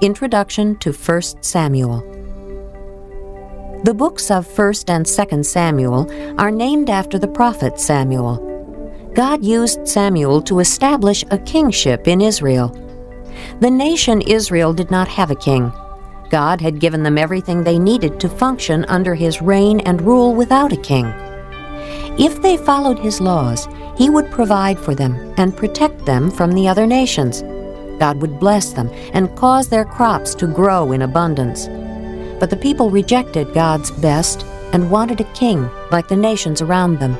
Introduction to 1 Samuel. The books of 1 and 2 Samuel are named after the prophet Samuel. God used Samuel to establish a kingship in Israel. The nation Israel did not have a king. God had given them everything they needed to function under his reign and rule without a king. If they followed his laws, he would provide for them and protect them from the other nations. God would bless them and cause their crops to grow in abundance. But the people rejected God's best and wanted a king like the nations around them.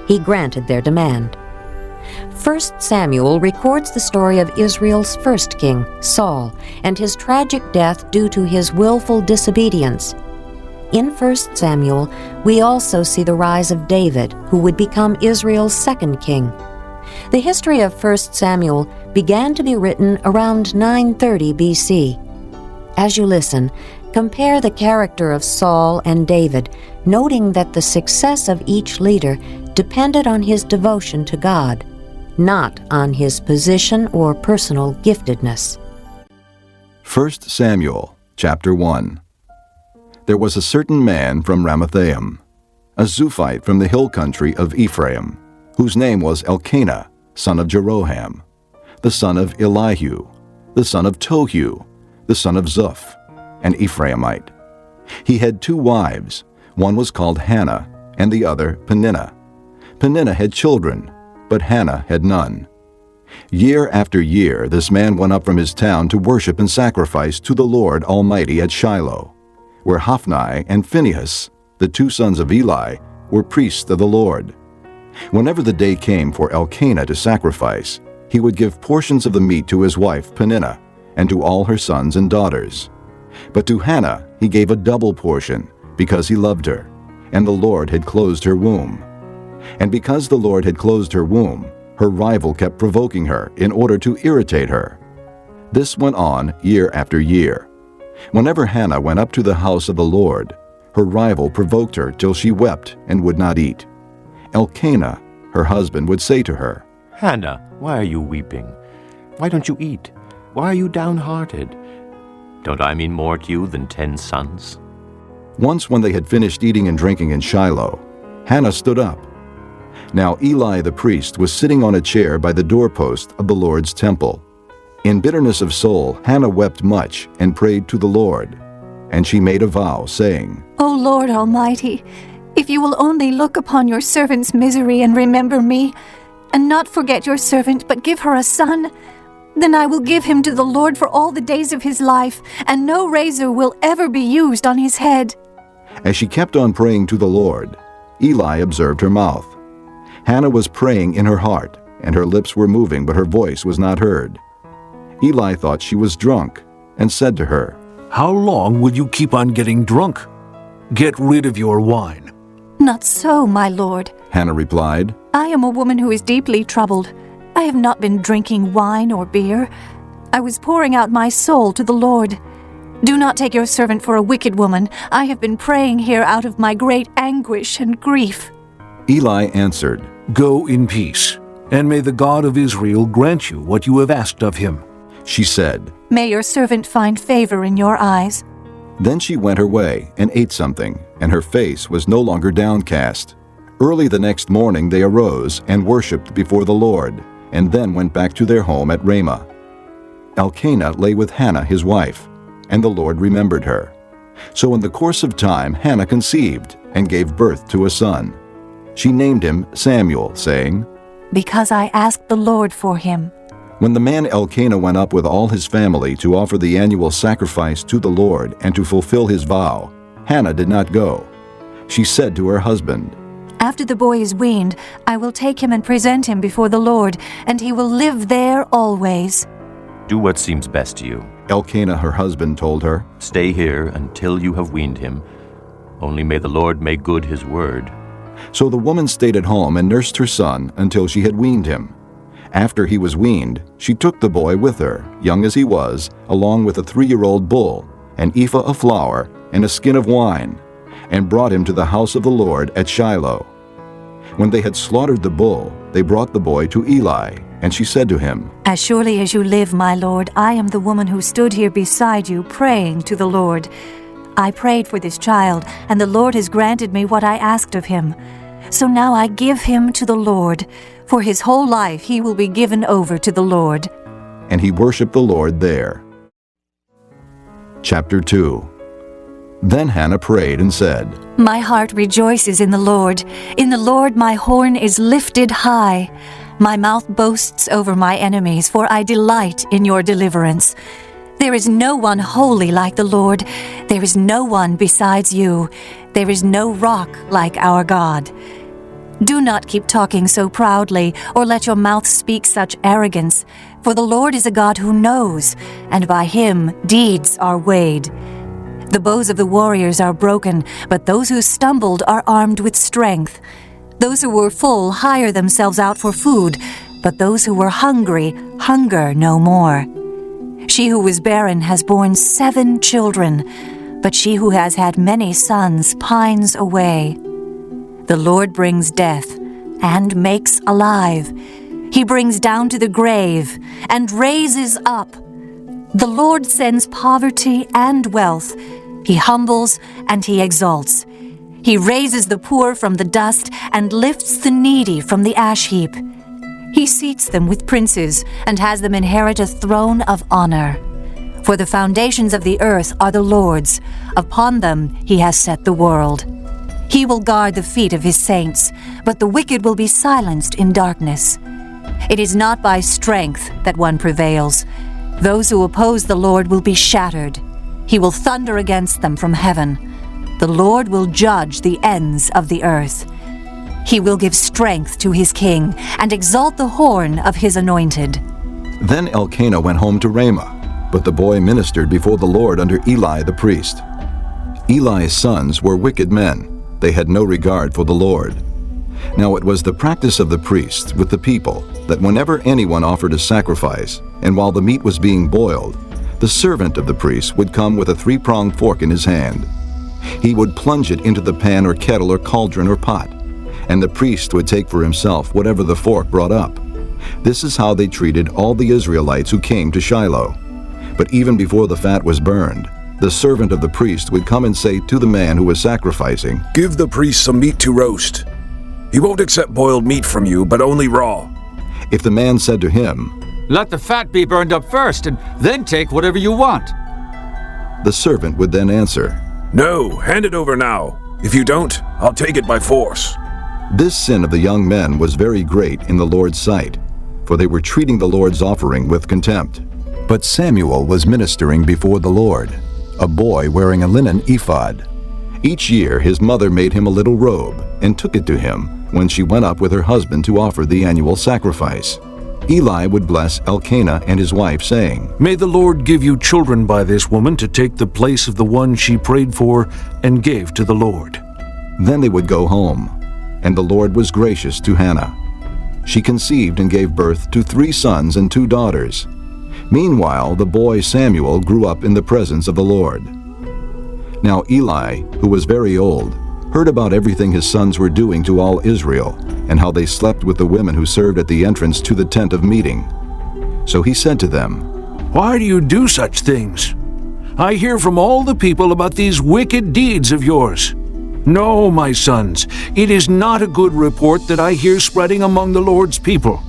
He granted their demand. 1 Samuel records the story of Israel's first king, Saul, and his tragic death due to his willful disobedience. In 1 Samuel, we also see the rise of David, who would become Israel's second king. The history of 1 Samuel began to be written around 930 B.C. As you listen, compare the character of Saul and David, noting that the success of each leader depended on his devotion to God, not on his position or personal giftedness. 1 Samuel, chapter 1. There was a certain man from Ramathaim, a Zuphite from the hill country of Ephraim, whose name was Elkanah, son of Jeroham, the son of Elihu, the son of Tohu, the son of Zuph, an Ephraimite. He had 2 wives. One was called Hannah, and the other Peninnah. Peninnah had children, but Hannah had none. Year after year this man went up from his town to worship and sacrifice to the Lord Almighty at Shiloh, where Hophni and Phinehas, the 2 sons of Eli, were priests of the Lord. Whenever the day came for Elkanah to sacrifice, he would give portions of the meat to his wife Peninnah, and to all her sons and daughters. But to Hannah he gave a double portion, because he loved her, and the Lord had closed her womb. And because the Lord had closed her womb, her rival kept provoking her in order to irritate her. This went on year after year. Whenever Hannah went up to the house of the Lord, her rival provoked her till she wept and would not eat. Elkanah, her husband, would say to her, "Hannah, why are you weeping? Why don't you eat? Why are you downhearted? Don't I mean more to you than 10 sons?" Once when they had finished eating and drinking in Shiloh, Hannah stood up. Now Eli the priest was sitting on a chair by the doorpost of the Lord's temple. In bitterness of soul, Hannah wept much and prayed to the Lord. And she made a vow, saying, O Lord Almighty, if you will only look upon your servant's misery and remember me, and not forget your servant, but give her a son, then I will give him to the Lord for all the days of his life, and no razor will ever be used on his head. As she kept on praying to the Lord, Eli observed her mouth. Hannah was praying in her heart, and her lips were moving, but her voice was not heard. Eli thought she was drunk, and said to her, "How long will you keep on getting drunk? Get rid of your wine." Not so, my lord. Hannah replied, I am a woman who is deeply troubled. I have not been drinking wine or beer. I was pouring out my soul to the Lord. Do not take your servant for a wicked woman. I have been praying here out of my great anguish and grief. Eli answered, "Go in peace, and may the God of Israel grant you what you have asked of him." She said, May your servant find favor in your eyes. Then she went her way and ate something, and her face was no longer downcast. Early the next morning they arose and worshipped before the Lord, and then went back to their home at Ramah. Elkanah lay with Hannah his wife, and the Lord remembered her. So in the course of time Hannah conceived and gave birth to a son. She named him Samuel, saying, Because I asked the Lord for him. When the man Elkanah went up with all his family to offer the annual sacrifice to the Lord and to fulfill his vow, Hannah did not go. She said to her husband, After the boy is weaned, I will take him and present him before the Lord, and he will live there always. Do what seems best to you. Elkanah her husband told her, Stay here until you have weaned him. Only may the Lord make good his word. So the woman stayed at home and nursed her son until she had weaned him. After he was weaned, she took the boy with her, young as he was, along with a 3-year-old bull, an ephah of flour, and a skin of wine, and brought him to the house of the Lord at Shiloh. When they had slaughtered the bull, they brought the boy to Eli And she said to him, As surely as you live, my lord, I am the woman who stood here beside you, praying to the Lord. I prayed for this child, and the Lord has granted me what I asked of him. So now I give him to the Lord. For his whole life he will be given over to the Lord. and he worshipped the Lord there. Chapter 2. Then Hannah prayed and said, My heart rejoices in the Lord. In the Lord my horn is lifted high. My mouth boasts over my enemies, for I delight in your deliverance. There is no one holy like the Lord. There is no one besides you. There is no rock like our God. Do not keep talking so proudly, or let your mouth speak such arrogance. For the Lord is a God who knows, and by him deeds are weighed. The bows of the warriors are broken, but those who stumbled are armed with strength. Those who were full hire themselves out for food, but those who were hungry hunger no more. She who was barren has borne 7 children, but she who has had many sons pines away. The Lord brings death and makes alive. He brings down to the grave and raises up. The Lord sends poverty and wealth. He humbles and he exalts. He raises the poor from the dust and lifts the needy from the ash heap. He seats them with princes and has them inherit a throne of honor. For the foundations of the earth are the Lord's. Upon them he has set the world. He will guard the feet of his saints, but the wicked will be silenced in darkness. It is not by strength that one prevails. Those who oppose the Lord will be shattered. He will thunder against them from heaven. The Lord will judge the ends of the earth. He will give strength to his king and exalt the horn of his anointed. Then Elkanah went home to Ramah, but the boy ministered before the Lord under Eli the priest. Eli's sons were wicked men. They had no regard for the Lord. Now it was the practice of the priests with the people that whenever anyone offered a sacrifice, and while the meat was being boiled, the servant of the priest would come with a 3-pronged fork in his hand. He would plunge it into the pan or kettle or cauldron or pot, and the priest would take for himself whatever the fork brought up. This is how they treated all the Israelites who came to Shiloh. But even before the fat was burned, the servant of the priest would come and say to the man who was sacrificing, Give the priest some meat to roast. He won't accept boiled meat from you, but only raw. If the man said to him, Let the fat be burned up first, and then take whatever you want. the servant would then answer, No, hand it over now. If you don't, I'll take it by force. This sin of the young men was very great in the Lord's sight, for they were treating the Lord's offering with contempt. But Samuel was ministering before the Lord, a boy wearing a linen ephod. Each year his mother made him a little robe and took it to him when she went up with her husband to offer the annual sacrifice. Eli would bless Elkanah and his wife, saying, May the Lord give you children by this woman to take the place of the one she prayed for and gave to the Lord. Then they would go home, and the Lord was gracious to Hannah. She conceived and gave birth to 3 sons and 2 daughters. Meanwhile, the boy Samuel grew up in the presence of the Lord. Now Eli, who was very old, heard about everything his sons were doing to all Israel, and how they slept with the women who served at the entrance to the tent of meeting. So he said to them, Why do you do such things? I hear from all the people about these wicked deeds of yours. No, my sons, it is not a good report that I hear spreading among the Lord's people.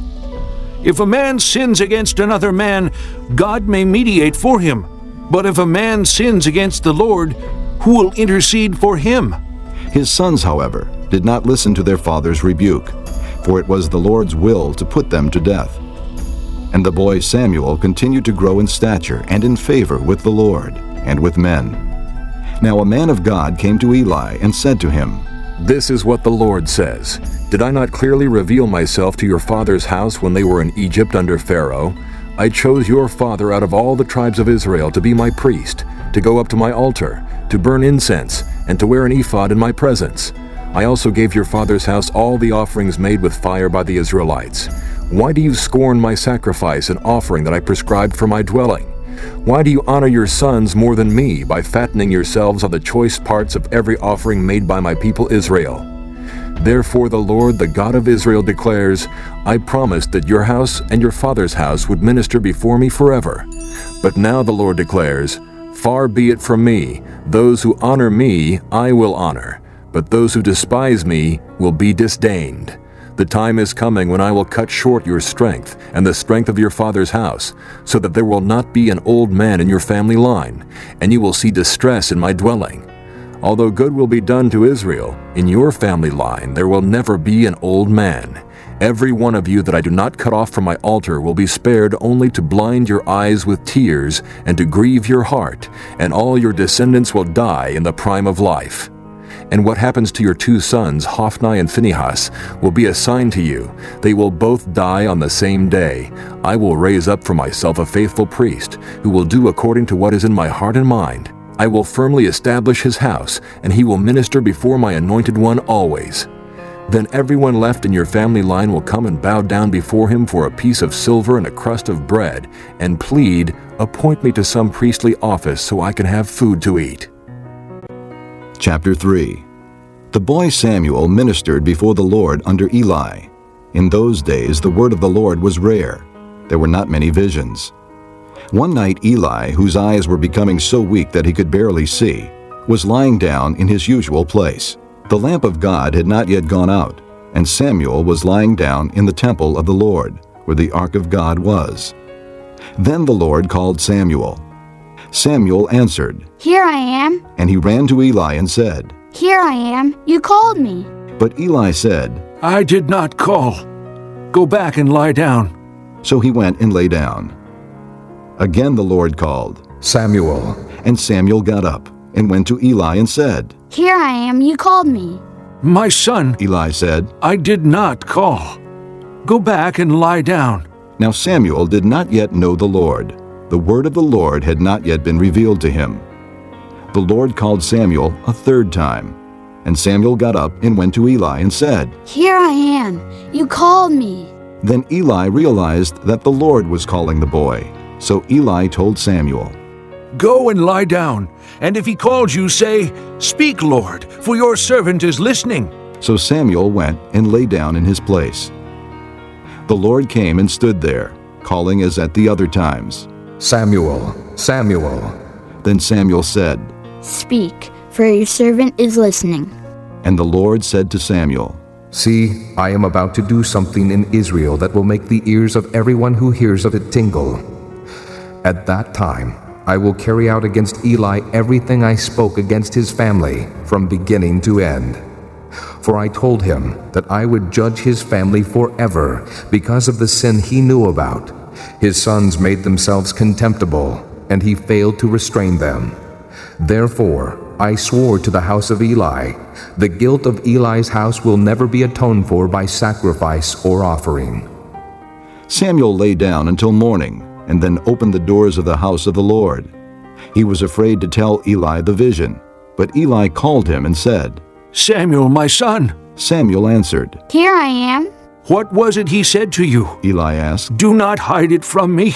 If a man sins against another man, God may mediate for him. But if a man sins against the Lord, who will intercede for him? His sons, however, did not listen to their father's rebuke, for it was the Lord's will to put them to death. And the boy Samuel continued to grow in stature and in favor with the Lord and with men. Now a man of God came to Eli and said to him, This is what the Lord says. Did I not clearly reveal myself to your father's house when they were in Egypt under Pharaoh? I chose your father out of all the tribes of Israel to be my priest, to go up to my altar, to burn incense, and to wear an ephod in my presence. I also gave your father's house all the offerings made with fire by the Israelites. Why do you scorn my sacrifice and offering that I prescribed for my dwelling? Why do you honor your sons more than me by fattening yourselves on the choice parts of every offering made by my people Israel? Therefore the Lord, the God of Israel, declares, I promised that your house and your father's house would minister before me forever. But now the Lord declares, Far be it from me, those who honor me I will honor, but those who despise me will be disdained. The time is coming when I will cut short your strength and the strength of your father's house, so that there will not be an old man in your family line, and you will see distress in my dwelling. Although good will be done to Israel, in your family line there will never be an old man. Every one of you that I do not cut off from my altar will be spared only to blind your eyes with tears and to grieve your heart, and all your descendants will die in the prime of life. And what happens to your 2 sons, Hophni and Phinehas, will be a sign to you. They will both die on the same day. I will raise up for myself a faithful priest, who will do according to what is in my heart and mind. I will firmly establish his house, and he will minister before my anointed one always. Then everyone left in your family line will come and bow down before him for a piece of silver and a crust of bread, and plead, Appoint me to some priestly office so I can have food to eat. Chapter 3. The boy Samuel ministered before the Lord under Eli. In those days the word of the Lord was rare. There were not many visions. One night Eli, whose eyes were becoming so weak that he could barely see, was lying down in his usual place. The lamp of God had not yet gone out, and Samuel was lying down in the temple of the Lord, where the ark of God was. Then the Lord called Samuel. Samuel answered, Here I am. And he ran to Eli and said, Here I am. You called me. But Eli said, I did not call. Go back and lie down. So he went and lay down. Again the Lord called, Samuel. And Samuel got up and went to Eli and said, Here I am. You called me. My son, Eli said, I did not call. Go back and lie down. Now Samuel did not yet know the Lord. The word of the Lord had not yet been revealed to him. The Lord called Samuel a 3rd time. And Samuel got up and went to Eli and said, Here I am. You called me. Then Eli realized that the Lord was calling the boy. So Eli told Samuel, Go and lie down, and if he calls you, say, Speak, Lord, for your servant is listening. So Samuel went and lay down in his place. The Lord came and stood there, calling as at the other times, Samuel, Samuel. Then Samuel said, Speak, for your servant is listening. And the Lord said to Samuel, See, I am about to do something in Israel that will make the ears of everyone who hears of it tingle. At that time, I will carry out against Eli everything I spoke against his family from beginning to end. For I told him that I would judge his family forever because of the sin he knew about. His sons made themselves contemptible, and he failed to restrain them. Therefore, I swore to the house of Eli, the guilt of Eli's house will never be atoned for by sacrifice or offering. Samuel lay down until morning, and then opened the doors of the house of the Lord. He was afraid to tell Eli the vision, but Eli called him and said, Samuel, my son. Samuel answered, Here I am. What was it he said to you? Eli asked. Do not hide it from me.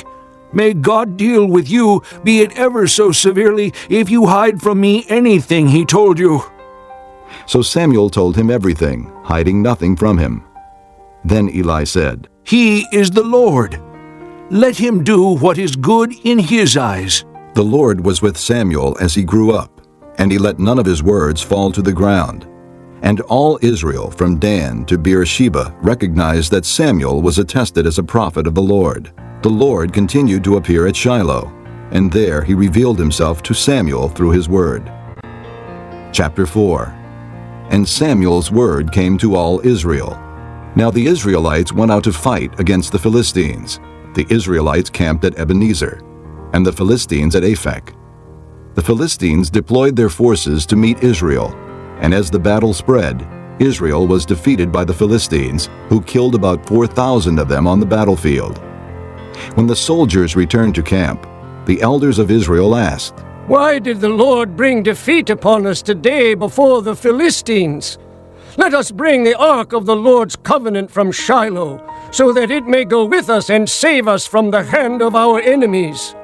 May God deal with you, be it ever so severely, if you hide from me anything he told you. So Samuel told him everything, hiding nothing from him. Then Eli said, He is the Lord. Let him do what is good in his eyes. The Lord was with Samuel as he grew up, and he let none of his words fall to the ground. And all Israel from Dan to Beersheba recognized that Samuel was attested as a prophet of the Lord. The Lord continued to appear at Shiloh, and there he revealed himself to Samuel through his word. Chapter 4. And Samuel's word came to all Israel. Now the Israelites went out to fight against the Philistines. The Israelites camped at Ebenezer, and the Philistines at Aphek. The Philistines deployed their forces to meet Israel, and as the battle spread, Israel was defeated by the Philistines, who killed about 4,000 of them on the battlefield. When the soldiers returned to camp, the elders of Israel asked, Why did the Lord bring defeat upon us today before the Philistines? Let us bring the ark of the Lord's covenant from Shiloh, so that it may go with us and save us from the hand of our enemies.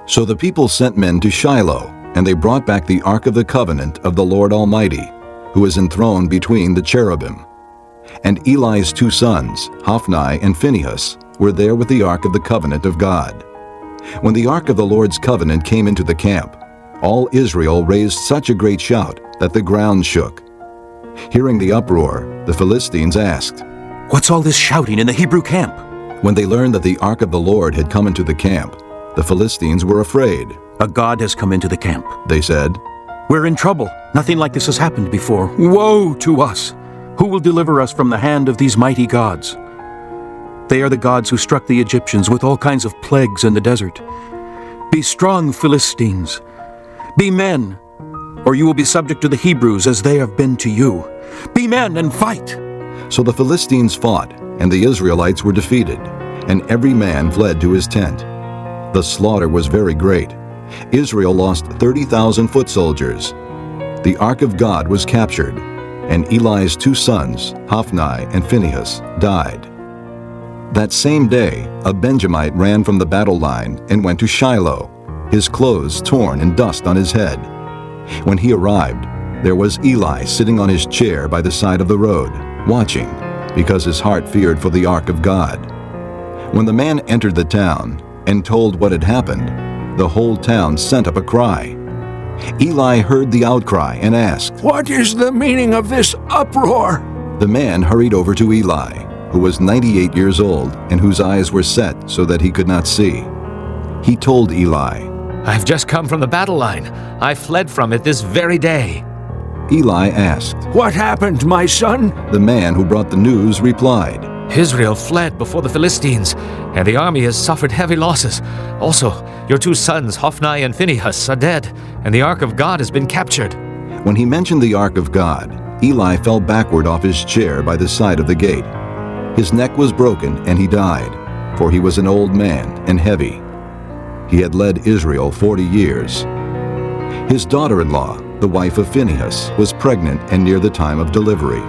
So the people sent men to Shiloh, and they brought back the ark of the covenant of the Lord Almighty, who is enthroned between the cherubim. And Eli's 2 sons, Hophni and Phinehas, were there with the ark of the covenant of God. When the ark of the Lord's covenant came into the camp, all Israel raised such a great shout that the ground shook. Hearing the uproar, the Philistines asked, What's all this shouting in the Hebrew camp? When they learned that the ark of the Lord had come into the camp, the Philistines were afraid. A god has come into the camp, they said. We're in trouble. Nothing like this has happened before. Woe to us! Who will deliver us from the hand of these mighty gods? They are the gods who struck the Egyptians with all kinds of plagues in the desert. Be strong, Philistines. Be men, or you will be subject to the Hebrews as they have been to you. Be men and fight! So the Philistines fought, and the Israelites were defeated, and every man fled to his tent. The slaughter was very great. Israel lost 30,000 foot soldiers. The ark of God was captured, and Eli's 2 sons, Hophni and Phinehas, died. That same day, a Benjamite ran from the battle line and went to Shiloh, his clothes torn and dust on his head. When he arrived, there was Eli sitting on his chair by the side of the road, watching, because his heart feared for the ark of God. When the man entered the town and told what had happened, the whole town sent up a cry. Eli heard the outcry and asked, What is the meaning of this uproar? The man hurried over to Eli, who was 98 years old and whose eyes were set so that he could not see. He told Eli, I've just come from the battle line. I fled from it this very day. Eli asked, What happened, my son? The man who brought the news replied, Israel fled before the Philistines, and the army has suffered heavy losses. Also, your 2 sons, Hophni and Phinehas, are dead, and the ark of God has been captured. When he mentioned the ark of God, Eli fell backward off his chair by the side of the gate. His neck was broken, and he died, for he was an old man and heavy. He had led Israel 40 years. His daughter-in-law, the wife of Phinehas, was pregnant and near the time of delivery.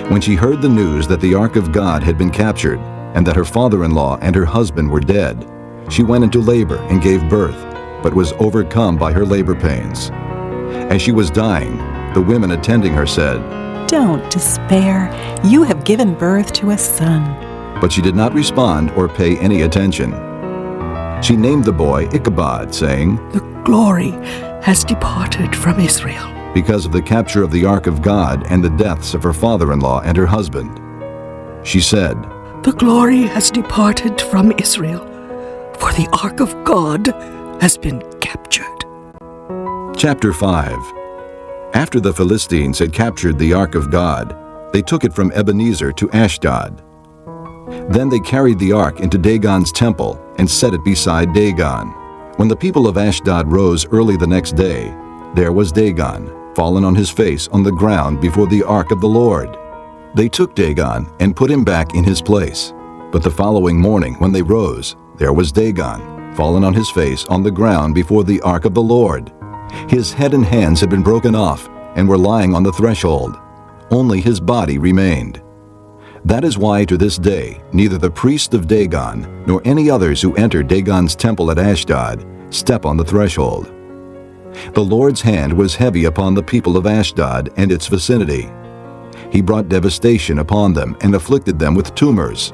When she heard the news that the ark of God had been captured, and that her father-in-law and her husband were dead, she went into labor and gave birth, but was overcome by her labor pains. As she was dying, the women attending her said, Don't despair. You have given birth to a son. But she did not respond or pay any attention. She named the boy Ichabod, saying, The glory has departed from Israel. Because of the capture of the ark of God and the deaths of her father-in-law and her husband. She said, The glory has departed from Israel, for the ark of God has been captured. Chapter 5. After the Philistines had captured the ark of God, they took it from Ebenezer to Ashdod. Then they carried the ark into Dagon's temple and set it beside Dagon. When the people of Ashdod rose early the next day, there was Dagon, fallen on his face on the ground before the ark of the Lord. They took Dagon and put him back in his place. But the following morning when they rose, there was Dagon, fallen on his face on the ground before the ark of the Lord. His head and hands had been broken off and were lying on the threshold. Only his body remained. That is why to this day neither the priest of Dagon nor any others who enter Dagon's temple at Ashdod step on the threshold. The Lord's hand was heavy upon the people of Ashdod and its vicinity. He brought devastation upon them and afflicted them with tumors.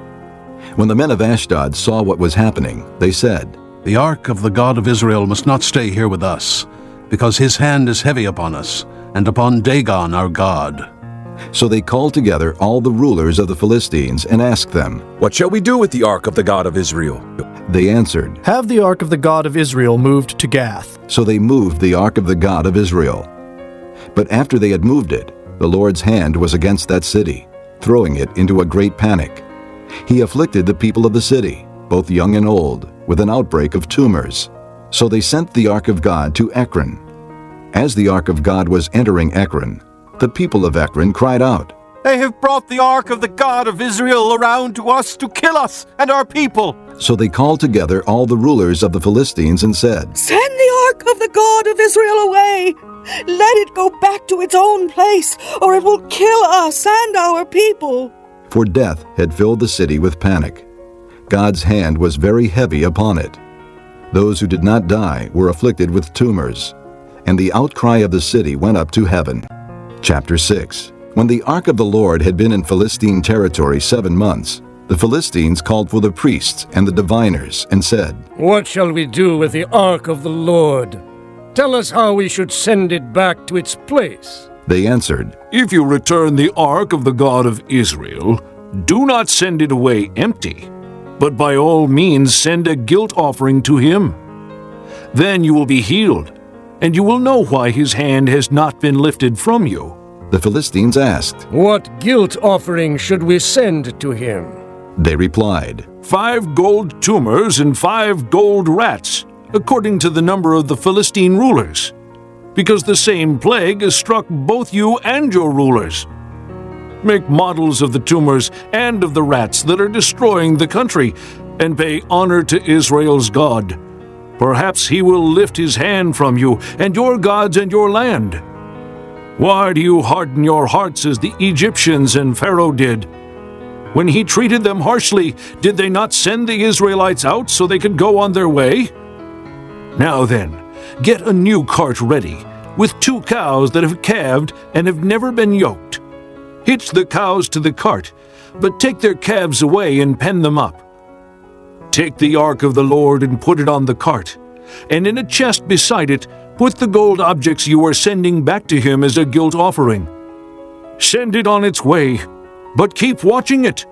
When the men of Ashdod saw what was happening, they said, The ark of the God of Israel must not stay here with us, because his hand is heavy upon us, and upon Dagon our God. So they called together all the rulers of the Philistines and asked them, What shall we do with the ark of the God of Israel? They answered, Have the ark of the God of Israel moved to Gath. So they moved the ark of the God of Israel. But after they had moved it, the Lord's hand was against that city, throwing it into a great panic. He afflicted the people of the city, both young and old, with an outbreak of tumors. So they sent the ark of God to Ekron. As the ark of God was entering Ekron, the people of Ekron cried out, They have brought the ark of the God of Israel around to us to kill us and our people. So they called together all the rulers of the Philistines and said, Send the ark of the God of Israel away. Let it go back to its own place, or it will kill us and our people. For death had filled the city with panic. God's hand was very heavy upon it. Those who did not die were afflicted with tumors, and the outcry of the city went up to heaven. Chapter 6. When the ark of the Lord had been in Philistine territory 7 months, the Philistines called for the priests and the diviners and said, "What shall we do with the ark of the Lord? Tell us how we should send it back to its place." They answered, "If you return the ark of the God of Israel, do not send it away empty, but by all means send a guilt offering to him. Then you will be healed, and you will know why his hand has not been lifted from you." The Philistines asked, "What guilt offering should we send to him?" They replied, 5 gold tumors and 5 gold rats, according to the number of the Philistine rulers, because the same plague has struck both you and your rulers. Make models of the tumors and of the rats that are destroying the country, and pay honor to Israel's God. Perhaps he will lift his hand from you and your gods and your land. Why do you harden your hearts as the Egyptians and Pharaoh did? When he treated them harshly, did they not send the Israelites out so they could go on their way? Now then, get a new cart ready, with 2 cows that have calved and have never been yoked. Hitch the cows to the cart, but take their calves away and pen them up. Take the ark of the Lord and put it on the cart, and in a chest beside it put the gold objects you are sending back to him as a guilt offering. Send it on its way, but keep watching it.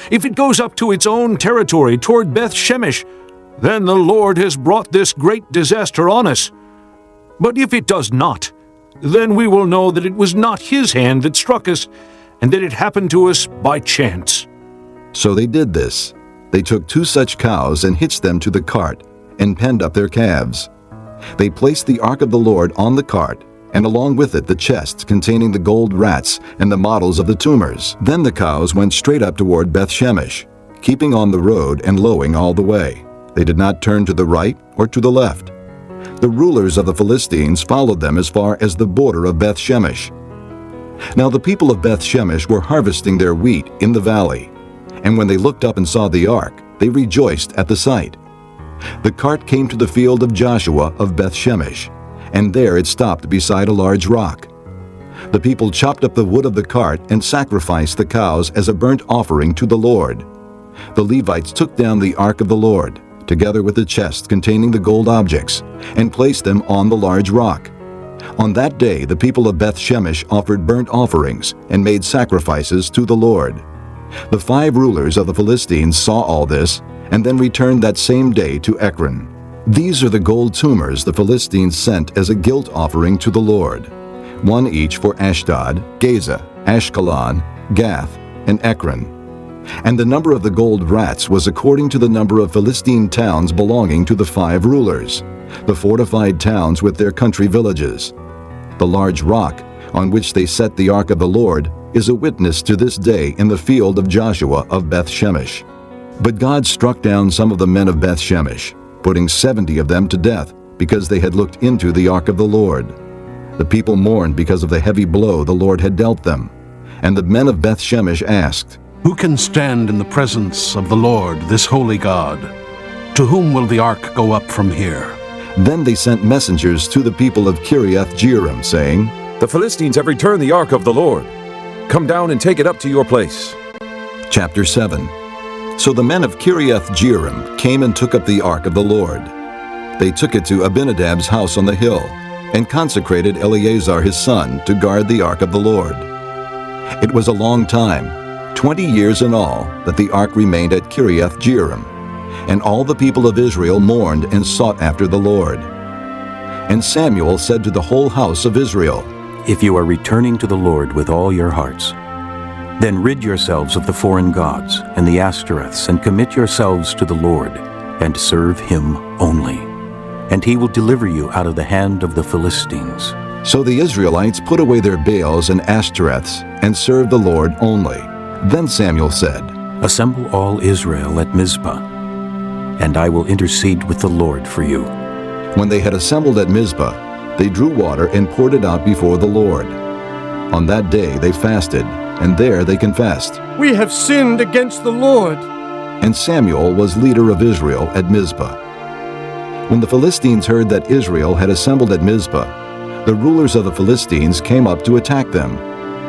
If it goes up to its own territory toward Beth Shemesh, then the Lord has brought this great disaster on us. But if it does not, then we will know that it was not his hand that struck us, and that it happened to us by chance." So they did this. They took 2 such cows and hitched them to the cart, and penned up their calves. They placed the ark of the Lord on the cart, and along with it the chests containing the gold rats and the models of the tumors. Then the cows went straight up toward Beth Shemesh, keeping on the road and lowing all the way. They did not turn to the right or to the left. The rulers of the Philistines followed them as far as the border of Beth Shemesh. Now the people of Beth Shemesh were harvesting their wheat in the valley, and when they looked up and saw the ark, they rejoiced at the sight. The cart came to the field of Joshua of Beth Shemesh, and there it stopped beside a large rock. The people chopped up the wood of the cart and sacrificed the cows as a burnt offering to the Lord. The Levites took down the ark of the Lord, together with the chest containing the gold objects, and placed them on the large rock. On that day the people of Beth Shemesh offered burnt offerings and made sacrifices to the Lord. The 5 rulers of the Philistines saw all this, and then returned that same day to Ekron. These are the gold tumors the Philistines sent as a guilt offering to the Lord, 1 each for Ashdod, Gaza, Ashkelon, Gath, and Ekron. And the number of the gold rats was according to the number of Philistine towns belonging to the 5 rulers, the fortified towns with their country villages. The large rock on which they set the ark of the Lord is a witness to this day in the field of Joshua of Beth Shemesh. But God struck down some of the men of Beth Shemesh, putting 70 of them to death, because they had looked into the ark of the Lord. The people mourned because of the heavy blow the Lord had dealt them. And the men of Beth Shemesh asked, "Who can stand in the presence of the Lord, this holy God? To whom will the ark go up from here?" Then they sent messengers to the people of Kiriath Jearim, saying, "The Philistines have returned the ark of the Lord. Come down and take it up to your place." Chapter 7. So the men of Kiriath Jearim came and took up the ark of the Lord. They took it to Abinadab's house on the hill, and consecrated Eleazar his son to guard the ark of the Lord. It was a long time, 20 years in all, that the ark remained at Kiriath Jearim, and all the people of Israel mourned and sought after the Lord. And Samuel said to the whole house of Israel, If you are returning to the Lord with all your hearts, then rid yourselves of the foreign gods and the Ashtoreths, and commit yourselves to the Lord, and serve him only. And he will deliver you out of the hand of the Philistines. So the Israelites put away their Baals and Ashtoreths, and served the Lord only. Then Samuel said, Assemble all Israel at Mizpah, and I will intercede with the Lord for you. When they had assembled at Mizpah, they drew water and poured it out before the Lord. On that day they fasted, and there they confessed, "We have sinned against the Lord." And Samuel was leader of Israel at Mizpah. When the Philistines heard that Israel had assembled at Mizpah, the rulers of the Philistines came up to attack them.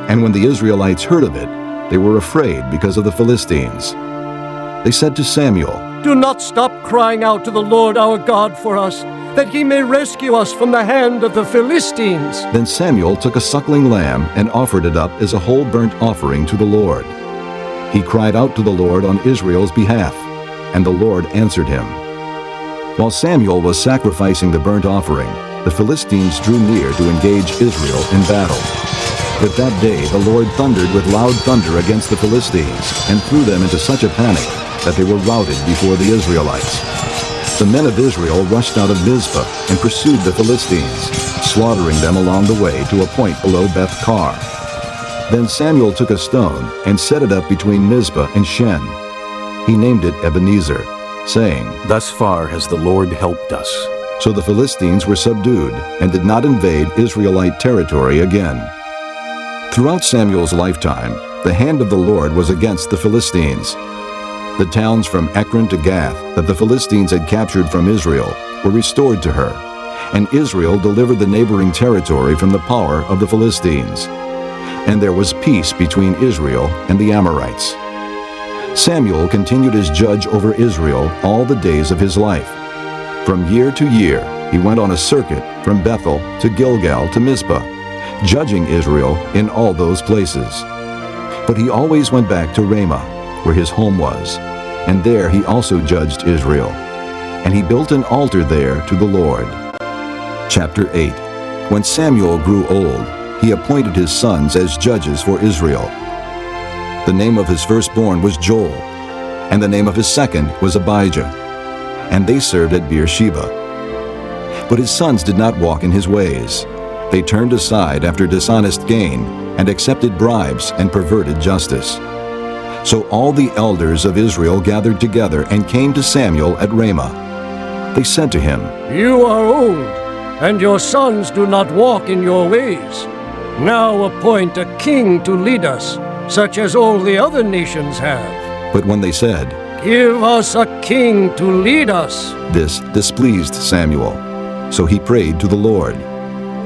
And when the Israelites heard of it, they were afraid because of the Philistines. They said to Samuel, "Do not stop crying out to the Lord our God for us, that he may rescue us from the hand of the Philistines." Then Samuel took a suckling lamb and offered it up as a whole burnt offering to the Lord. He cried out to the Lord on Israel's behalf, and the Lord answered him. While Samuel was sacrificing the burnt offering, the Philistines drew near to engage Israel in battle. But that day the Lord thundered with loud thunder against the Philistines and threw them into such a panic that they were routed before the Israelites. The men of Israel rushed out of Mizpah and pursued the Philistines, slaughtering them along the way to a point below Beth-kar. Then Samuel took a stone and set it up between Mizpah and Shen. He named it Ebenezer, saying, "Thus far has the Lord helped us." So the Philistines were subdued and did not invade Israelite territory again. Throughout Samuel's lifetime, the hand of the Lord was against the Philistines. The towns from Ekron to Gath that the Philistines had captured from Israel were restored to her, and Israel delivered the neighboring territory from the power of the Philistines. And there was peace between Israel and the Amorites. Samuel continued as judge over Israel all the days of his life. From year to year, he went on a circuit from Bethel to Gilgal to Mizpah, judging Israel in all those places. But he always went back to Ramah, where his home was, and there he also judged Israel. And he built an altar there to the Lord. Chapter 8. When Samuel grew old, he appointed his sons as judges for Israel. The name of his firstborn was Joel, and the name of his second was Abijah, and they served at Beersheba. But his sons did not walk in his ways. They turned aside after dishonest gain and accepted bribes and perverted justice. So all the elders of Israel gathered together and came to Samuel at Ramah. They said to him, "You are old, and your sons do not walk in your ways. Now appoint a king to lead us, such as all the other nations have." But when they said, "Give us a king to lead us," this displeased Samuel. So he prayed to the Lord.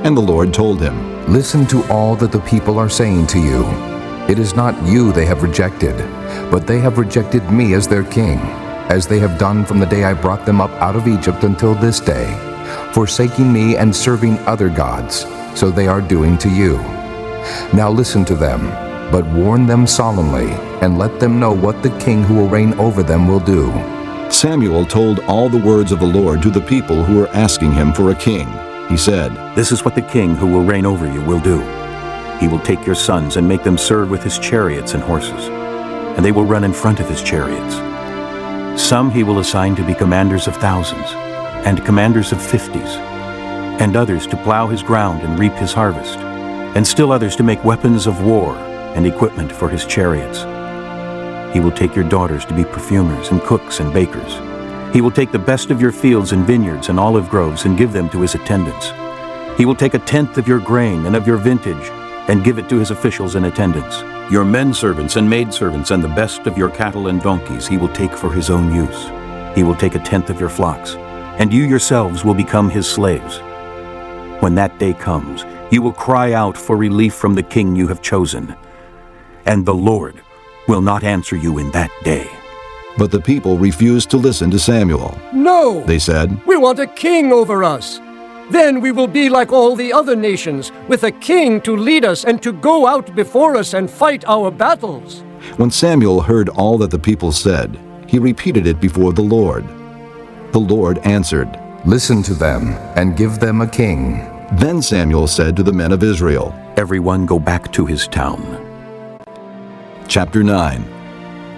And the Lord told him, Listen to all that the people are saying to you. It is not you they have rejected, but they have rejected me as their king, as they have done from the day I brought them up out of Egypt until this day, forsaking me and serving other gods, so they are doing to you. Now listen to them, but warn them solemnly, and let them know what the king who will reign over them will do. Samuel told all the words of the Lord to the people who were asking him for a king. He said, "This is what the king who will reign over you will do. He will take your sons and make them serve with his chariots and horses, and they will run in front of his chariots. Some he will assign to be commanders of thousands, and commanders of 50s, and others to plow his ground and reap his harvest, and still others to make weapons of war and equipment for his chariots. He will take your daughters to be perfumers and cooks and bakers. He will take the best of your fields and vineyards and olive groves and give them to his attendants. He will take a tenth of your grain and of your vintage and give it to his officials and attendants. Your men servants and maidservants and the best of your cattle and donkeys he will take for his own use. He will take a tenth of your flocks, and you yourselves will become his slaves. When that day comes, you will cry out for relief from the king you have chosen, and the Lord will not answer you in that day." But the people refused to listen to Samuel. "No," they said, "we want a king over us. Then we will be like all the other nations, with a king to lead us and to go out before us and fight our battles." When Samuel heard all that the people said, he repeated it before the Lord. The Lord answered, Listen to them, and give them a king. Then Samuel said to the men of Israel, "Everyone go back to his town." Chapter 9.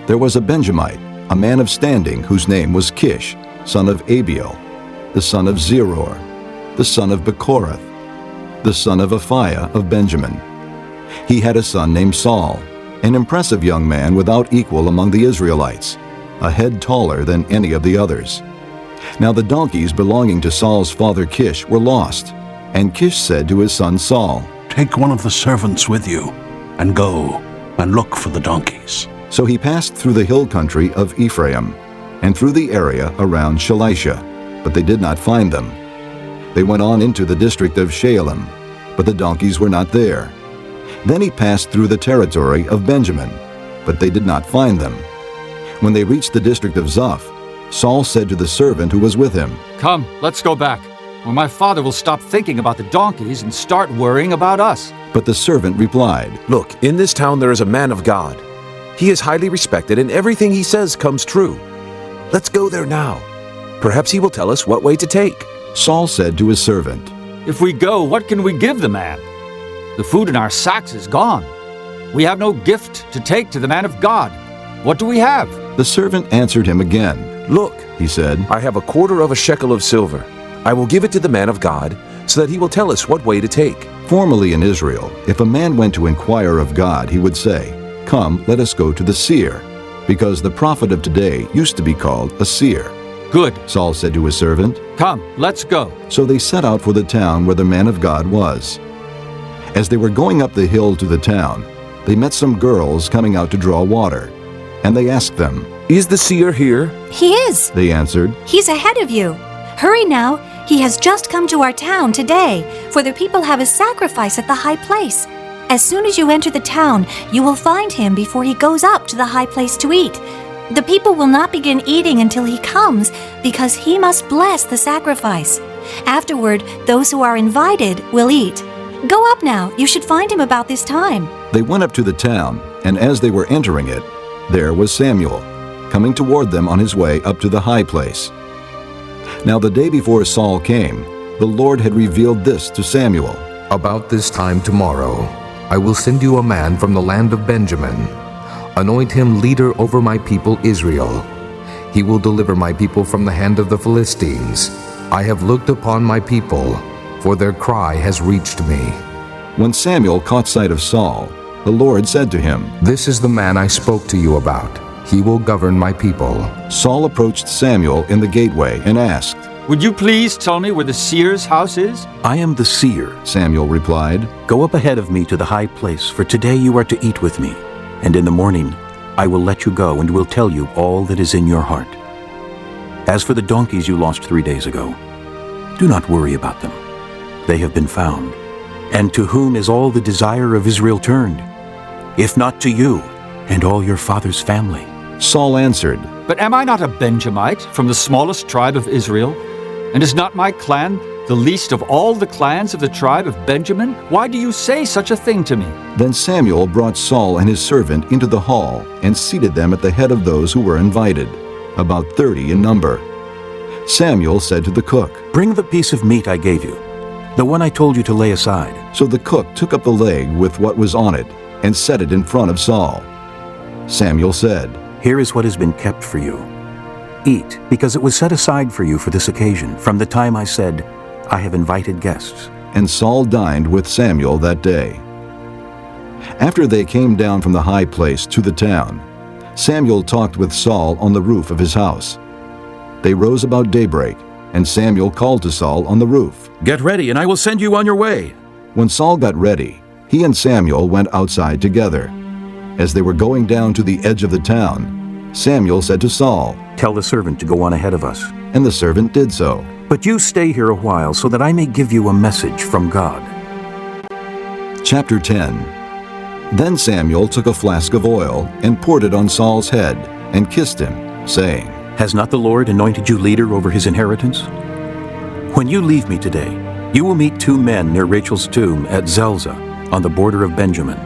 There was a Benjamite, a man of standing, whose name was Kish, son of Abiel, the son of Zeror, the son of Bechorath, the son of Aphiah of Benjamin. He had a son named Saul, an impressive young man without equal among the Israelites, a head taller than any of the others. Now the donkeys belonging to Saul's father Kish were lost, and Kish said to his son Saul, "Take one of the servants with you, and go and look for the donkeys." So he passed through the hill country of Ephraim, and through the area around Shalisha, but they did not find them. They went on into the district of Shaalim, but the donkeys were not there. Then he passed through the territory of Benjamin, but they did not find them. When they reached the district of Zoph, Saul said to the servant who was with him, "Come, let's go back, or my father will stop thinking about the donkeys and start worrying about us." But the servant replied, "Look, in this town there is a man of God. He is highly respected, and everything he says comes true. Let's go there now. Perhaps he will tell us what way to take." Saul said to his servant, "If we go, what can we give the man? The food in our sacks is gone. We have no gift to take to the man of God. What do we have?" The servant answered him again. "Look," he said, "I have a quarter of a shekel of silver. I will give it to the man of God, so that he will tell us what way to take." Formerly in Israel, if a man went to inquire of God, he would say, "Come, let us go to the seer," because the prophet of today used to be called a seer. "Good," Saul said to his servant. "Come, let's go." So they set out for the town where the man of God was. As they were going up the hill to the town, they met some girls coming out to draw water, and they asked them, "Is the seer here?" "He is," they answered. "He's ahead of you. Hurry now, he has just come to our town today, for the people have a sacrifice at the high place. As soon as you enter the town, you will find him before he goes up to the high place to eat. The people will not begin eating until he comes, because he must bless the sacrifice. Afterward, those who are invited will eat. Go up now, you should find him about this time." They went up to the town, and as they were entering it, there was Samuel, coming toward them on his way up to the high place. Now the day before Saul came, the Lord had revealed this to Samuel. "About this time tomorrow, I will send you a man from the land of Benjamin. Anoint him leader over my people Israel. He will deliver my people from the hand of the Philistines. I have looked upon my people, for their cry has reached me." When Samuel caught sight of Saul, the Lord said to him, "This is the man I spoke to you about. He will govern my people." Saul approached Samuel in the gateway and asked, "Would you please tell me where the seer's house is?" "I am the seer," Samuel replied. "Go up ahead of me to the high place, for today you are to eat with me, and in the morning I will let you go and will tell you all that is in your heart. As for the donkeys you lost 3 days ago, do not worry about them. They have been found. And to whom is all the desire of Israel turned? If not to you and all your father's family?" Saul answered, "But am I not a Benjamite from the smallest tribe of Israel? And is not my clan the least of all the clans of the tribe of Benjamin? Why do you say such a thing to me?" Then Samuel brought Saul and his servant into the hall and seated them at the head of those who were invited, about 30 in number. Samuel said to the cook, "Bring the piece of meat I gave you, the one I told you to lay aside." So the cook took up the leg with what was on it and set it in front of Saul. Samuel said, "Here is what has been kept for you. Eat, because it was set aside for you for this occasion, from the time I said, 'I have invited guests.'" And Saul dined with Samuel that day. After they came down from the high place to the town, Samuel talked with Saul on the roof of his house. They rose about daybreak, and Samuel called to Saul on the roof, "Get ready, and I will send you on your way." When Saul got ready, he and Samuel went outside together. As they were going down to the edge of the town, Samuel said to Saul, "Tell the servant to go on ahead of us." And the servant did so. "But you stay here a while, so that I may give you a message from God." Chapter 10. Then Samuel took a flask of oil and poured it on Saul's head and kissed him, saying, "Has not the Lord anointed you leader over his inheritance? When you leave me today, you will meet 2 men near Rachel's tomb at Zelzah, on the border of Benjamin.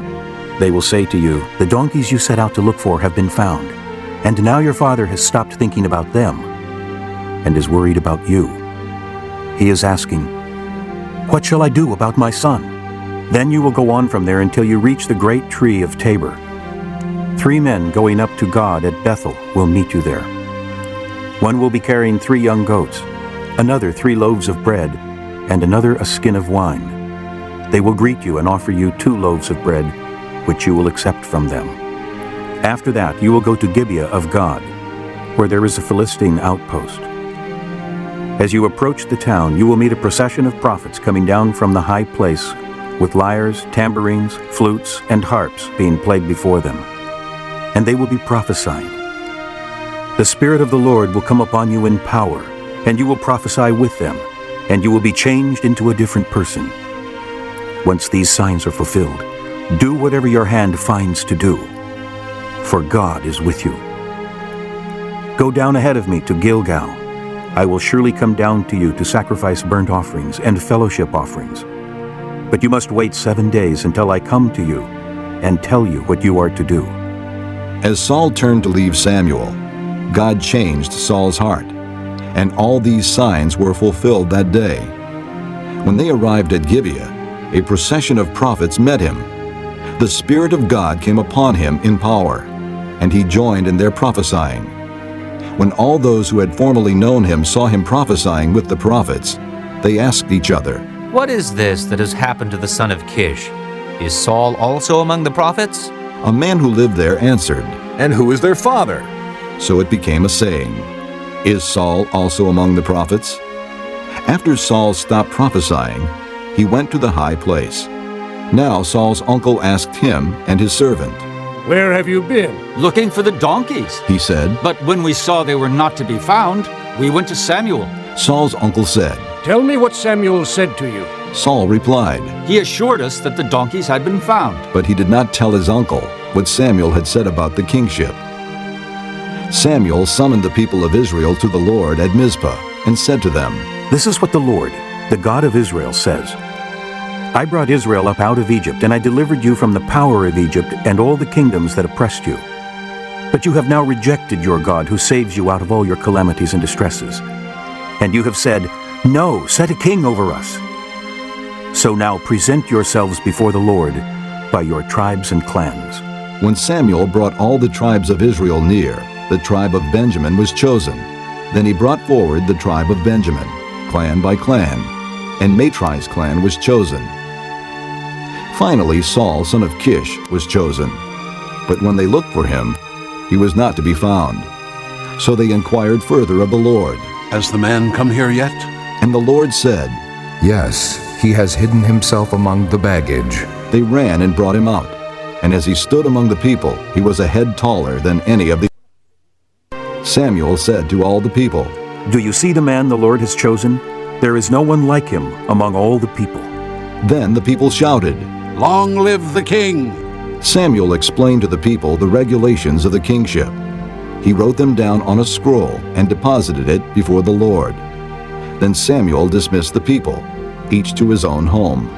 They will say to you, 'The donkeys you set out to look for have been found, and now your father has stopped thinking about them and is worried about you. He is asking, "What shall I do about my son?" Then you will go on from there until you reach the great tree of Tabor. 3 men going up to God at Bethel will meet you there. One will be carrying 3 young goats, another 3 loaves of bread, and another a skin of wine. They will greet you and offer you 2 loaves of bread, which you will accept from them. After that you will go to Gibeah of God, where there is a Philistine outpost. As you approach the town, you will meet a procession of prophets coming down from the high place, with lyres, tambourines, flutes, and harps being played before them. And they will be prophesying. The Spirit of the Lord will come upon you in power, and you will prophesy with them, and you will be changed into a different person. Once these signs are fulfilled, Do whatever your hand finds to do, for God is with you. Go down ahead of me to Gilgal. I will surely come down to you to sacrifice burnt offerings and fellowship offerings. But you must wait 7 days until I come to you and tell you what you are to do." As Saul turned to leave Samuel, God changed Saul's heart, and all these signs were fulfilled that day. When they arrived at Gibeah, a procession of prophets met him. The Spirit of God came upon him in power, and he joined in their prophesying. When all those who had formerly known him saw him prophesying with the prophets, they asked each other, "What is this that has happened to the son of Kish? Is Saul also among the prophets?" A man who lived there answered, "And who is their father?" So it became a saying, "Is Saul also among the prophets?" After Saul stopped prophesying, he went to the high place. Now Saul's uncle asked him and his servant, "Where have you been?" "Looking for the donkeys," he said. "But when we saw they were not to be found, we went to Samuel." Saul's uncle said, "Tell me what Samuel said to you." Saul replied, "He assured us that the donkeys had been found." But he did not tell his uncle what Samuel had said about the kingship. Samuel summoned the people of Israel to the Lord at Mizpah and said to them, "This is what the Lord, the God of Israel, says. I brought Israel up out of Egypt, and I delivered you from the power of Egypt and all the kingdoms that oppressed you. But you have now rejected your God who saves you out of all your calamities and distresses. And you have said, 'No, set a king over us.' So now present yourselves before the Lord by your tribes and clans." When Samuel brought all the tribes of Israel near, the tribe of Benjamin was chosen. Then he brought forward the tribe of Benjamin, clan by clan, and Matri's clan was chosen. Finally, Saul, son of Kish, was chosen. But when they looked for him, he was not to be found. So they inquired further of the Lord, "Has the man come here yet?" And the Lord said, "Yes, he has hidden himself among the baggage." They ran and brought him out. And as he stood among the people, he was a head taller than any of the. Samuel said to all the people, "Do you see the man the Lord has chosen? There is no one like him among all the people." Then the people shouted, "Long live the king!" Samuel explained to the people the regulations of the kingship. He wrote them down on a scroll and deposited it before the Lord. Then Samuel dismissed the people, each to his own home.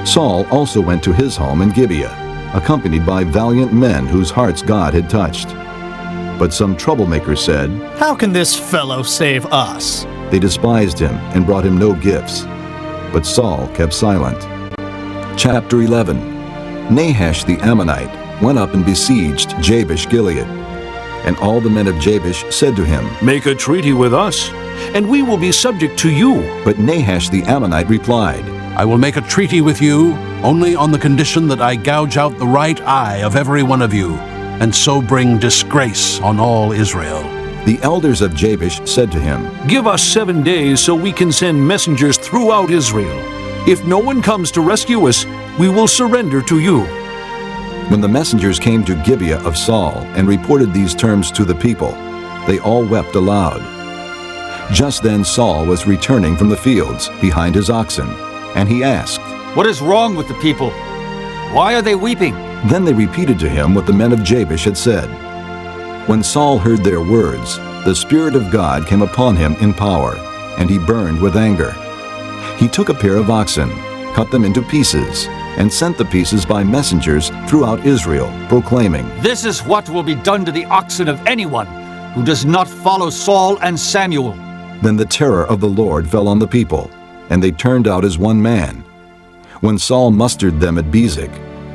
Saul also went to his home in Gibeah, accompanied by valiant men whose hearts God had touched. But some troublemakers said, "How can this fellow save us?" They despised him and brought him no gifts. But Saul kept silent. Chapter 11. Nahash the Ammonite went up and besieged Jabesh Gilead. And all the men of Jabesh said to him, "Make a treaty with us, and we will be subject to you." But Nahash the Ammonite replied, "I will make a treaty with you only on the condition that I gouge out the right eye of every one of you, and so bring disgrace on all Israel." The elders of Jabesh said to him, "Give us 7 days so we can send messengers throughout Israel. If no one comes to rescue us, we will surrender to you." When the messengers came to Gibeah of Saul and reported these terms to the people, they all wept aloud. Just then Saul was returning from the fields behind his oxen, and he asked, "What is wrong with the people? Why are they weeping?" Then they repeated to him what the men of Jabesh had said. When Saul heard their words, the Spirit of God came upon him in power, and he burned with anger. He took a pair of oxen, cut them into pieces, and sent the pieces by messengers throughout Israel, proclaiming, "This is what will be done to the oxen of anyone who does not follow Saul and Samuel." Then the terror of the Lord fell on the people, and they turned out as one man. When Saul mustered them at Bezek,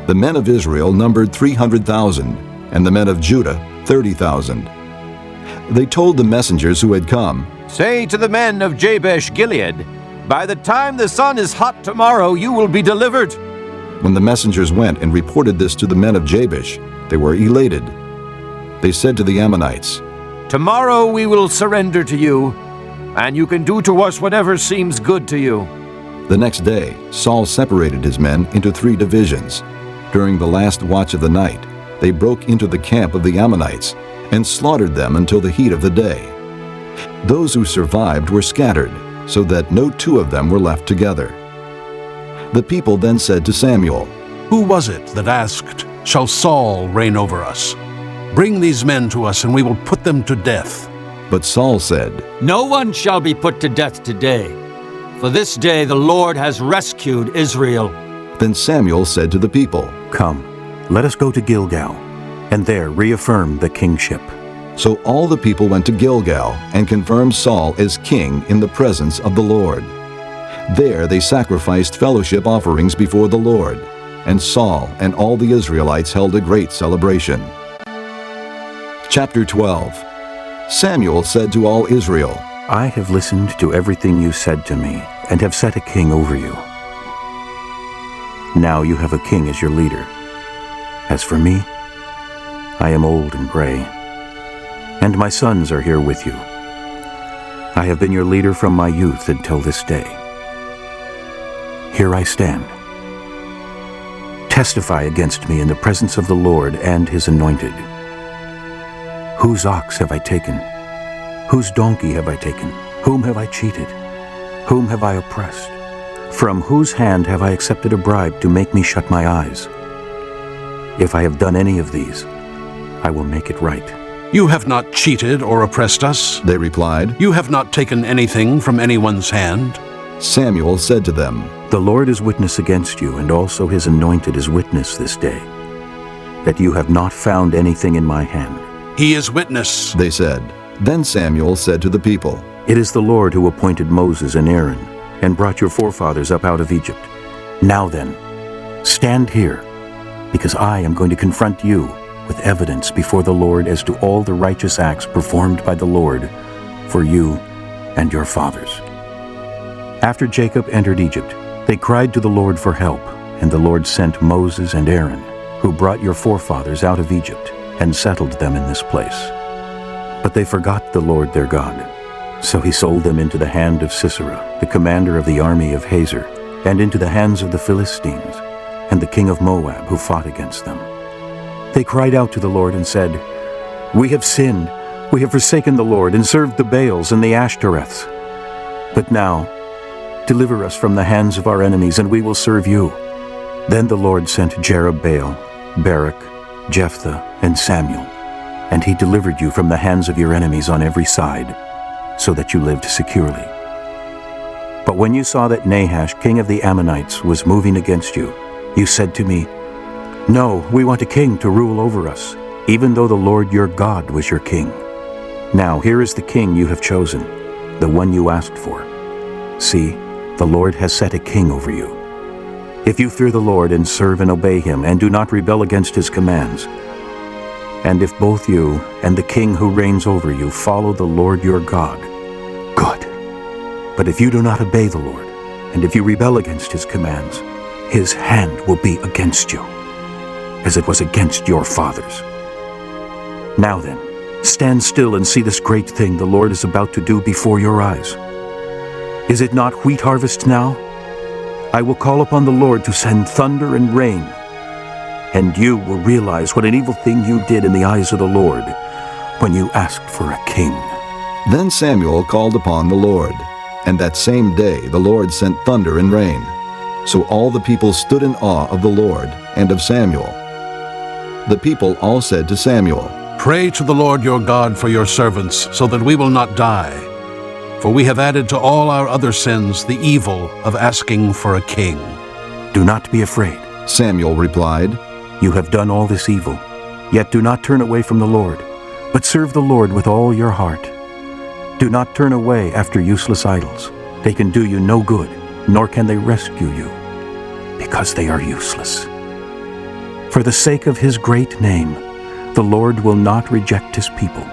the men of Israel numbered 300,000, and the men of Judah 30,000. They told the messengers who had come, "Say to the men of Jabesh Gilead, by the time the sun is hot tomorrow, you will be delivered." When the messengers went and reported this to the men of Jabesh, they were elated. They said to the Ammonites, "Tomorrow we will surrender to you, and you can do to us whatever seems good to you." The next day, Saul separated his men into 3 divisions. During the last watch of the night, they broke into the camp of the Ammonites and slaughtered them until the heat of the day. Those who survived were scattered, so that no 2 of them were left together. The people then said to Samuel, Who was it that asked, "Shall Saul reign over us?" Bring these men to us, and we will put them to death. But Saul said, No one shall be put to death today, for this day the Lord has rescued Israel. Then Samuel said to the people, Come, let us go to Gilgal, and there reaffirm the kingship. So all the people went to Gilgal and confirmed Saul as king in the presence of the Lord. There they sacrificed fellowship offerings before the Lord, and Saul and all the Israelites held a great celebration. Chapter 12. Samuel said to all Israel, I have listened to everything you said to me, and have set a king over you. Now you have a king as your leader. As for me, I am old and gray, and my sons are here with you. I have been your leader from my youth until this day. Here I stand. Testify against me in the presence of the Lord and his anointed. Whose ox have I taken? Whose donkey have I taken? Whom have I cheated? Whom have I oppressed? From whose hand have I accepted a bribe to make me shut my eyes? If I have done any of these, I will make it right. You have not cheated or oppressed us, they replied. You have not taken anything from anyone's hand. Samuel said to them, The Lord is witness against you, and also his anointed is witness this day, that you have not found anything in my hand. He is witness, they said. Then Samuel said to the people, It is the Lord who appointed Moses and Aaron, and brought your forefathers up out of Egypt. Now then, stand here, because I am going to confront you with evidence before the Lord as to all the righteous acts performed by the Lord for you and your fathers. After Jacob entered Egypt, they cried to the Lord for help, and the Lord sent Moses and Aaron, who brought your forefathers out of Egypt and settled them in this place. But they forgot the Lord their God. So he sold them into the hand of Sisera, the commander of the army of Hazor, and into the hands of the Philistines, and the king of Moab, who fought against them. They cried out to the Lord and said, We have sinned. We have forsaken the Lord and served the Baals and the Ashtoreths. But now, deliver us from the hands of our enemies, and we will serve you. Then the Lord sent Jerubbaal, Barak, Jephthah, and Samuel, and he delivered you from the hands of your enemies on every side, so that you lived securely. But when you saw that Nahash, king of the Ammonites, was moving against you, you said to me, No, we want a king to rule over us, even though the Lord your God was your king. Now here is the king you have chosen, the one you asked for. See, the Lord has set a king over you. If you fear the Lord and serve and obey him, and do not rebel against his commands, and if both you and the king who reigns over you follow the Lord your God, good. But if you do not obey the Lord, and if you rebel against his commands, his hand will be against you, as it was against your fathers. Now then, stand still and see this great thing the Lord is about to do before your eyes. Is it not wheat harvest now? I will call upon the Lord to send thunder and rain, and you will realize what an evil thing you did in the eyes of the Lord when you asked for a king. Then Samuel called upon the Lord, and that same day the Lord sent thunder and rain. So all the people stood in awe of the Lord and of Samuel. The people all said to Samuel, Pray to the Lord your God for your servants, so that we will not die. For we have added to all our other sins the evil of asking for a king. Do not be afraid, Samuel replied. You have done all this evil, yet do not turn away from the Lord, but serve the Lord with all your heart. Do not turn away after useless idols. They can do you no good, nor can they rescue you, because they are useless. For the sake of his great name, the Lord will not reject his people,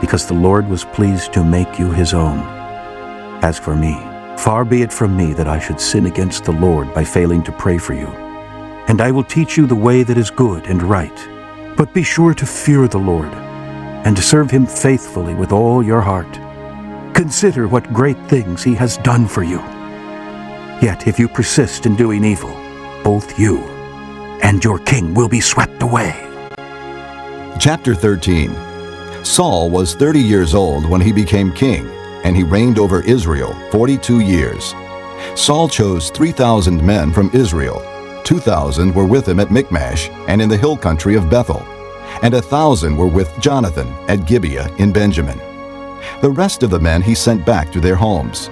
because the Lord was pleased to make you his own. As for me, far be it from me that I should sin against the Lord by failing to pray for you. And I will teach you the way that is good and right. But be sure to fear the Lord, and to serve him faithfully with all your heart. Consider what great things he has done for you. Yet if you persist in doing evil, both you and your king will be swept away. Chapter 13. Saul was 30 years old when he became king, and he reigned over Israel 42 years. Saul chose 3,000 men from Israel, 2,000 were with him at Michmash and in the hill country of Bethel, and 1,000 were with Jonathan at Gibeah in Benjamin. The rest of the men he sent back to their homes.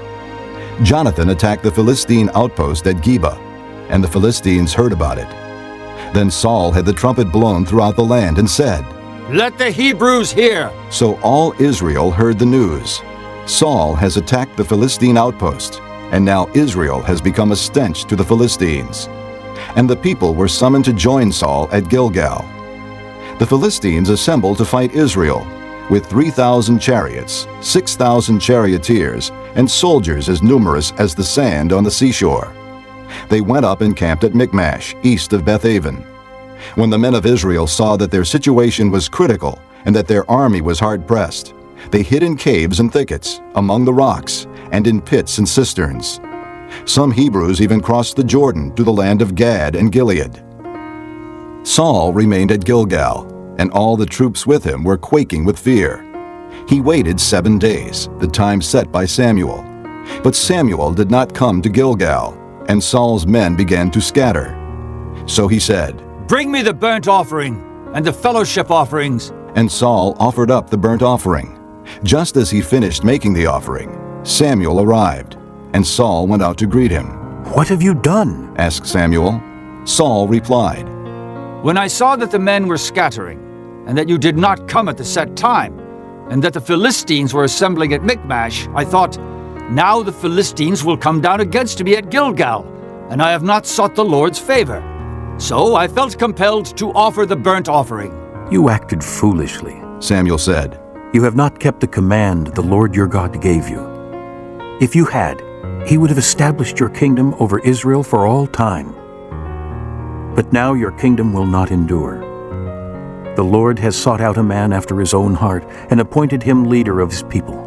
Jonathan attacked the Philistine outpost at Geba, and the Philistines heard about it. Then Saul had the trumpet blown throughout the land and said, "Let the Hebrews hear!" So all Israel heard the news. Saul has attacked the Philistine outpost, and now Israel has become a stench to the Philistines. And the people were summoned to join Saul at Gilgal. The Philistines assembled to fight Israel, with 3,000 chariots, 6,000 charioteers, and soldiers as numerous as the sand on the seashore. They went up and camped at Michmash, east of Bethaven. When the men of Israel saw that their situation was critical and that their army was hard-pressed, they hid in caves and thickets, among the rocks, and in pits and cisterns. Some Hebrews even crossed the Jordan to the land of Gad and Gilead. Saul remained at Gilgal, and all the troops with him were quaking with fear. He waited 7 days, the time set by Samuel. But Samuel did not come to Gilgal, and Saul's men began to scatter. So he said, "Bring me the burnt offering and the fellowship offerings." And Saul offered up the burnt offering. Just as he finished making the offering, Samuel arrived, and Saul went out to greet him. "What have you done?" asked Samuel. Saul replied, "When I saw that the men were scattering, and that you did not come at the set time, and that the Philistines were assembling at Michmash, I thought, now the Philistines will come down against me at Gilgal, and I have not sought the Lord's favor. So I felt compelled to offer the burnt offering." "You acted foolishly," Samuel said. "You have not kept the command the Lord your God gave you. If you had, he would have established your kingdom over Israel for all time. But now your kingdom will not endure. The Lord has sought out a man after his own heart and appointed him leader of his people,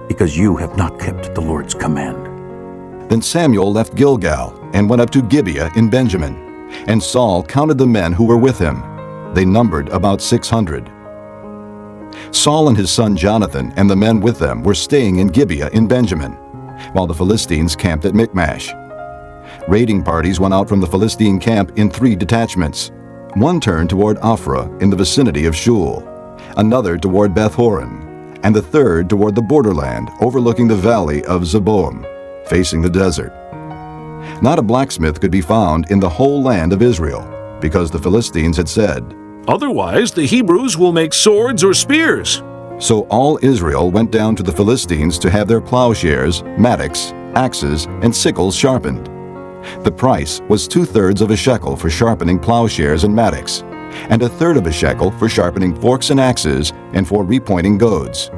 because you have not kept the Lord's command." Then Samuel left Gilgal and went up to Gibeah in Benjamin, and Saul counted the men who were with him. They numbered about 600. Saul and his son Jonathan and the men with them were staying in Gibeah in Benjamin, while the Philistines camped at Michmash. Raiding parties went out from the Philistine camp in 3 detachments. One turned toward Ophrah in the vicinity of Shul, another toward Beth-horon, and the third toward the borderland overlooking the valley of Zeboim, facing the desert. Not a blacksmith could be found in the whole land of Israel, because the Philistines had said, "Otherwise the Hebrews will make swords or spears." So all Israel went down to the Philistines to have their plowshares, mattocks, axes, and sickles sharpened. The price was 2/3 of a shekel for sharpening plowshares and mattocks, and 1/3 of a shekel for sharpening forks and axes and for repointing goads.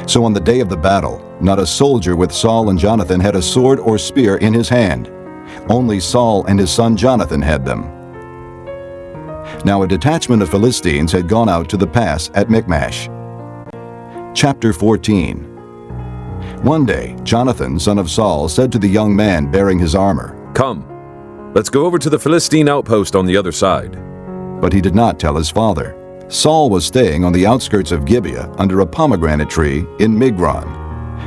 So on the day of the battle, not a soldier with Saul and Jonathan had a sword or spear in his hand. Only Saul and his son Jonathan had them. Now a detachment of Philistines had gone out to the pass at Michmash. Chapter 14. One day, Jonathan, son of Saul, said to the young man bearing his armor, "Come, let's go over to the Philistine outpost on the other side." But he did not tell his father. Saul was staying on the outskirts of Gibeah under a pomegranate tree in Migron.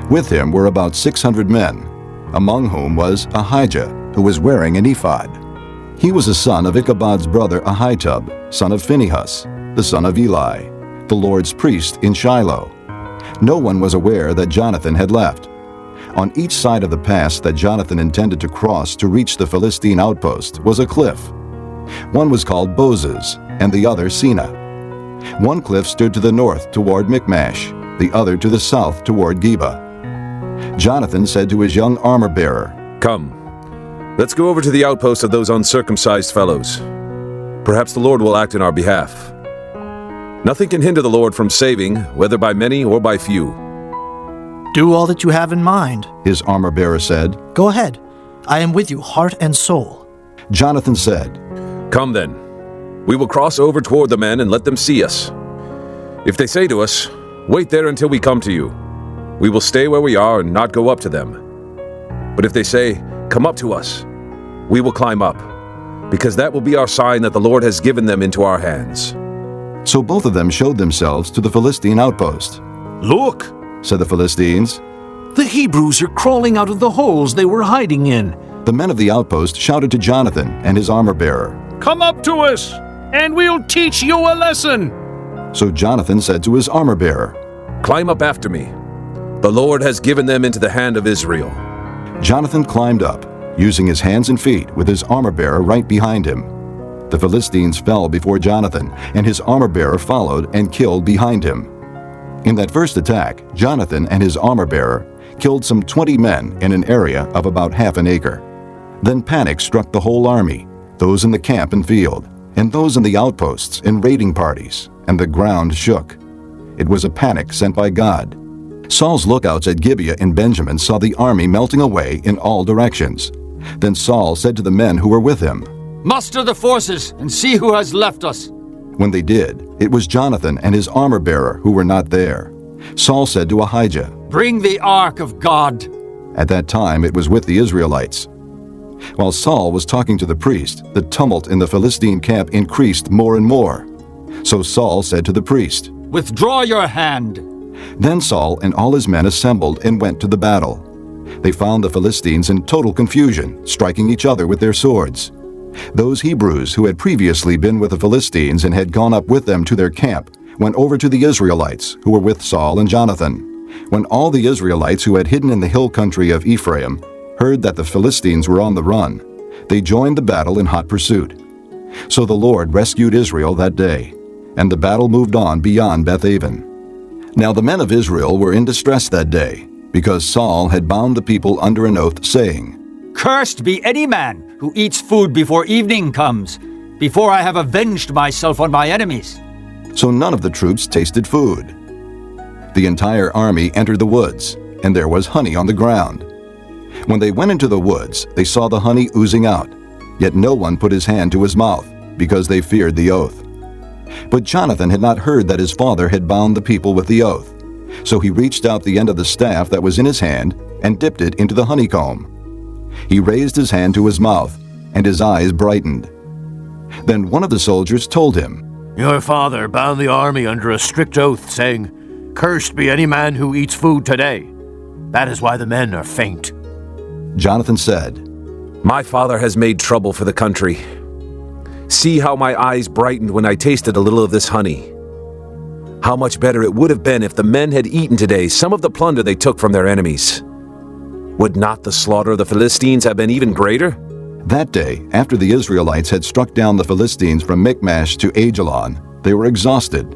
With him were about 600 men, among whom was Ahijah, who was wearing an ephod. He was a son of Ichabod's brother Ahitub, son of Phinehas, the son of Eli, the Lord's priest in Shiloh. No one was aware that Jonathan had left. On each side of the pass that Jonathan intended to cross to reach the Philistine outpost was a cliff. One was called Bozez, and the other Sina. One cliff stood to the north toward Michmash, the other to the south toward Geba. Jonathan said to his young armor-bearer, "Come, let's go over to the outpost of those uncircumcised fellows. Perhaps the Lord will act in our behalf. Nothing can hinder the Lord from saving, whether by many or by few." "Do all that you have in mind," his armor-bearer said. "Go ahead. I am with you, heart and soul." Jonathan said, "Come then. We will cross over toward the men and let them see us. If they say to us, 'Wait there until we come to you,' we will stay where we are and not go up to them. But if they say, 'Come up to us,' we will climb up, because that will be our sign that the Lord has given them into our hands." So both of them showed themselves to the Philistine outpost. "Look," said the Philistines, "the Hebrews are crawling out of the holes they were hiding in. The men of the outpost shouted to Jonathan and his armor-bearer. "Come up to us, and we'll teach you a lesson." So Jonathan said to his armor-bearer, "Climb up after me. The Lord has given them into the hand of Israel." Jonathan climbed up, using his hands and feet, with his armor-bearer right behind him. The Philistines fell before Jonathan, and his armor-bearer followed and killed behind him. In that first attack, Jonathan and his armor-bearer killed some 20 men in an area of about half an acre. Then panic struck the whole army, those in the camp and field, and those in the outposts and raiding parties, and the ground shook. It was a panic sent by God. Saul's lookouts at Gibeah in Benjamin saw the army melting away in all directions. Then Saul said to the men who were with him, "Muster the forces and see who has left us." When they did, it was Jonathan and his armor-bearer who were not there. Saul said to Ahijah, "Bring the ark of God." At that time it was with the Israelites. While Saul was talking to the priest, the tumult in the Philistine camp increased more and more. So Saul said to the priest, "Withdraw your hand." Then Saul and all his men assembled and went to the battle. They found the Philistines in total confusion, striking each other with their swords. Those Hebrews who had previously been with the Philistines and had gone up with them to their camp went over to the Israelites who were with Saul and Jonathan. When all the Israelites who had hidden in the hill country of Ephraim heard that the Philistines were on the run, they joined the battle in hot pursuit. So the Lord rescued Israel that day, and the battle moved on beyond Bethaven. Now the men of Israel were in distress that day, because Saul had bound the people under an oath, saying, "Cursed be any man who eats food before evening comes, before I have avenged myself on my enemies." So none of the troops tasted food. The entire army entered the woods, and there was honey on the ground. When they went into the woods, they saw the honey oozing out, yet no one put his hand to his mouth, because they feared the oath. But Jonathan had not heard that his father had bound the people with the oath. So he reached out the end of the staff that was in his hand and dipped it into the honeycomb. He raised his hand to his mouth, and his eyes brightened. Then one of the soldiers told him, "Your father bound the army under a strict oath, saying, 'Cursed be any man who eats food today.' That is why the men are faint." Jonathan said, "My father has made trouble for the country. See how my eyes brightened when I tasted a little of this honey. How much better it would have been if the men had eaten today some of the plunder they took from their enemies. Would not the slaughter of the Philistines have been even greater?" That day, after the Israelites had struck down the Philistines from Michmash to Aijalon, they were exhausted.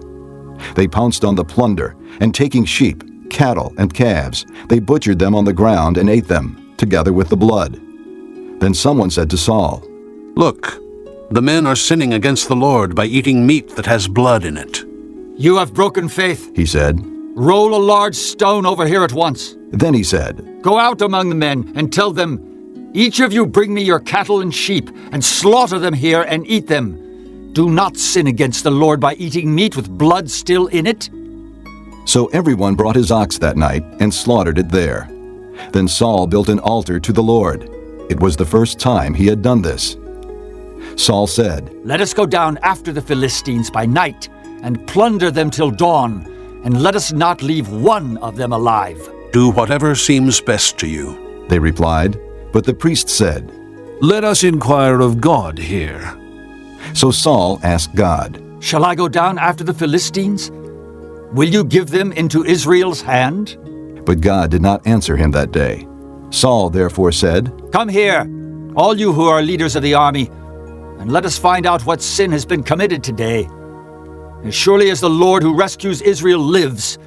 They pounced on the plunder, and taking sheep, cattle, and calves, they butchered them on the ground and ate them, together with the blood. Then someone said to Saul, "Look, the men are sinning against the Lord by eating meat that has blood in it." "You have broken faith," he said. "Roll a large stone over here at once." Then he said, "Go out among the men and tell them, 'Each of you bring me your cattle and sheep, and slaughter them here and eat them. Do not sin against the Lord by eating meat with blood still in it.'" So everyone brought his ox that night and slaughtered it there. Then Saul built an altar to the Lord. It was the first time he had done this. Saul said, "Let us go down after the Philistines by night and plunder them till dawn, and let us not leave one of them alive." "Do whatever seems best to you," they replied. But the priest said, "Let us inquire of God here." So Saul asked God, "Shall I go down after the Philistines? Will you give them into Israel's hand?" But God did not answer him that day. Saul therefore said, "Come here, all you who are leaders of the army, and let us find out what sin has been committed today. As surely as the Lord who rescues Israel lives,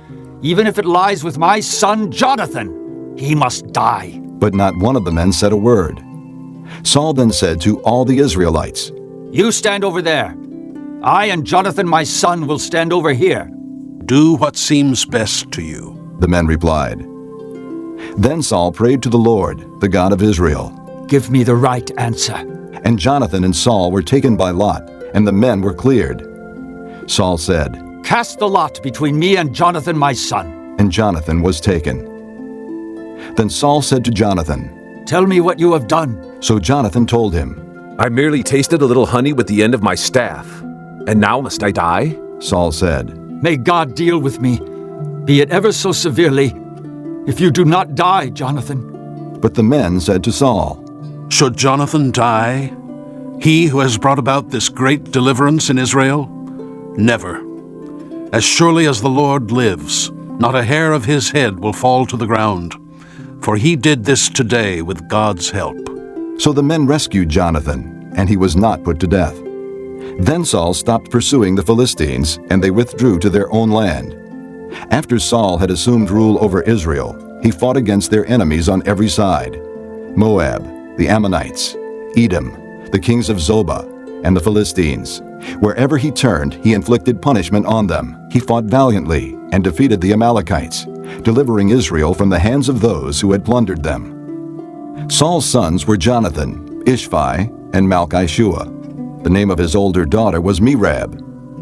even if it lies with my son Jonathan, he must die." But not one of the men said a word. Saul then said to all the Israelites, "You stand over there. I and Jonathan my son will stand over here." "Do what seems best to you," the men replied. Then Saul prayed to the Lord, the God of Israel, "Give me the right answer." And Jonathan and Saul were taken by lot, and the men were cleared. Saul said, "Cast the lot between me and Jonathan my son." And Jonathan was taken. Then Saul said to Jonathan, "Tell me what you have done." So Jonathan told him, "I merely tasted a little honey with the end of my staff, and now must I die?" Saul said, "May God deal with me, be it ever so severely, if you do not die, Jonathan." But the men said to Saul, Should Jonathan die, he who has brought about this great deliverance in Israel? Never. As surely as the Lord lives, not a hair of his head will fall to the ground, for he did this today with God's help. So the men rescued Jonathan, and he was not put to death. Then Saul stopped pursuing the Philistines, and they withdrew to their own land. After Saul had assumed rule over Israel, he fought against their enemies on every side: Moab, the Ammonites, Edom, the kings of Zobah, and the Philistines. Wherever he turned, he inflicted punishment on them. He fought valiantly and defeated the Amalekites, delivering Israel from the hands of those who had plundered them. Saul's sons were Jonathan, Ishvi, and Malchishua. The name of his older daughter was Merab,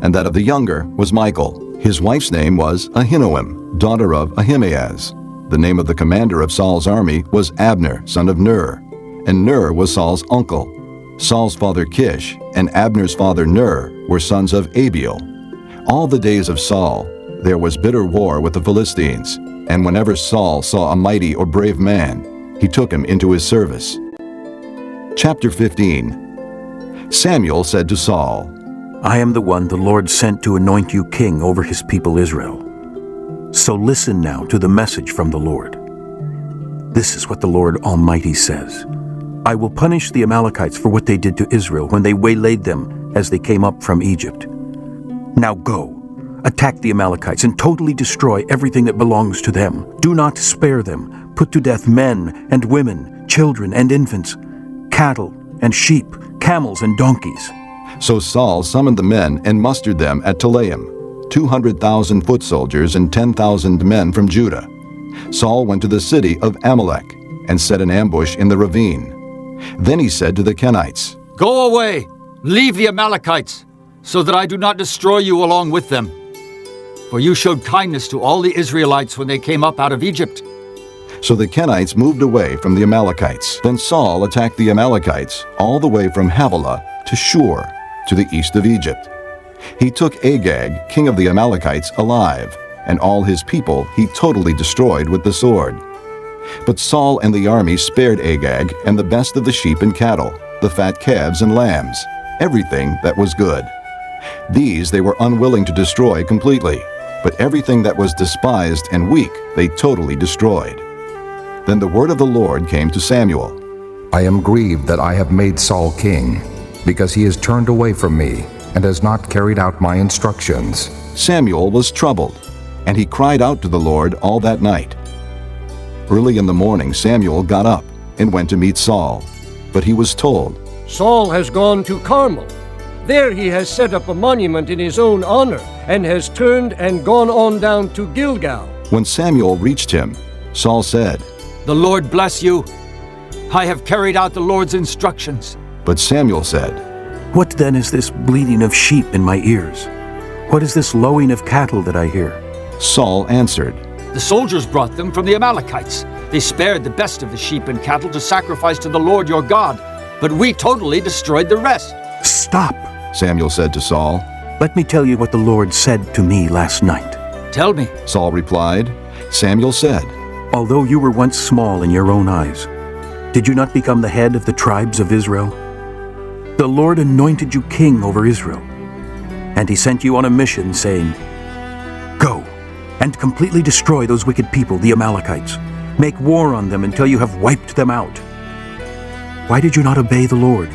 and that of the younger was Michal. His wife's name was Ahinoam, daughter of Ahimaaz. The name of the commander of Saul's army was Abner, son of Ner, and Ner was Saul's uncle. Saul's father Kish and Abner's father Ner were sons of Abiel. All the days of Saul there was bitter war with the Philistines, and whenever Saul saw a mighty or brave man, he took him into his service. Chapter 15. Samuel said to Saul, I am the one the Lord sent to anoint you king over his people Israel. So listen now to the message from the Lord. This is what the Lord Almighty says. I will punish the Amalekites for what they did to Israel when they waylaid them as they came up from Egypt. Now go, attack the Amalekites and totally destroy everything that belongs to them. Do not spare them. Put to death men and women, children and infants, cattle and sheep, camels and donkeys. So Saul summoned the men and mustered them at Telaim, 200,000 foot soldiers and 10,000 men from Judah. Saul went to the city of Amalek and set an ambush in the ravine. Then he said to the Kenites, Go away, leave the Amalekites, so that I do not destroy you along with them. For you showed kindness to all the Israelites when they came up out of Egypt. So the Kenites moved away from the Amalekites. Then Saul attacked the Amalekites all the way from Havilah to Shur, to the east of Egypt. He took Agag, king of the Amalekites, alive, and all his people he totally destroyed with the sword. But Saul and the army spared Agag and the best of the sheep and cattle, the fat calves and lambs, everything that was good. These they were unwilling to destroy completely, but everything that was despised and weak they totally destroyed. Then the word of the Lord came to Samuel. I am grieved that I have made Saul king, because he has turned away from me and has not carried out my instructions. Samuel was troubled, and he cried out to the Lord all that night. Early in the morning Samuel got up and went to meet Saul, but he was told, Saul has gone to Carmel. There he has set up a monument in his own honor, and has turned and gone on down to Gilgal. When Samuel reached him, Saul said, The Lord bless you. I have carried out the Lord's instructions. But Samuel said, What then is this bleating of sheep in my ears? What is this lowing of cattle that I hear? Saul answered, The soldiers brought them from the Amalekites. They spared the best of the sheep and cattle to sacrifice to the Lord your God, but we totally destroyed the rest. Stop, Samuel said to Saul. Let me tell you what the Lord said to me last night. Tell me, Saul replied. Samuel said, Although you were once small in your own eyes, did you not become the head of the tribes of Israel? The Lord anointed you king over Israel, and he sent you on a mission, saying, Go and completely destroy those wicked people, the Amalekites. Make war on them until you have wiped them out. Why did you not obey the Lord?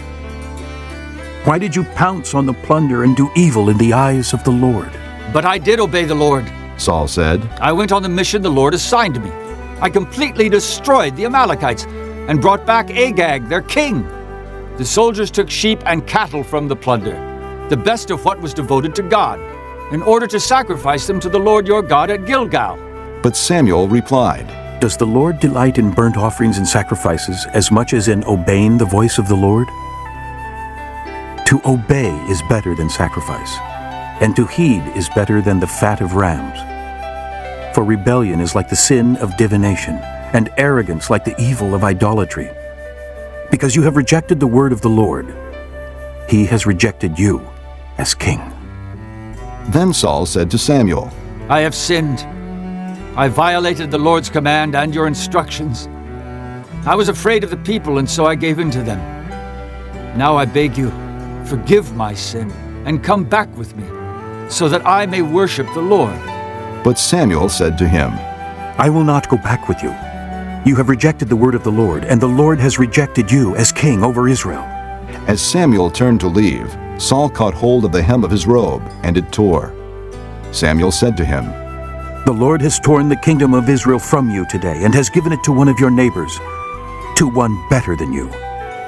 Why did you pounce on the plunder and do evil in the eyes of the Lord? But I did obey the Lord, Saul said. I went on the mission the Lord assigned me. I completely destroyed the Amalekites and brought back Agag, their king. The soldiers took sheep and cattle from the plunder, the best of what was devoted to God, in order to sacrifice them to the Lord your God at Gilgal. But Samuel replied, Does the Lord delight in burnt offerings and sacrifices as much as in obeying the voice of the Lord? To obey is better than sacrifice, and to heed is better than the fat of rams. For rebellion is like the sin of divination, and arrogance like the evil of idolatry. Because you have rejected the word of the Lord, he has rejected you as king. Then Saul said to Samuel, I have sinned. I violated the Lord's command and your instructions. I was afraid of the people, and so I gave in to them. Now I beg you, forgive my sin, and come back with me, so that I may worship the Lord. But Samuel said to him, I will not go back with you. You have rejected the word of the Lord, and the Lord has rejected you as king over Israel. As Samuel turned to leave, Saul caught hold of the hem of his robe, and it tore. Samuel said to him, The Lord has torn the kingdom of Israel from you today, and has given it to one of your neighbors, to one better than you.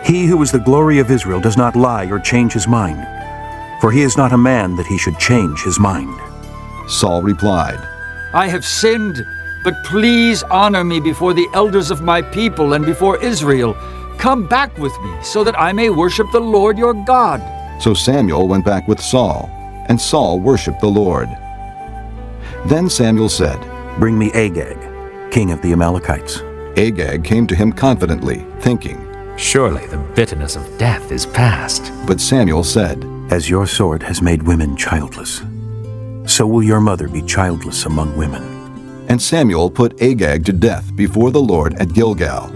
He who is the glory of Israel does not lie or change his mind, for he is not a man that he should change his mind. Saul replied, I have sinned, but please honor me before the elders of my people and before Israel. Come back with me, so that I may worship the Lord your God. So Samuel went back with Saul, and Saul worshipped the Lord. Then Samuel said, Bring me Agag, king of the Amalekites. Agag came to him confidently, thinking, Surely the bitterness of death is past. But Samuel said, As your sword has made women childless, so will your mother be childless among women. And Samuel put Agag to death before the Lord at Gilgal.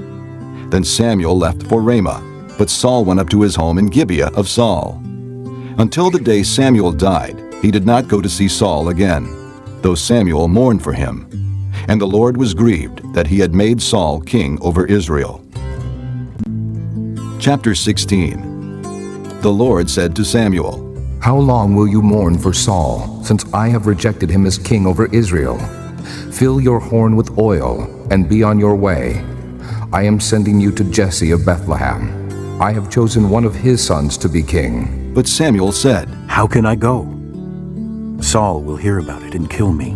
Then Samuel left for Ramah, but Saul went up to his home in Gibeah of Saul. Until the day Samuel died, he did not go to see Saul again, though Samuel mourned for him. And the Lord was grieved that he had made Saul king over Israel. Chapter 16. The Lord said to Samuel, How long will you mourn for Saul, since I have rejected him as king over Israel? Fill your horn with oil, and be on your way. I am sending you to Jesse of Bethlehem. I have chosen one of his sons to be king. But Samuel said, How can I go? Saul will hear about it and kill me.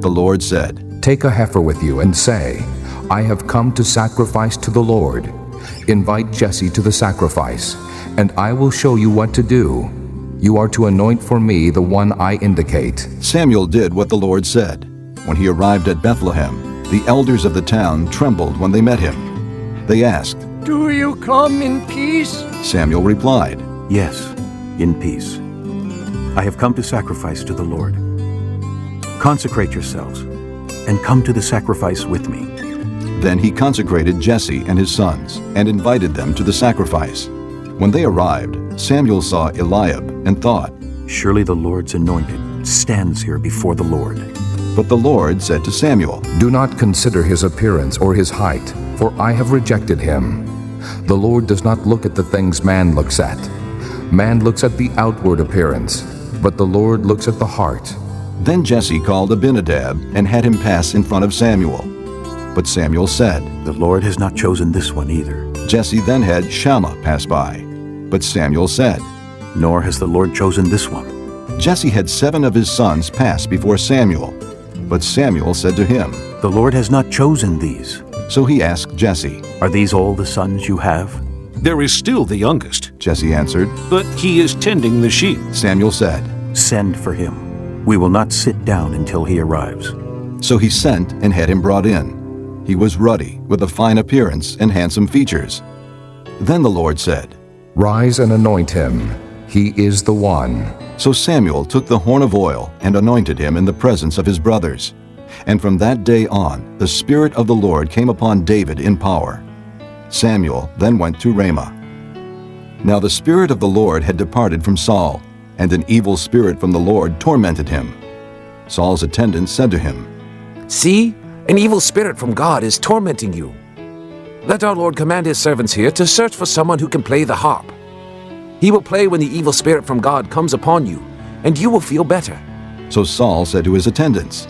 The Lord said, Take a heifer with you and say, I have come to sacrifice to the Lord. Invite Jesse to the sacrifice, and I will show you what to do. You are to anoint for me the one I indicate. Samuel did what the Lord said. When he arrived at Bethlehem, the elders of the town trembled when they met him. They asked, Do you come in peace? Samuel replied, Yes, in peace. I have come to sacrifice to the Lord. Consecrate yourselves, and come to the sacrifice with me. Then he consecrated Jesse and his sons, and invited them to the sacrifice. When they arrived, Samuel saw Eliab, and thought, Surely the Lord's anointed stands here before the Lord. But the Lord said to Samuel, Do not consider his appearance or his height, for I have rejected him. The Lord does not look at the things man looks at. Man looks at the outward appearance, but the Lord looks at the heart. Then Jesse called Abinadab and had him pass in front of Samuel. But Samuel said, The Lord has not chosen this one either. Jesse then had Shammah pass by. But Samuel said, Nor has the Lord chosen this one. Jesse had 7 of his sons pass before Samuel. But Samuel said to him, The Lord has not chosen these. So he asked Jesse, Are these all the sons you have? There is still the youngest, Jesse answered, but he is tending the sheep. Samuel said, Send for him. We will not sit down until he arrives. So he sent and had him brought in. He was ruddy, with a fine appearance and handsome features. Then the Lord said, Rise and anoint him. He is the one. So Samuel took the horn of oil and anointed him in the presence of his brothers. And from that day on, the Spirit of the Lord came upon David in power. Samuel then went to Ramah. Now the Spirit of the Lord had departed from Saul, and an evil spirit from the Lord tormented him. Saul's attendants said to him, See, an evil spirit from God is tormenting you. Let our Lord command his servants here to search for someone who can play the harp. He will play when the evil spirit from God comes upon you, and you will feel better. So Saul said to his attendants,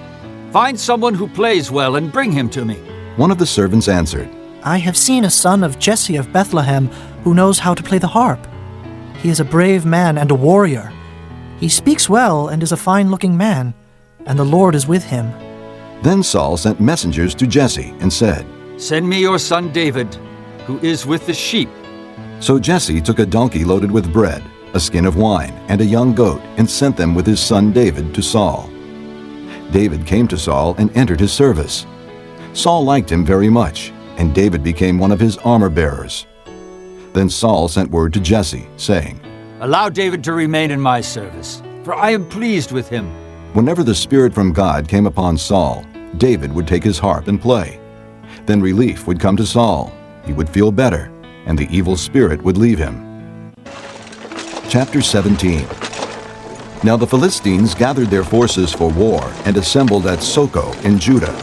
Find someone who plays well and bring him to me. One of the servants answered, I have seen a son of Jesse of Bethlehem who knows how to play the harp. He is a brave man and a warrior. He speaks well and is a fine-looking man, and the Lord is with him. Then Saul sent messengers to Jesse and said, Send me your son David, who is with the sheep. So Jesse took a donkey loaded with bread, a skin of wine, and a young goat, and sent them with his son David to Saul. David came to Saul and entered his service. Saul liked him very much, and David became one of his armor-bearers. Then Saul sent word to Jesse, saying, Allow David to remain in my service, for I am pleased with him. Whenever the Spirit from God came upon Saul, David would take his harp and play. Then relief would come to Saul, he would feel better, and the evil spirit would leave him. Chapter 17. Now the Philistines gathered their forces for war and assembled at Soko in Judah.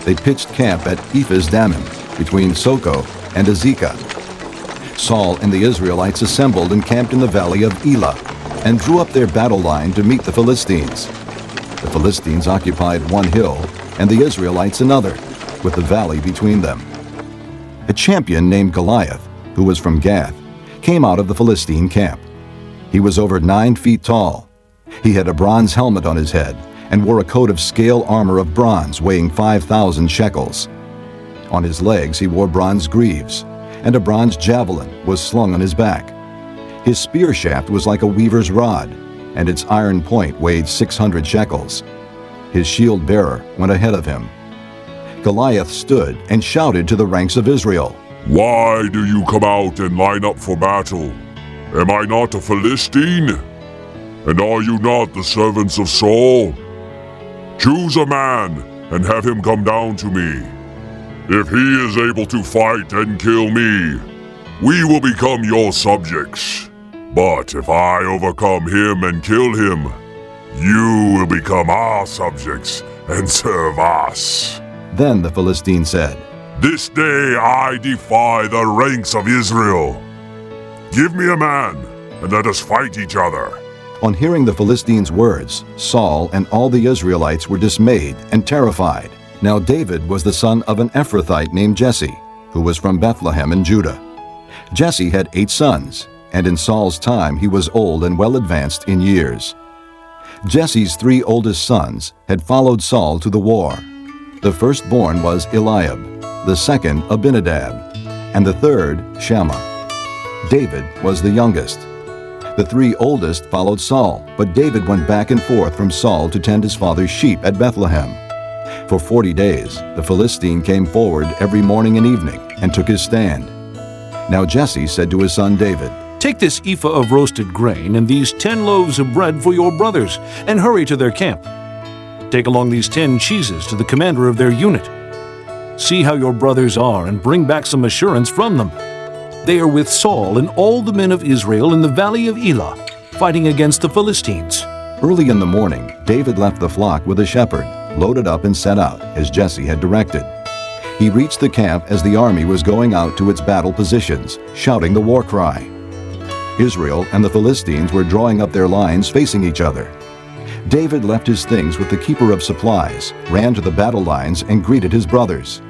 They pitched camp at Ephes-dammim, between Soko and Azekah. Saul and the Israelites assembled and camped in the valley of Elah, and drew up their battle line to meet the Philistines. The Philistines occupied one hill, and the Israelites another, with the valley between them. A champion named Goliath, who was from Gath, came out of the Philistine camp. He was over 9 feet tall. He had a bronze helmet on his head, and wore a coat of scale armor of bronze weighing 5,000 shekels. On his legs he wore bronze greaves, and a bronze javelin was slung on his back. His spear shaft was like a weaver's rod, and its iron point weighed 600 shekels. His shield bearer went ahead of him. Goliath stood and shouted to the ranks of Israel, "Why do you come out and line up for battle? Am I not a Philistine? And are you not the servants of Saul? Choose a man and have him come down to me. If he is able to fight and kill me, we will become your subjects. But if I overcome him and kill him, you will become our subjects and serve us." Then the Philistine said, "This day I defy the ranks of Israel. Give me a man, and let us fight each other." On hearing the Philistines' words, Saul and all the Israelites were dismayed and terrified. Now David was the son of an Ephrathite named Jesse, who was from Bethlehem in Judah. Jesse had 8 sons, and in Saul's time he was old and well advanced in years. Jesse's 3 oldest sons had followed Saul to the war. The firstborn was Eliab, the second Abinadab, and the third Shammah. David was the youngest. The 3 oldest followed Saul, but David went back and forth from Saul to tend his father's sheep at Bethlehem. For 40 days, the Philistine came forward every morning and evening and took his stand. Now Jesse said to his son David, "Take this ephah of roasted grain and these 10 loaves of bread for your brothers, and hurry to their camp. Take along these 10 cheeses to the commander of their unit. See how your brothers are, and bring back some assurance from them. They are with Saul and all the men of Israel in the valley of Elah, fighting against the Philistines." Early in the morning, David left the flock with a shepherd, loaded up and set out, as Jesse had directed. He reached the camp as the army was going out to its battle positions, shouting the war cry. Israel and the Philistines were drawing up their lines facing each other. David left his things with the keeper of supplies, ran to the battle lines, and greeted his brothers.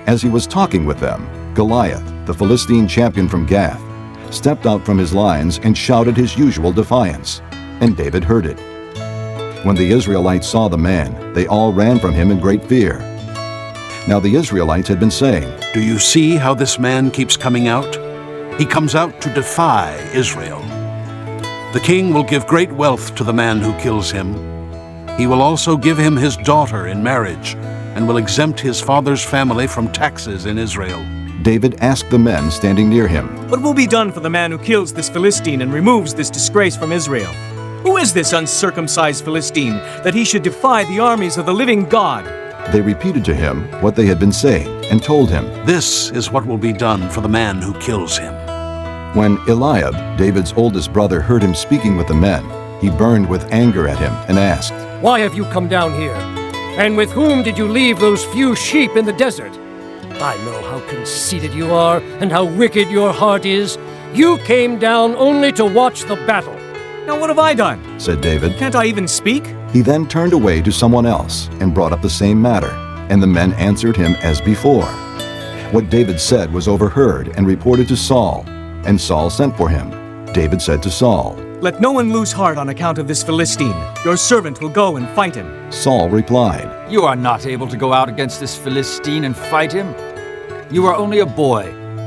As he was talking with them, Goliath, the Philistine champion from Gath, stepped out from his lines and shouted his usual defiance, and David heard it. When the Israelites saw the man, they all ran from him in great fear. Now the Israelites had been saying, "Do you see how this man keeps coming out? He comes out to defy Israel. The king will give great wealth to the man who kills him. He will also give him his daughter in marriage, and will exempt his father's family from taxes in Israel." David asked the men standing near him, "What will be done for the man who kills this Philistine and removes this disgrace from Israel? Who is this uncircumcised Philistine, that he should defy the armies of the living God?" They repeated to him what they had been saying, and told him, "This is what will be done for the man who kills him." When Eliab, David's oldest brother, heard him speaking with the men, he burned with anger at him and asked, "Why have you come down here? And with whom did you leave those few sheep in the desert? I know how conceited you are and how wicked your heart is. You came down only to watch the battle." "Now what have I done?" said David. "Can't I even speak?" He then turned away to someone else and brought up the same matter, and the men answered him as before. What David said was overheard and reported to Saul, and Saul sent for him. David said to Saul, "Let no one lose heart on account of this Philistine. Your servant will go and fight him." Saul replied, "You are not able to go out against this Philistine and fight him. You are only a boy,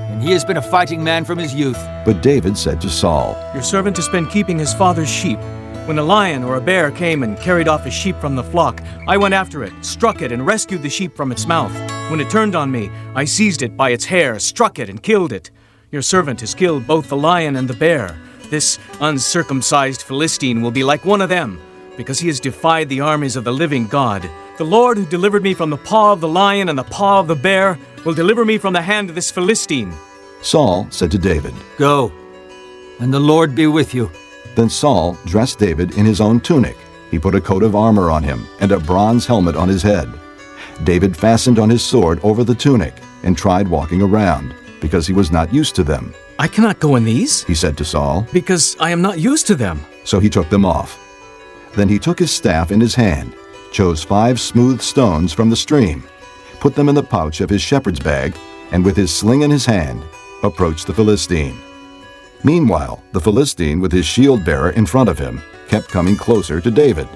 and he has been a fighting man from his youth." But David said to Saul, "Your servant has been keeping his father's sheep. When a lion or a bear came and carried off a sheep from the flock, I went after it, struck it, and rescued the sheep from its mouth. When it turned on me, I seized it by its hair, struck it, and killed it. Your servant has killed both the lion and the bear. This uncircumcised Philistine will be like one of them, because he has defied the armies of the living God. The Lord who delivered me from the paw of the lion and the paw of the bear will deliver me from the hand of this Philistine. Saul said to David, Go, and the Lord be with you. Then Saul dressed David in his own tunic. He put a coat of armor on him and a bronze helmet on his head. David fastened on his sword over the tunic and tried walking around, because he was not used to them. I cannot go in these, he said to Saul, because I am not used to them. So he took them off. Then he took his staff in his hand, chose 5 smooth stones from the stream, put them in the pouch of his shepherd's bag, and with his sling in his hand, approached the Philistine. Meanwhile, the Philistine, with his shield-bearer in front of him, kept coming closer to David.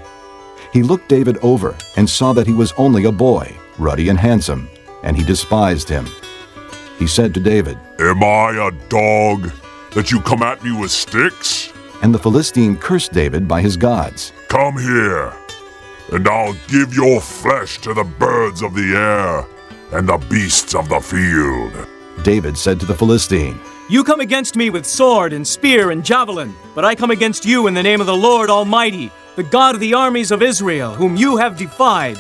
He looked David over and saw that he was only a boy, ruddy and handsome, and he despised him. He said to David, Am I a dog that you come at me with sticks? And the Philistine cursed David by his gods. Come here, and I'll give your flesh to the birds of the air and the beasts of the field. David said to the Philistine, You come against me with sword and spear and javelin, but I come against you in the name of the Lord Almighty, the God of the armies of Israel, whom you have defied.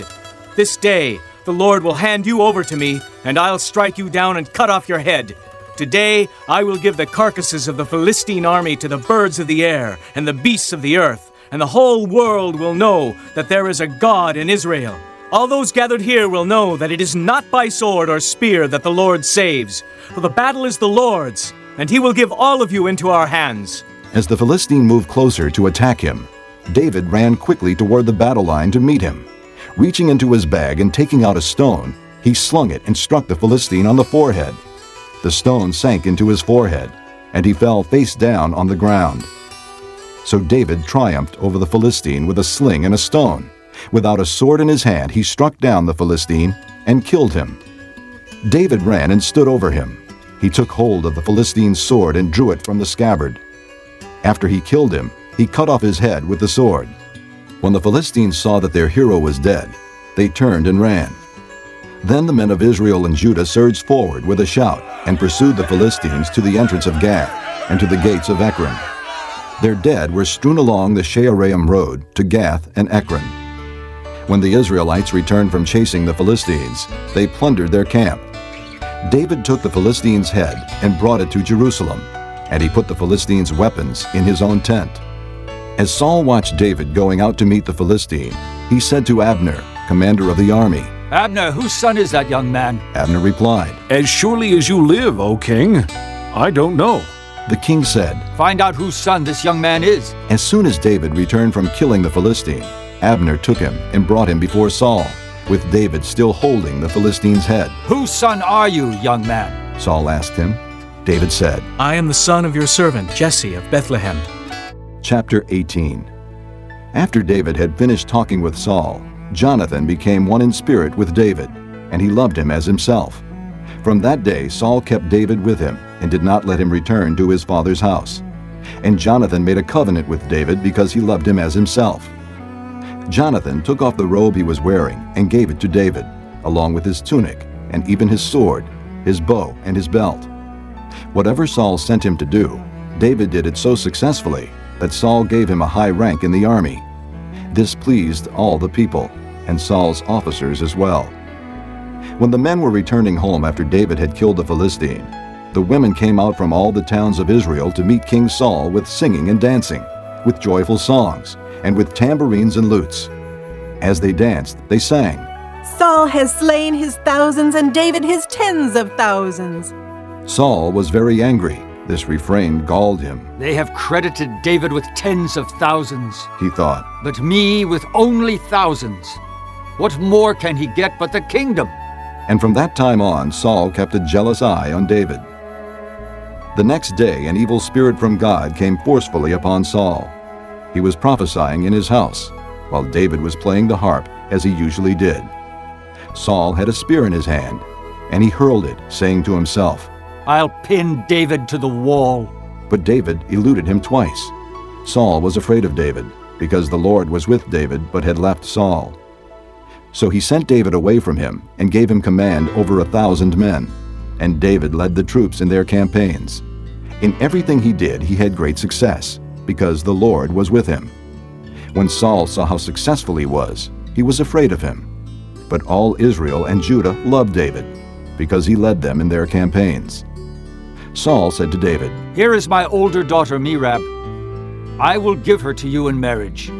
This day the Lord will hand you over to me, and I'll strike you down and cut off your head. Today I will give the carcasses of the Philistine army to the birds of the air and the beasts of the earth, and the whole world will know that there is a God in Israel. All those gathered here will know that it is not by sword or spear that the Lord saves, for the battle is the Lord's, and he will give all of you into our hands. As the Philistine moved closer to attack him, David ran quickly toward the battle line to meet him. Reaching into his bag and taking out a stone, he slung it and struck the Philistine on the forehead. The stone sank into his forehead, and he fell face down on the ground. So David triumphed over the Philistine with a sling and a stone. Without a sword in his hand, he struck down the Philistine and killed him. David ran and stood over him. He took hold of the Philistine's sword and drew it from the scabbard. After he killed him, he cut off his head with the sword. When the Philistines saw that their hero was dead, they turned and ran. Then the men of Israel and Judah surged forward with a shout and pursued the Philistines to the entrance of Gath and to the gates of Ekron. Their dead were strewn along the Shaaraim road to Gath and Ekron. When the Israelites returned from chasing the Philistines, they plundered their camp. David took the Philistine's head and brought it to Jerusalem, and he put the Philistines' weapons in his own tent. As Saul watched David going out to meet the Philistine, he said to Abner, commander of the army, Abner, whose son is that young man? Abner replied, As surely as you live, O king, I don't know. The king said, Find out whose son this young man is. As soon as David returned from killing the Philistine, Abner took him and brought him before Saul, with David still holding the Philistine's head. Whose son are you, young man? Saul asked him. David said, I am the son of your servant Jesse of Bethlehem. Chapter 18. After David had finished talking with Saul, Jonathan became one in spirit with David, and he loved him as himself. From that day Saul kept David with him and did not let him return to his father's house. And Jonathan made a covenant with David because he loved him as himself. Jonathan took off the robe he was wearing and gave it to David, along with his tunic and even his sword, his bow and his belt. Whatever Saul sent him to do, David did it so successfully that Saul gave him a high rank in the army. This pleased all the people, and Saul's officers as well. When the men were returning home after David had killed the Philistine, the women came out from all the towns of Israel to meet King Saul with singing and dancing, with joyful songs, and with tambourines and lutes. As they danced, they sang, Saul has slain his thousands and David his tens of thousands. Saul was very angry. This refrain galled him. They have credited David with tens of thousands, he thought, but me with only thousands. What more can he get but the kingdom? And from that time on, Saul kept a jealous eye on David. The next day, an evil spirit from God came forcefully upon Saul. He was prophesying in his house, while David was playing the harp, as he usually did. Saul had a spear in his hand, and he hurled it, saying to himself, I'll pin David to the wall. But David eluded him twice. Saul was afraid of David, because the Lord was with David but had left Saul. So he sent David away from him and gave him command over 1,000 men, and David led the troops in their campaigns. In everything he did, he had great success, because the Lord was with him. When Saul saw how successful he was afraid of him. But all Israel and Judah loved David, because he led them in their campaigns. Saul said to David, "Here is my older daughter Merab. I will give her to you in marriage.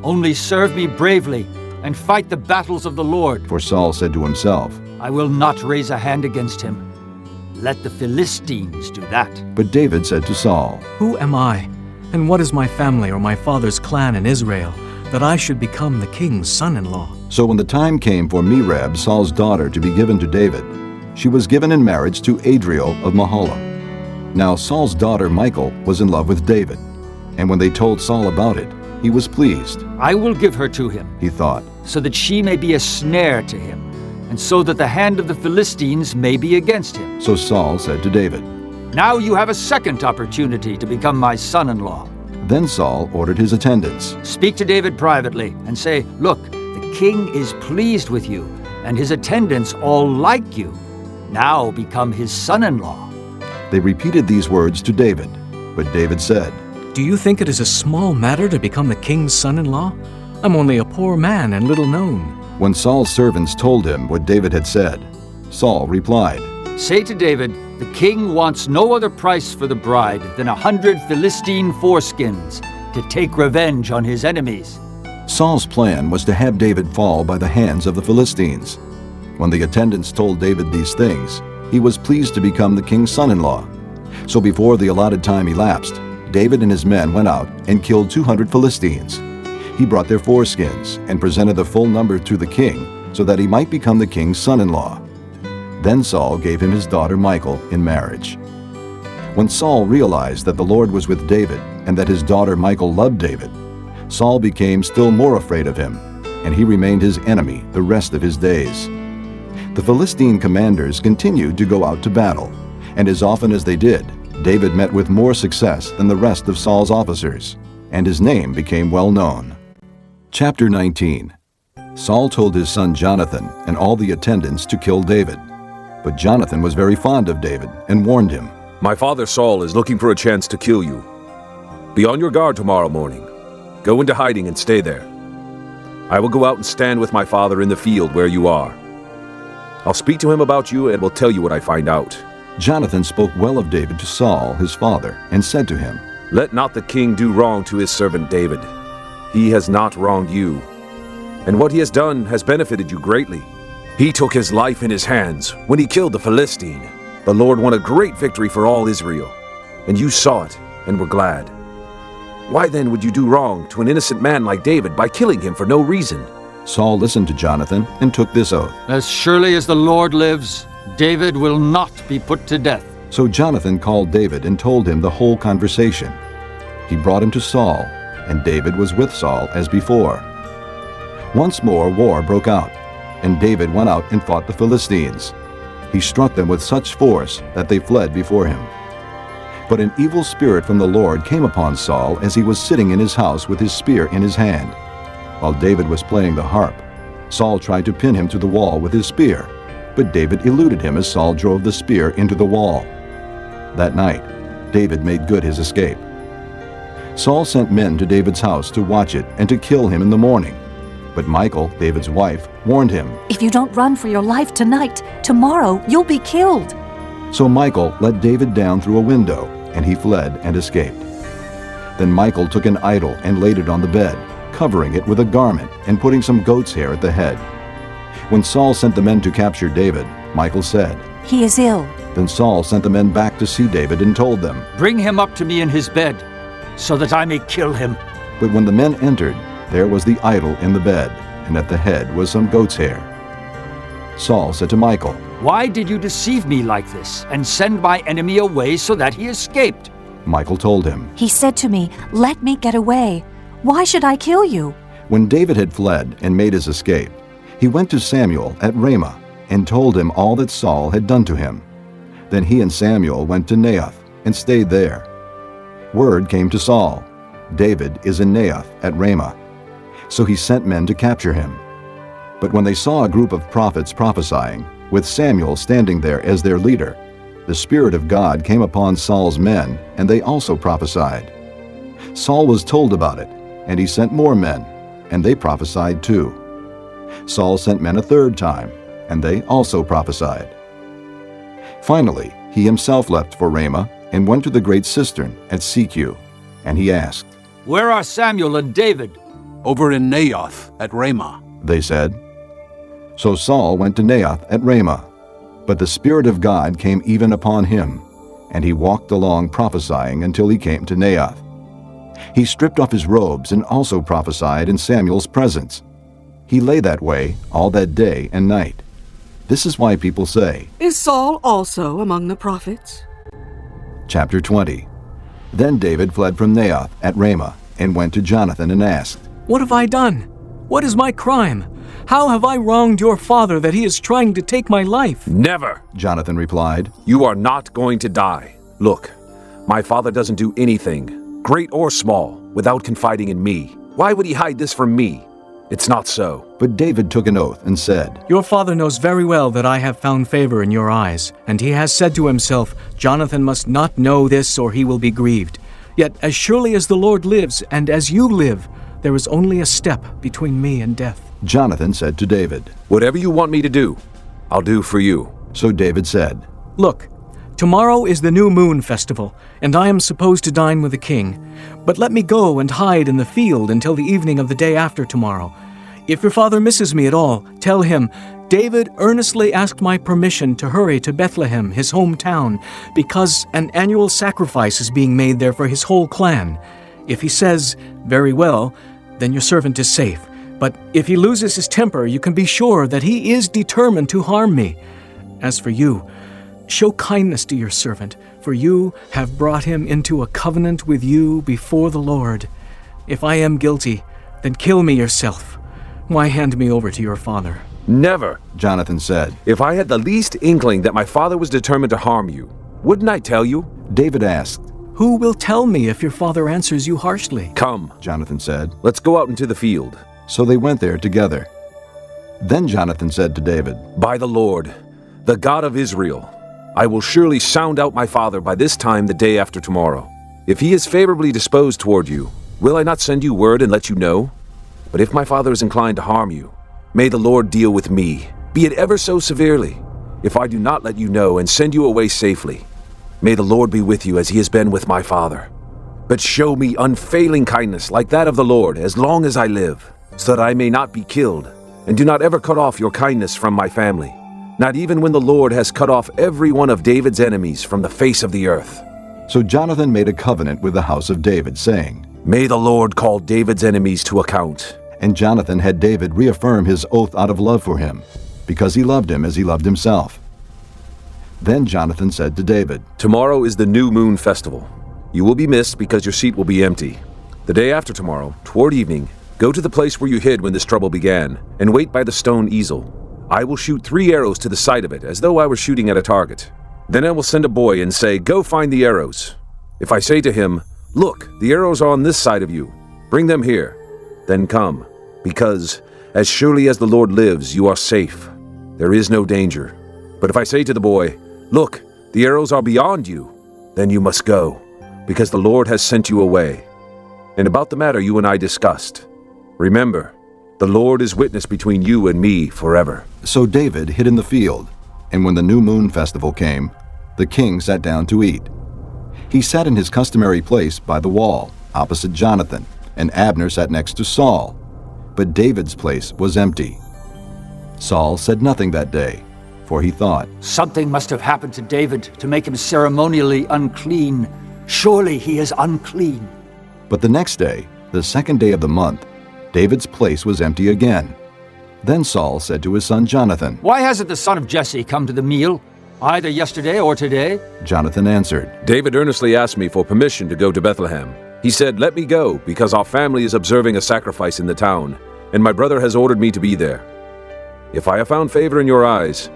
Only serve me bravely and fight the battles of the Lord." For Saul said to himself, "I will not raise a hand against him. Let the Philistines do that." But David said to Saul, "Who am I, and what is my family or my father's clan in Israel, that I should become the king's son-in-law?" So when the time came for Merab, Saul's daughter, to be given to David, she was given in marriage to Adriel of Mahalath. Now Saul's daughter Michal was in love with David, and when they told Saul about it, he was pleased. "I will give her to him," he thought, "so that she may be a snare to him, and so that the hand of the Philistines may be against him." So Saul said to David, "Now you have a second opportunity to become my son-in-law." Then Saul ordered his attendants, "Speak to David privately and say, 'Look, the king is pleased with you, and his attendants all like you. Now become his son-in-law.'" They repeated these words to David, but David said, "Do you think it is a small matter to become the king's son-in-law? I'm only a poor man and little known." When Saul's servants told him what David had said, Saul replied, "Say to David, the king wants no other price for the bride than 100 Philistine foreskins to take revenge on his enemies." Saul's plan was to have David fall by the hands of the Philistines. When the attendants told David these things, he was pleased to become the king's son-in-law. So before the allotted time elapsed, David and his men went out and killed 200 Philistines. He brought their foreskins and presented the full number to the king so that he might become the king's son-in-law. Then Saul gave him his daughter Michal in marriage. When Saul realized that the Lord was with David and that his daughter Michal loved David, Saul became still more afraid of him, and he remained his enemy the rest of his days. The Philistine commanders continued to go out to battle, and as often as they did, David met with more success than the rest of Saul's officers, and his name became well known. Chapter 19. Saul told his son Jonathan and all the attendants to kill David. But Jonathan was very fond of David and warned him, "My father Saul is looking for a chance to kill you. Be on your guard tomorrow morning. Go into hiding and stay there. I will go out and stand with my father in the field where you are. I'll speak to him about you and will tell you what I find out." Jonathan spoke well of David to Saul, his father, and said to him, "Let not the king do wrong to his servant David. He has not wronged you, and what he has done has benefited you greatly. He took his life in his hands when he killed the Philistine. The Lord won a great victory for all Israel, and you saw it and were glad. Why then would you do wrong to an innocent man like David by killing him for no reason?" Saul listened to Jonathan and took this oath, "As surely as the Lord lives, David will not be put to death." So Jonathan called David and told him the whole conversation. He brought him to Saul, and David was with Saul as before. Once more war broke out, and David went out and fought the Philistines. He struck them with such force that they fled before him. But an evil spirit from the Lord came upon Saul as he was sitting in his house with his spear in his hand. While David was playing the harp, Saul tried to pin him to the wall with his spear, but David eluded him as Saul drove the spear into the wall. That night, David made good his escape. Saul sent men to David's house to watch it and to kill him in the morning. But Michal, David's wife, warned him, "If you don't run for your life tonight, tomorrow you'll be killed." So Michal let David down through a window, and he fled and escaped. Then Michal took an idol and laid it on the bed, covering it with a garment and putting some goat's hair at the head. When Saul sent the men to capture David, Michal said, "He is ill." Then Saul sent the men back to see David and told them, "Bring him up to me in his bed, so that I may kill him." But when the men entered, there was the idol in the bed, and at the head was some goat's hair. Saul said to Michal, "Why did you deceive me like this and send my enemy away so that he escaped?" Michal told him, "He said to me, 'Let me get away. Why should I kill you?'" When David had fled and made his escape, he went to Samuel at Ramah and told him all that Saul had done to him. Then he and Samuel went to Naioth and stayed there. Word came to Saul, "David is in Naioth at Ramah." So he sent men to capture him. But when they saw a group of prophets prophesying, with Samuel standing there as their leader, the Spirit of God came upon Saul's men, and they also prophesied. Saul was told about it, and he sent more men, and they prophesied too. Saul sent men a third time, and they also prophesied. Finally, he himself left for Ramah and went to the great cistern at Secu, and he asked, Where are Samuel and David? Over in Naioth at Ramah, they said. So Saul went to Naioth at Ramah, but the Spirit of God came even upon him, and he walked along prophesying until he came to Naioth. He stripped off his robes and also prophesied in Samuel's presence. He lay that way all that day and night. This is why people say, Is Saul also among the prophets? Chapter 20. Then David fled from Naioth at Ramah and went to Jonathan and asked, What have I done? What is my crime? How have I wronged your father that he is trying to take my life? Never, Jonathan replied. You are not going to die. Look, my father doesn't do anything, great or small, without confiding in me. Why would he hide this from me? It's not so. But David took an oath and said, Your father knows very well that I have found favor in your eyes, and he has said to himself, Jonathan must not know this or he will be grieved. Yet as surely as the Lord lives and as you live, there is only a step between me and death. Jonathan said to David, Whatever you want me to do, I'll do for you. So David said, Look, tomorrow is the new moon festival, and I am supposed to dine with the king. But let me go and hide in the field until the evening of the day after tomorrow. If your father misses me at all, tell him, David earnestly asked my permission to hurry to Bethlehem, his hometown, because an annual sacrifice is being made there for his whole clan. If he says, Very well, then your servant is safe. But if he loses his temper, you can be sure that he is determined to harm me. As for you, show kindness to your servant, for you have brought him into a covenant with you before the Lord. If I am guilty, then kill me yourself. Why hand me over to your father? Never, Jonathan said. If I had the least inkling that my father was determined to harm you, wouldn't I tell you? David asked, Who will tell me if your father answers you harshly? Come, Jonathan said. Let's go out into the field. So they went there together. Then Jonathan said to David, By the Lord, the God of Israel, I will surely sound out my father by this time the day after tomorrow. If he is favorably disposed toward you, will I not send you word and let you know? But if my father is inclined to harm you, may the Lord deal with me, be it ever so severely, if I do not let you know and send you away safely. May the Lord be with you as he has been with my father. But show me unfailing kindness like that of the Lord as long as I live, so that I may not be killed, and do not ever cut off your kindness from my family, not even when the Lord has cut off every one of David's enemies from the face of the earth. So Jonathan made a covenant with the house of David, saying, May the Lord call David's enemies to account. And Jonathan had David reaffirm his oath out of love for him, because he loved him as he loved himself. Then Jonathan said to David, Tomorrow is the new moon festival. You will be missed because your seat will be empty. The day after tomorrow, toward evening, go to the place where you hid when this trouble began, and wait by the stone easel. I will shoot 3 arrows to the side of it, as though I were shooting at a target. Then I will send a boy and say, Go find the arrows. If I say to him, Look, the arrows are on this side of you. Bring them here. Then come, because as surely as the Lord lives, you are safe. There is no danger. But if I say to the boy, Look, the arrows are beyond you, then you must go, because the Lord has sent you away. And about the matter you and I discussed, remember, the Lord is witness between you and me forever. So David hid in the field, and when the new moon festival came, the king sat down to eat. He sat in his customary place by the wall, opposite Jonathan, and Abner sat next to Saul, but David's place was empty. Saul said nothing that day, for he thought, Something must have happened to David to make him ceremonially unclean. Surely he is unclean. But the next day, the second day of the month, David's place was empty again. Then Saul said to his son Jonathan, Why hasn't the son of Jesse come to the meal, either yesterday or today? Jonathan answered, David earnestly asked me for permission to go to Bethlehem. He said, Let me go, because our family is observing a sacrifice in the town, and my brother has ordered me to be there. If I have found favor in your eyes,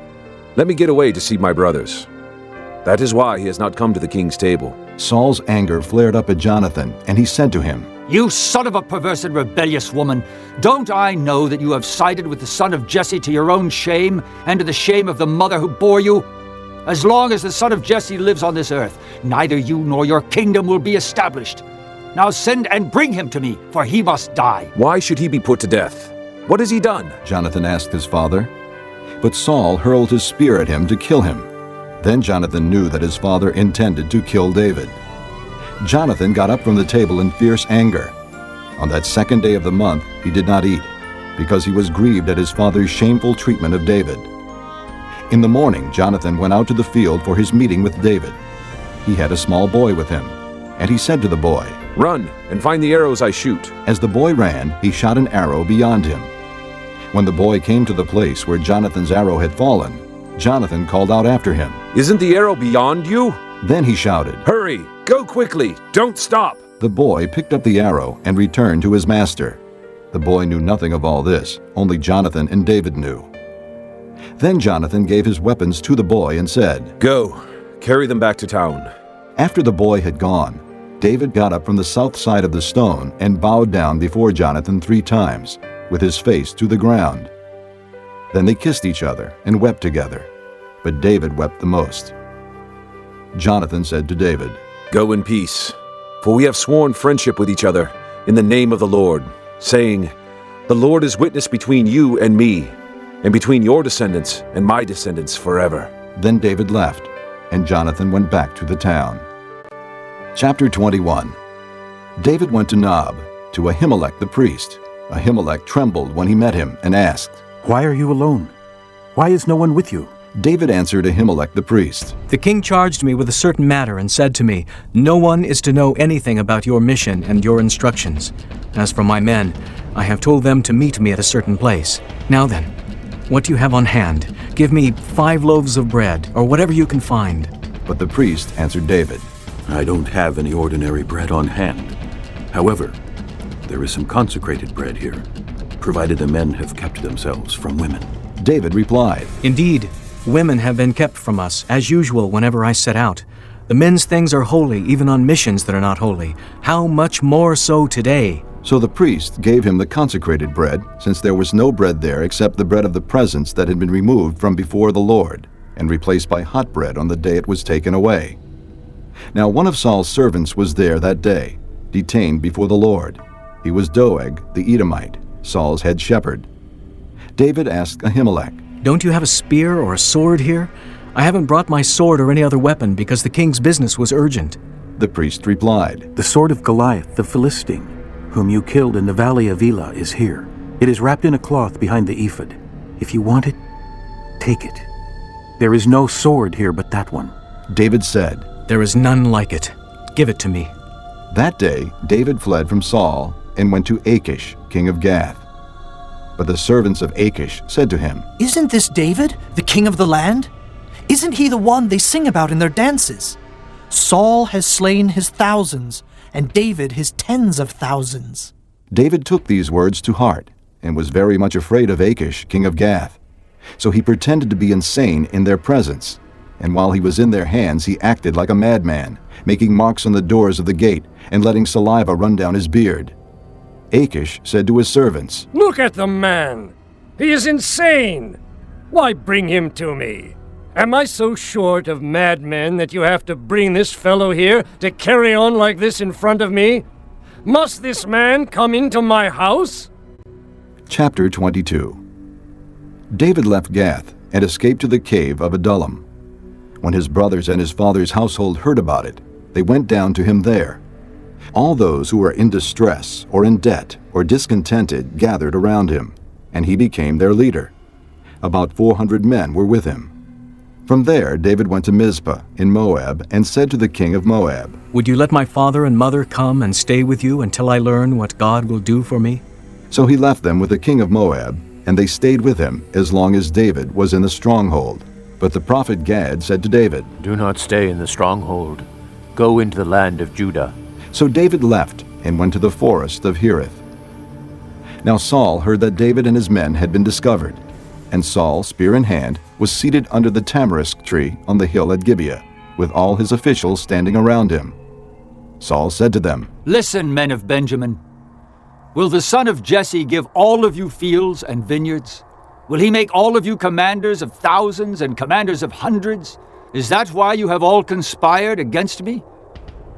let me get away to see my brothers. That is why he has not come to the king's table. Saul's anger flared up at Jonathan, and he said to him, You son of a perverse and rebellious woman, don't I know that you have sided with the son of Jesse to your own shame, and to the shame of the mother who bore you? As long as the son of Jesse lives on this earth, neither you nor your kingdom will be established. Now send and bring him to me, for he must die. Why should he be put to death? What has he done?" Jonathan asked his father. But Saul hurled his spear at him to kill him. Then Jonathan knew that his father intended to kill David. Jonathan got up from the table in fierce anger. On that second day of the month he did not eat, because he was grieved at his father's shameful treatment of David. In the morning Jonathan went out to the field for his meeting with David. He had a small boy with him, and he said to the boy, "Run and find the arrows I shoot." As the boy ran, he shot an arrow beyond him. When the boy came to the place where Jonathan's arrow had fallen, Jonathan called out after him, "Isn't the arrow beyond you?" Then he shouted, "Hurry! Go quickly! Don't stop!" The boy picked up the arrow and returned to his master. The boy knew nothing of all this, only Jonathan and David knew. Then Jonathan gave his weapons to the boy and said, "Go, carry them back to town." After the boy had gone, David got up from the south side of the stone and bowed down before Jonathan 3 times, with his face to the ground. Then they kissed each other and wept together, but David wept the most. Jonathan said to David, "Go in peace, for we have sworn friendship with each other in the name of the Lord, saying, 'The Lord is witness between you and me, and between your descendants and my descendants forever.'" Then David left, and Jonathan went back to the town. Chapter 21. David went to Nob, to Ahimelech the priest. Ahimelech trembled when he met him and asked, "Why are you alone? Why is no one with you?" David answered Ahimelech the priest, "The king charged me with a certain matter and said to me, 'No one is to know anything about your mission and your instructions. As for my men, I have told them to meet me at a certain place. Now then, what do you have on hand? Give me 5 loaves of bread, or whatever you can find.'" But the priest answered David, "I don't have any ordinary bread on hand. However, there is some consecrated bread here, provided the men have kept themselves from women." David replied, "Indeed, women have been kept from us, as usual whenever I set out. The men's things are holy, even on missions that are not holy. How much more so today?" So the priest gave him the consecrated bread, since there was no bread there except the bread of the presence that had been removed from before the Lord, and replaced by hot bread on the day it was taken away. Now one of Saul's servants was there that day, detained before the Lord. He was Doeg the Edomite, Saul's head shepherd. David asked Ahimelech, "Don't you have a spear or a sword here? I haven't brought my sword or any other weapon because the king's business was urgent." The priest replied, "The sword of Goliath the Philistine, whom you killed in the valley of Elah, is here. It is wrapped in a cloth behind the ephod. If you want it, take it. There is no sword here but that one." David said, "There is none like it. Give it to me." That day David fled from Saul and went to Achish, king of Gath. But the servants of Achish said to him, "Isn't this David, the king of the land? Isn't he the one they sing about in their dances? Saul has slain his thousands, and David his tens of thousands." David took these words to heart and was very much afraid of Achish, king of Gath. So he pretended to be insane in their presence, and while he was in their hands he acted like a madman, making marks on the doors of the gate and letting saliva run down his beard. Achish said to his servants, "Look at the man! He is insane! Why bring him to me? Am I so short of madmen that you have to bring this fellow here to carry on like this in front of me? Must this man come into my house?" Chapter 22. David left Gath and escaped to the cave of Adullam. When his brothers and his father's household heard about it, they went down to him there. All those who were in distress or in debt or discontented gathered around him, and he became their leader. About 400 men were with him. From there David went to Mizpah in Moab and said to the king of Moab, "Would you let my father and mother come and stay with you until I learn what God will do for me?" So he left them with the king of Moab, and they stayed with him as long as David was in the stronghold. But the prophet Gad said to David, "Do not stay in the stronghold. Go into the land of Judah." So David left and went to the forest of Hereth. Now Saul heard that David and his men had been discovered, and Saul, spear in hand, was seated under the tamarisk tree on the hill at Gibeah, with all his officials standing around him. Saul said to them, "Listen, men of Benjamin. Will the son of Jesse give all of you fields and vineyards? Will he make all of you commanders of thousands and commanders of hundreds? Is that why you have all conspired against me?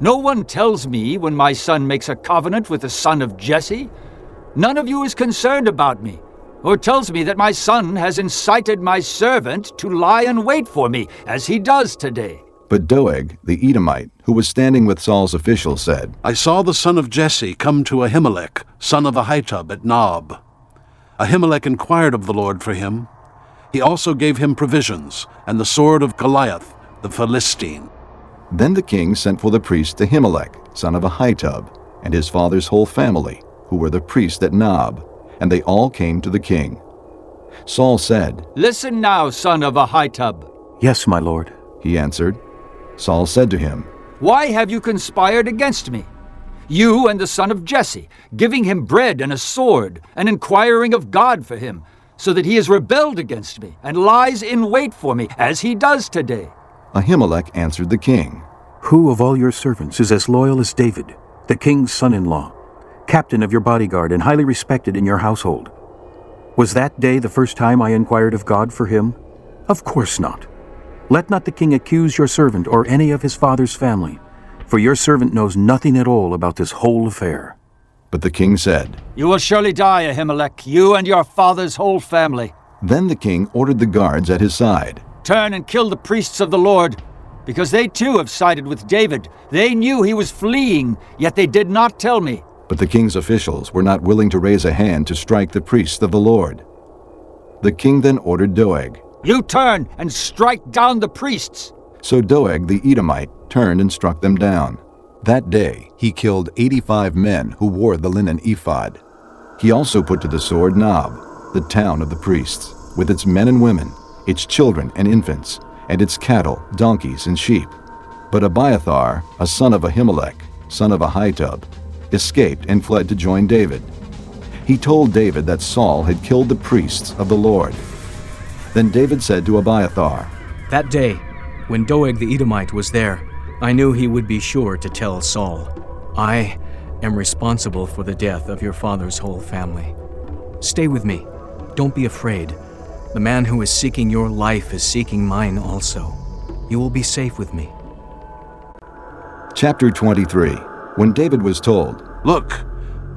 No one tells me when my son makes a covenant with the son of Jesse. None of you is concerned about me, or tells me that my son has incited my servant to lie in wait for me, as he does today. But Doeg, the Edomite, who was standing with Saul's officials, said, I saw the son of Jesse come to Ahimelech, son of Ahitub, at Nob. Ahimelech inquired of the Lord for him. He also gave him provisions, and the sword of Goliath, the Philistine. Then the king sent for the priest Ahimelech, son of Ahitub, and his father's whole family, who were the priests at Nob, and they all came to the king. Saul said, Listen now, son of Ahitub. Yes, my lord, he answered. Saul said to him, Why have you conspired against me? You and the son of Jesse, giving him bread and a sword, and inquiring of God for him, so that he has rebelled against me, and lies in wait for me, as he does today. Ahimelech answered the king, Who of all your servants is as loyal as David, the king's son-in-law, captain of your bodyguard and highly respected in your household? Was that day the first time I inquired of God for him? Of course not. Let not the king accuse your servant or any of his father's family, for your servant knows nothing at all about this whole affair. But the king said, You will surely die, Ahimelech, you and your father's whole family. Then the king ordered the guards at his side, Turn and kill the priests of the Lord, because they too have sided with David. They knew he was fleeing, yet they did not tell me. But the king's officials were not willing to raise a hand to strike the priests of the Lord. The king then ordered Doeg, You turn and strike down the priests. So Doeg the Edomite turned and struck them down. That day he killed 85 men who wore the linen ephod. He also put to the sword Nob, the town of the priests, with its men and women, its children and infants, and its cattle, donkeys, and sheep. But Abiathar, a son of Ahimelech, son of Ahitub, escaped and fled to join David. He told David that Saul had killed the priests of the Lord. Then David said to Abiathar, That day, when Doeg the Edomite was there, I knew he would be sure to tell Saul, I am responsible for the death of your father's whole family. Stay with me. Don't be afraid. The man who is seeking your life is seeking mine also. You will be safe with me. Chapter 23. When David was told, Look,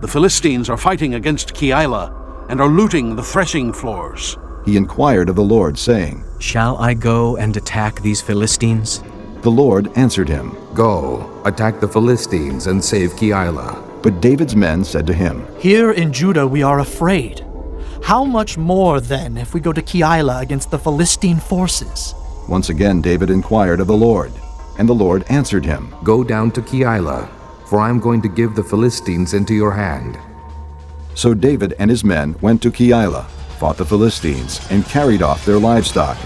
the Philistines are fighting against Keilah and are looting the threshing floors. He inquired of the Lord, saying, Shall I go and attack these Philistines? The Lord answered him, Go, attack the Philistines and save Keilah. But David's men said to him, Here in Judah we are afraid. How much more, then, if we go to Keilah against the Philistine forces? Once again David inquired of the Lord, and the Lord answered him, Go down to Keilah, for I am going to give the Philistines into your hand. So David and his men went to Keilah, fought the Philistines, and carried off their livestock.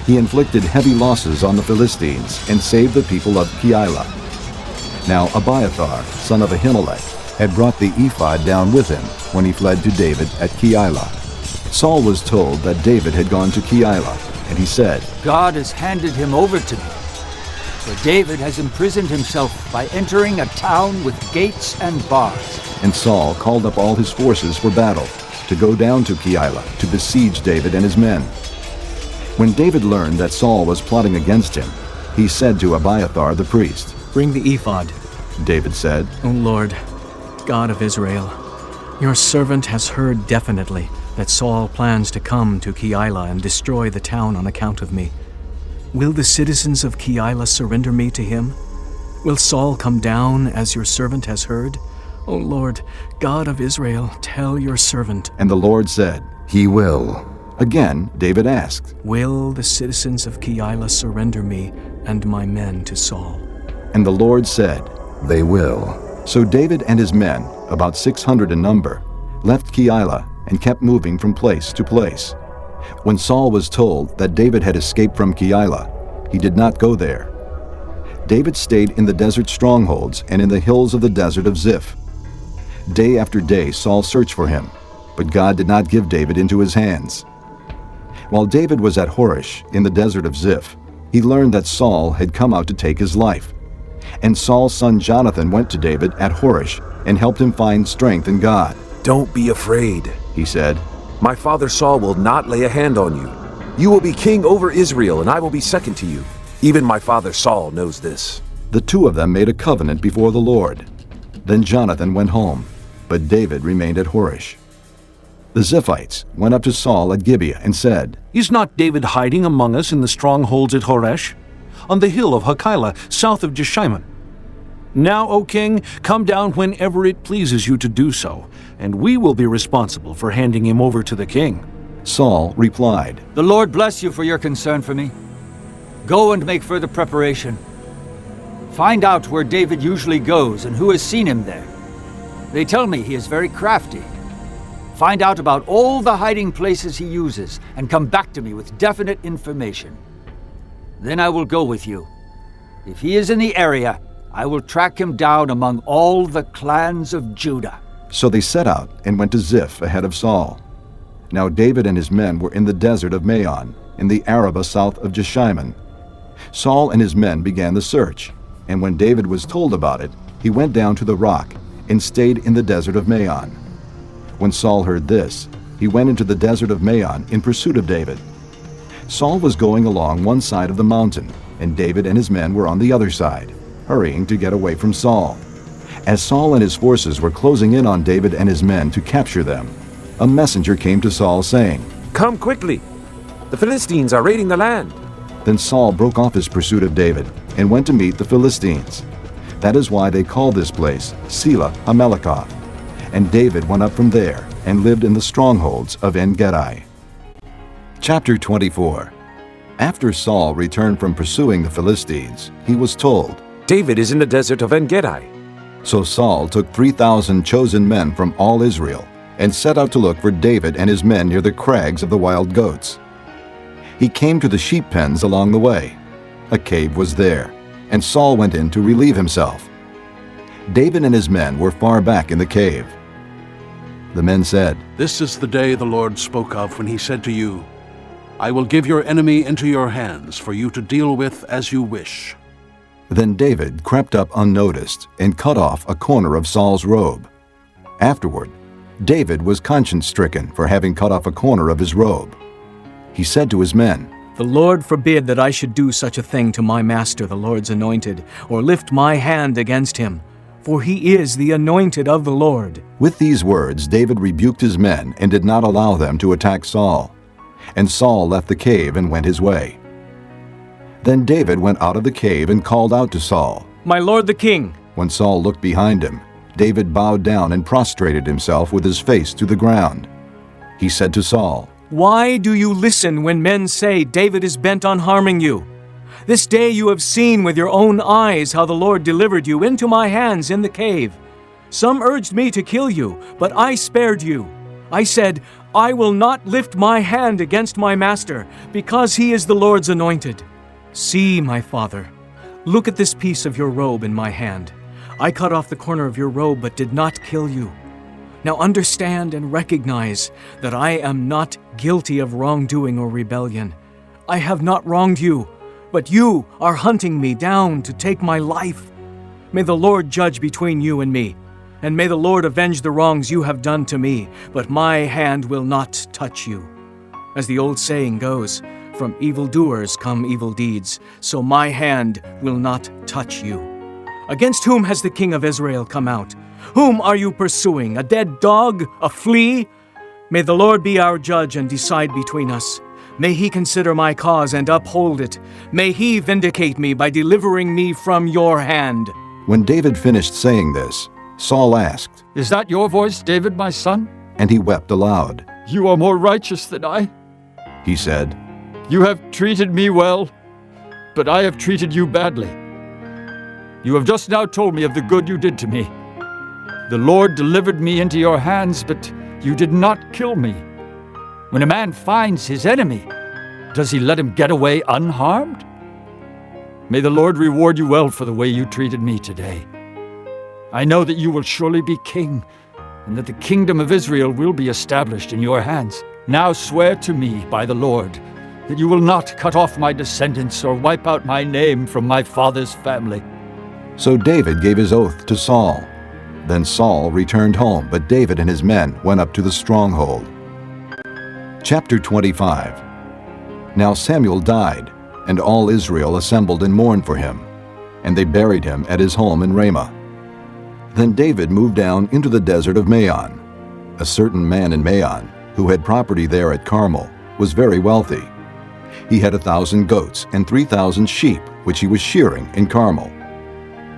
He inflicted heavy losses on the Philistines and saved the people of Keilah. Now Abiathar, son of Ahimelech, had brought the ephod down with him when he fled to David at Keilah. Saul was told that David had gone to Keilah, and he said, God has handed him over to me. For David has imprisoned himself by entering a town with gates and bars. And Saul called up all his forces for battle, to go down to Keilah to besiege David and his men. When David learned that Saul was plotting against him, he said to Abiathar the priest, Bring the ephod. David said, O Lord, God of Israel, your servant has heard definitely that Saul plans to come to Keilah and destroy the town on account of me. Will the citizens of Keilah surrender me to him? Will Saul come down as your servant has heard? O Lord, God of Israel, tell your servant. And the Lord said, He will. Again David asked, Will the citizens of Keilah surrender me and my men to Saul? And the Lord said, They will. So David and his men, about 600 in number, left Keilah and kept moving from place to place. When Saul was told that David had escaped from Keilah, he did not go there. David stayed in the desert strongholds and in the hills of the desert of Ziph. Day after day Saul searched for him, but God did not give David into his hands. While David was at Horish in the desert of Ziph, he learned that Saul had come out to take his life. And Saul's son Jonathan went to David at Horish and helped him find strength in God. Don't be afraid, he said. My father Saul will not lay a hand on you. You will be king over Israel, and I will be second to you. Even my father Saul knows this. The two of them made a covenant before the Lord. Then Jonathan went home, but David remained at Horish. The Ziphites went up to Saul at Gibeah and said, Is not David hiding among us in the strongholds at Horesh, on the hill of Hakilah, south of Jeshimon? Now, O king, come down whenever it pleases you to do so, and we will be responsible for handing him over to the king. Saul replied, The Lord bless you for your concern for me. Go and make further preparation. Find out where David usually goes and who has seen him there. They tell me he is very crafty. Find out about all the hiding places he uses and come back to me with definite information. Then I will go with you. If he is in the area, I will track him down among all the clans of Judah. So they set out and went to Ziph ahead of Saul. Now David and his men were in the desert of Maon, in the Arabah south of Jeshimon. Saul and his men began the search, and when David was told about it, he went down to the rock and stayed in the desert of Maon. When Saul heard this, he went into the desert of Maon in pursuit of David. Saul was going along one side of the mountain, and David and his men were on the other side, hurrying to get away from Saul. As Saul and his forces were closing in on David and his men to capture them, a messenger came to Saul saying, Come quickly! The Philistines are raiding the land. Then Saul broke off his pursuit of David and went to meet the Philistines. That is why they call this place Selah Hamelekah. And David went up from there and lived in the strongholds of En-Gedi. Chapter 24. After Saul returned from pursuing the Philistines, he was told, David is in the desert of En-Gedi. So Saul took 3,000 chosen men from all Israel and set out to look for David and his men near the crags of the wild goats. He came to the sheep pens along the way. A cave was there, and Saul went in to relieve himself. David and his men were far back in the cave. The men said, This is the day the Lord spoke of when he said to you, I will give your enemy into your hands for you to deal with as you wish. Then David crept up unnoticed and cut off a corner of Saul's robe. Afterward, David was conscience-stricken for having cut off a corner of his robe. He said to his men, The Lord forbid that I should do such a thing to my master, the Lord's anointed, or lift my hand against him, for he is the anointed of the Lord. With these words, David rebuked his men and did not allow them to attack Saul. And Saul left the cave and went his way. Then David went out of the cave and called out to Saul, My lord the king. When Saul looked behind him, David bowed down and prostrated himself with his face to the ground. He said to Saul, Why do you listen when men say David is bent on harming you? This day you have seen with your own eyes how the Lord delivered you into my hands in the cave. Some urged me to kill you, but I spared you. I said, I will not lift my hand against my master, because he is the Lord's anointed. See, my father, look at this piece of your robe in my hand. I cut off the corner of your robe, but did not kill you. Now understand and recognize that I am not guilty of wrongdoing or rebellion. I have not wronged you, but you are hunting me down to take my life. May the Lord judge between you and me, and may the Lord avenge the wrongs you have done to me, but my hand will not touch you. As the old saying goes, from evildoers come evil deeds, so my hand will not touch you. Against whom has the king of Israel come out? Whom are you pursuing? A dead dog? A flea? May the Lord be our judge and decide between us. May he consider my cause and uphold it. May he vindicate me by delivering me from your hand. When David finished saying this, Saul asked, Is that your voice, David, my son? And he wept aloud. You are more righteous than I. He said, You have treated me well, but I have treated you badly. You have just now told me of the good you did to me. The Lord delivered me into your hands, but you did not kill me. When a man finds his enemy, does he let him get away unharmed? May the Lord reward you well for the way you treated me today. I know that you will surely be king, and that the kingdom of Israel will be established in your hands. Now swear to me by the Lord that you will not cut off my descendants or wipe out my name from my father's family. So David gave his oath to Saul. Then Saul returned home, but David and his men went up to the stronghold. Chapter 25. Now Samuel died, and all Israel assembled and mourned for him, and they buried him at his home in Ramah. Then David moved down into the desert of Maon. A certain man in Maon, who had property there at Carmel, was very wealthy. He had 1,000 goats and 3,000 sheep, which he was shearing in Carmel.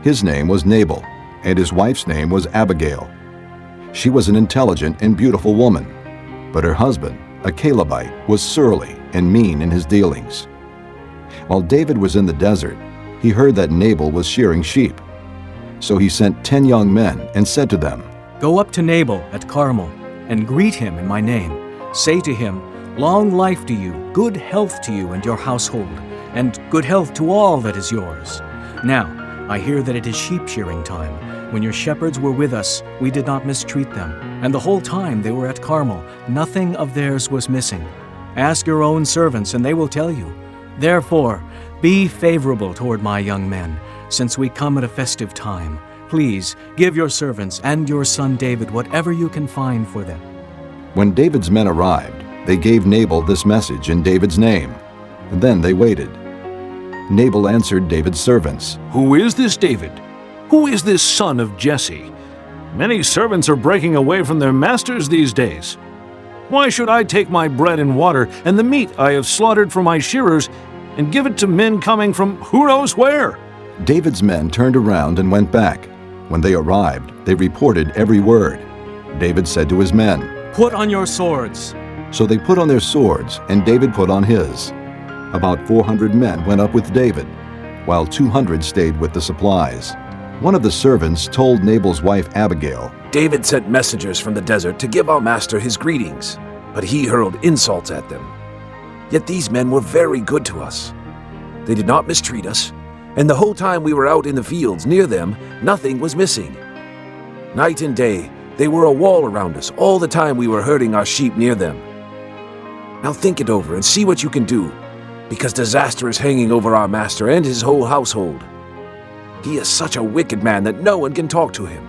His name was Nabal, and his wife's name was Abigail. She was an intelligent and beautiful woman, but her husband, a Calebite, was surly and mean in his dealings. While David was in the desert, he heard that Nabal was shearing sheep. So he sent 10 young men and said to them, "Go up to Nabal at Carmel and greet him in my name. Say to him, 'Long life to you, good health to you and your household, and good health to all that is yours.' Now, I hear that it is sheep shearing time. When your shepherds were with us, we did not mistreat them, and the whole time they were at Carmel, nothing of theirs was missing. Ask your own servants, and they will tell you. Therefore, be favorable toward my young men, since we come at a festive time. Please give your servants and your son David whatever you can find for them." When David's men arrived, they gave Nabal this message in David's name. And then they waited. Nabal answered David's servants, "Who is this David? Who is this son of Jesse? Many servants are breaking away from their masters these days. Why should I take my bread and water and the meat I have slaughtered for my shearers and give it to men coming from who knows where?" David's men turned around and went back. When they arrived, they reported every word. David said to his men, "Put on your swords." So they put on their swords, and David put on his. About 400 men went up with David, while 200 stayed with the supplies. One of the servants told Nabal's wife Abigail, David sent messengers from the desert to give our master his greetings, but he hurled insults at them. Yet these men were very good to us. They did not mistreat us, and the whole time we were out in the fields near them, nothing was missing. Night and day, they were a wall around us all the time we were herding our sheep near them. Now think it over and see what you can do, because disaster is hanging over our master and his whole household. He is such a wicked man that no one can talk to him."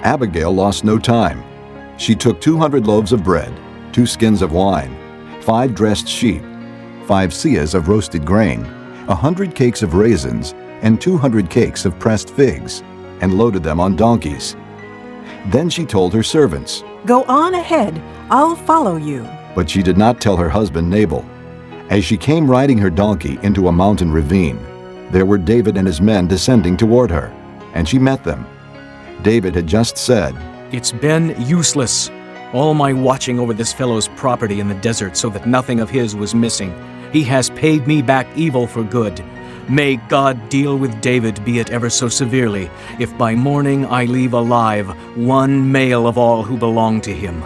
Abigail lost no time. She took 200 loaves of bread, 2 skins of wine, 5 dressed sheep, 5 seahs of roasted grain, 100 cakes of raisins, and 200 cakes of pressed figs, and loaded them on donkeys. Then she told her servants, "Go on ahead, I'll follow you." But she did not tell her husband Nabal. As she came riding her donkey into a mountain ravine, there were David and his men descending toward her, and she met them. David had just said, "It's been useless, all my watching over this fellow's property in the desert so that nothing of his was missing. He has paid me back evil for good. May God deal with David, be it ever so severely, if by morning I leave alive one male of all who belong to him."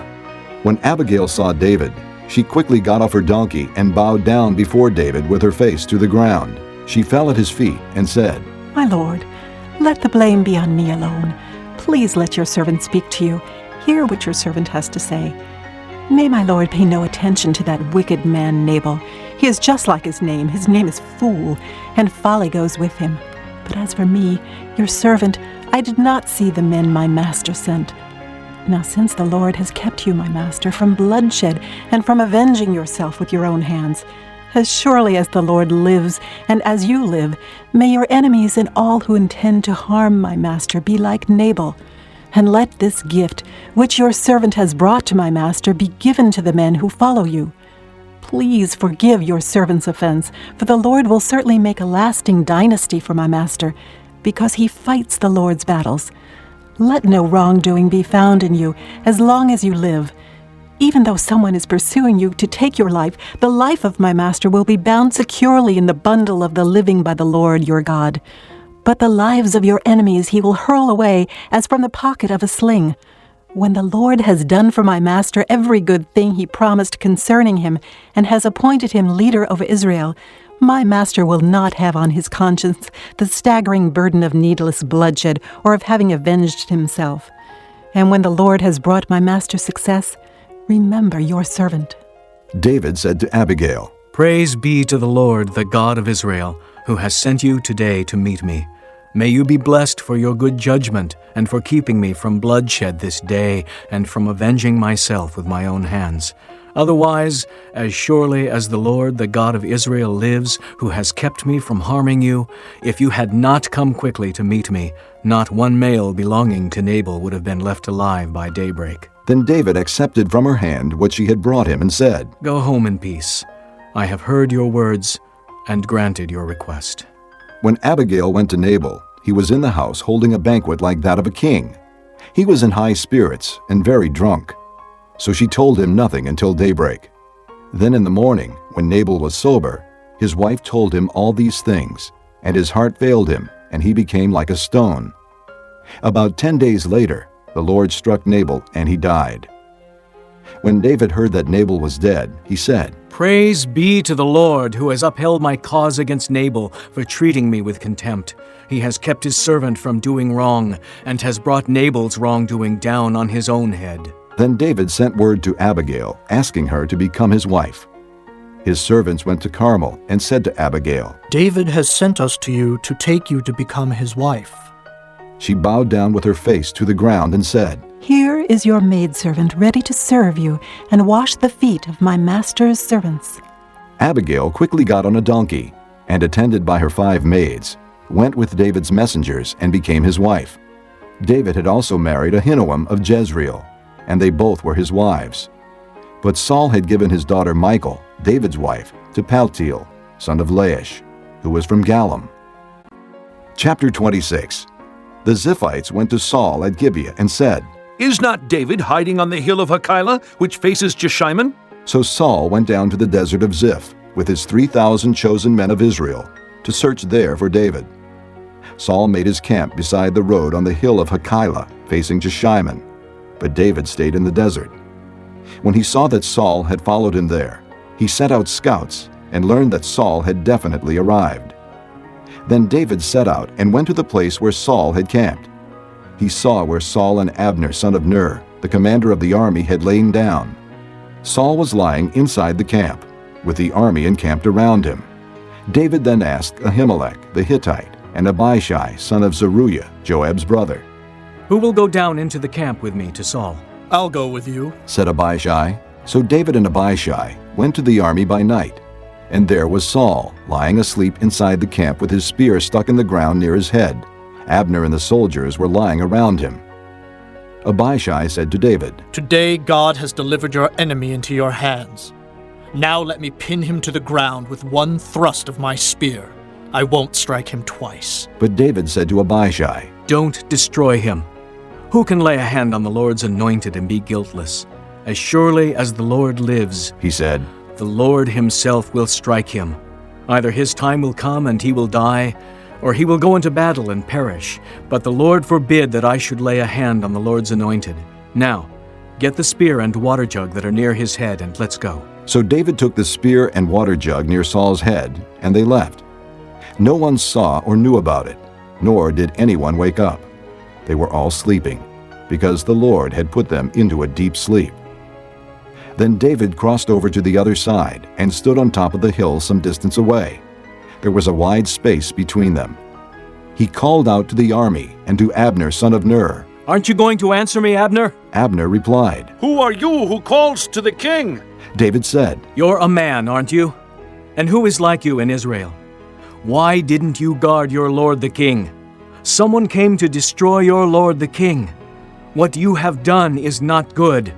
When Abigail saw David, she quickly got off her donkey and bowed down before David with her face to the ground. She fell at his feet and said, "My lord, let the blame be on me alone. Please let your servant speak to you. Hear what your servant has to say. May my lord pay no attention to that wicked man Nabal. He is just like his name. His name is Fool, and folly goes with him. But as for me, your servant, I did not see the men my master sent. Now since the Lord has kept you, my master, from bloodshed and from avenging yourself with your own hands, as surely as the Lord lives and as you live, may your enemies and all who intend to harm my master be like Nabal. And let this gift, which your servant has brought to my master, be given to the men who follow you. Please forgive your servant's offense, for the Lord will certainly make a lasting dynasty for my master, because he fights the Lord's battles. Let no wrongdoing be found in you as long as you live. Even though someone is pursuing you to take your life, the life of my master will be bound securely in the bundle of the living by the Lord your God. But the lives of your enemies he will hurl away as from the pocket of a sling. When the Lord has done for my master every good thing he promised concerning him, and has appointed him leader over Israel, my master will not have on his conscience the staggering burden of needless bloodshed or of having avenged himself. And when the Lord has brought my master success, remember your servant." David said to Abigail, "Praise be to the Lord, the God of Israel, who has sent you today to meet me. May you be blessed for your good judgment and for keeping me from bloodshed this day and from avenging myself with my own hands. Otherwise, as surely as the Lord, the God of Israel, lives, who has kept me from harming you, if you had not come quickly to meet me, not one male belonging to Nabal would have been left alive by daybreak." Then David accepted from her hand what she had brought him and said, "Go home in peace. I have heard your words and granted your request." When Abigail went to Nabal, he was in the house holding a banquet like that of a king. He was in high spirits and very drunk. So she told him nothing until daybreak. Then in the morning, when Nabal was sober, his wife told him all these things, and his heart failed him, and he became like a stone. About 10 days later, the Lord struck Nabal, and he died. When David heard that Nabal was dead, he said, "Praise be to the Lord, who has upheld my cause against Nabal for treating me with contempt. He has kept his servant from doing wrong, and has brought Nabal's wrongdoing down on his own head." Then David sent word to Abigail, asking her to become his wife. His servants went to Carmel and said to Abigail, "David has sent us to you to take you to become his wife." She bowed down with her face to the ground and said, "Here is your maidservant ready to serve you and wash the feet of my master's servants." Abigail quickly got on a donkey, and attended by her 5 maids, went with David's messengers and became his wife. David had also married Ahinoam of Jezreel, and they both were his wives. But Saul had given his daughter Michal, David's wife, to Paltiel, son of Laish, who was from Galim. Chapter 26. The Ziphites went to Saul at Gibeah and said, "Is not David hiding on the hill of Hachilah, which faces Jeshimon?" So Saul went down to the desert of Ziph with his 3,000 chosen men of Israel to search there for David. Saul made his camp beside the road on the hill of Hachilah, facing Jeshimon, but David stayed in the desert. When he saw that Saul had followed him there, he sent out scouts and learned that Saul had definitely arrived. Then David set out and went to the place where Saul had camped. He saw where Saul and Abner, son of Ner, the commander of the army, had lain down. Saul was lying inside the camp, with the army encamped around him. David then asked Ahimelech the Hittite and Abishai, son of Zeruiah, Joab's brother, "Who will go down into the camp with me to Saul?" "I'll go with you," said Abishai. So David and Abishai went to the army by night, and there was Saul, lying asleep inside the camp with his spear stuck in the ground near his head. Abner and the soldiers were lying around him. Abishai said to David, "Today God has delivered your enemy into your hands. Now let me pin him to the ground with one thrust of my spear. I won't strike him twice." But David said to Abishai, "Don't destroy him. Who can lay a hand on the Lord's anointed and be guiltless? As surely as the Lord lives," he said, "the Lord himself will strike him. Either his time will come and he will die, or he will go into battle and perish. But the Lord forbid that I should lay a hand on the Lord's anointed. Now, get the spear and water jug that are near his head, and let's go." So David took the spear and water jug near Saul's head, and they left. No one saw or knew about it, nor did anyone wake up. They were all sleeping, because the Lord had put them into a deep sleep. Then David crossed over to the other side and stood on top of the hill some distance away. There was a wide space between them. He called out to the army and to Abner, son of Ner. "Aren't you going to answer me, Abner?" Abner replied, "Who are you who calls to the king?" David said, "You're a man, aren't you? And who is like you in Israel? Why didn't you guard your lord the king? Someone came to destroy your lord the king. What you have done is not good.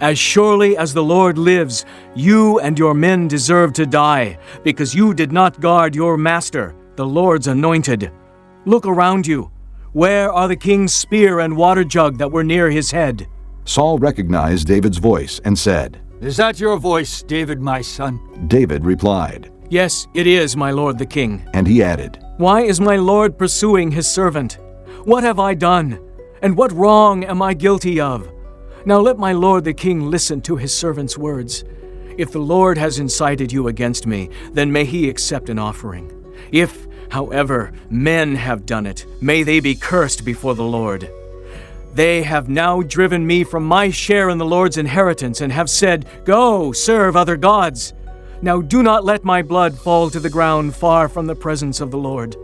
As surely as the Lord lives, you and your men deserve to die, because you did not guard your master, the Lord's anointed. Look around you. Where are the king's spear and water jug that were near his head?" Saul recognized David's voice and said, "Is that your voice, David, my son?" David replied, "Yes, it is, my lord the king." And he added, "Why is my lord pursuing his servant? What have I done? And what wrong am I guilty of? Now let my lord the king listen to his servant's words. If the Lord has incited you against me, then may he accept an offering. If, however, men have done it, may they be cursed before the Lord. They have now driven me from my share in the Lord's inheritance and have said, 'Go, serve other gods.' Now do not let my blood fall to the ground far from the presence of the Lord.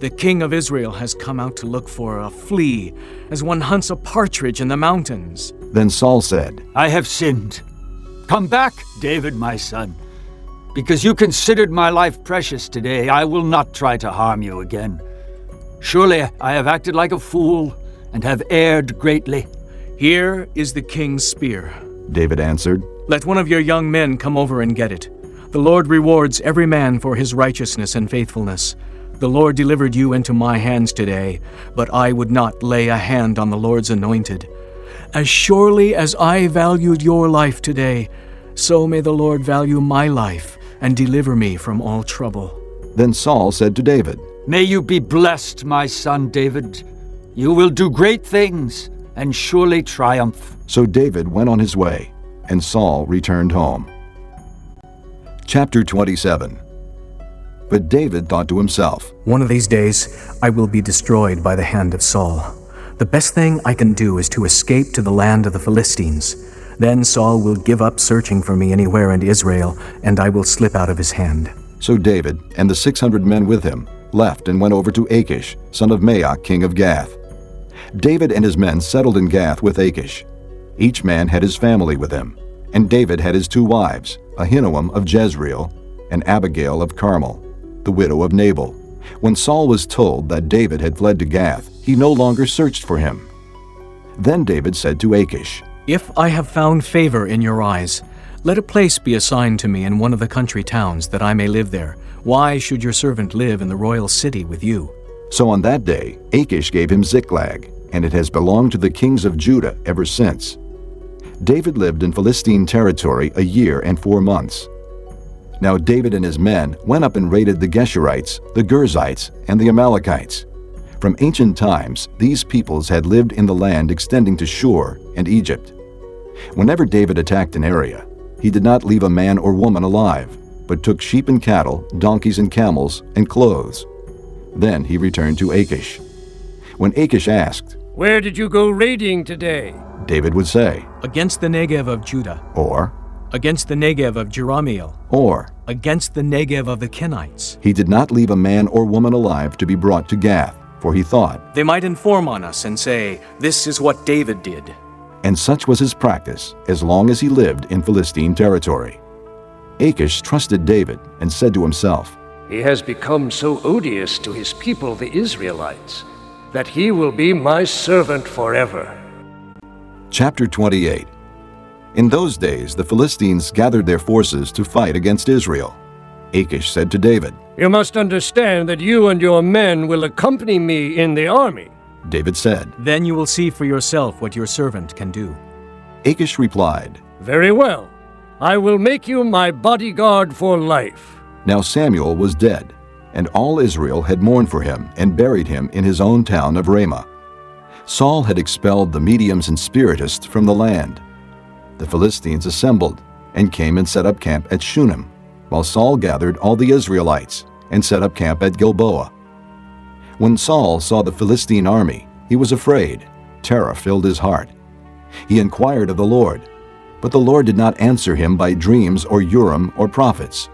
The king of Israel has come out to look for a flea, as one hunts a partridge in the mountains." Then Saul said, "I have sinned. Come back, David, my son. Because you considered my life precious today, I will not try to harm you again. Surely I have acted like a fool and have erred greatly. Here is the king's spear, David answered. Let one of your young men come over and get it. The Lord rewards every man for his righteousness and faithfulness. The Lord delivered you into my hands today, but I would not lay a hand on the Lord's anointed. As surely as I valued your life today, so may the Lord value my life and deliver me from all trouble. Then Saul said to David, May you be blessed, my son David. You will do great things and surely triumph. So David went on his way, and Saul returned home. Chapter 27. But David thought to himself, One of these days I will be destroyed by the hand of Saul. The best thing I can do is to escape to the land of the Philistines. Then Saul will give up searching for me anywhere in Israel, and I will slip out of his hand. So David and the 600 men with him left and went over to Achish, son of Maoch, king of Gath. David and his men settled in Gath with Achish. Each man had his family with him, and David had his 2 wives, Ahinoam of Jezreel and Abigail of Carmel, the widow of Nabal. When Saul was told that David had fled to Gath, he no longer searched for him. Then David said to Achish, If I have found favor in your eyes, let a place be assigned to me in one of the country towns, that I may live there. Why should your servant live in the royal city with you? So on that day Achish gave him Ziklag, and it has belonged to the kings of Judah ever since. David lived in Philistine territory 1 year and 4 months. Now David and his men went up and raided the Geshurites, the Girzites, and the Amalekites. From ancient times, these peoples had lived in the land extending to Shur and Egypt. Whenever David attacked an area, he did not leave a man or woman alive, but took sheep and cattle, donkeys and camels, and clothes. Then he returned to Achish. When Achish asked, Where did you go raiding today? David would say, Against the Negev of Judah. Or, Against the Negev of Jerahmeel. Or, Against the Negev of the Kenites. He did not leave a man or woman alive to be brought to Gath, for he thought, They might inform on us and say, This is what David did. And such was his practice as long as he lived in Philistine territory. Achish trusted David and said to himself, He has become so odious to his people, the Israelites, that he will be my servant forever. Chapter 28. In those days the Philistines gathered their forces to fight against Israel. Achish said to David, You must understand that you and your men will accompany me in the army. David said, Then you will see for yourself what your servant can do. Achish replied, Very well. I will make you my bodyguard for life. Now Samuel was dead, and all Israel had mourned for him and buried him in his own town of Ramah. Saul had expelled the mediums and spiritists from the land. The Philistines assembled and came and set up camp at Shunem, while Saul gathered all the Israelites and set up camp at Gilboa. When Saul saw the Philistine army, he was afraid. Terror filled his heart. He inquired of the Lord, but the Lord did not answer him by dreams or Urim or prophets.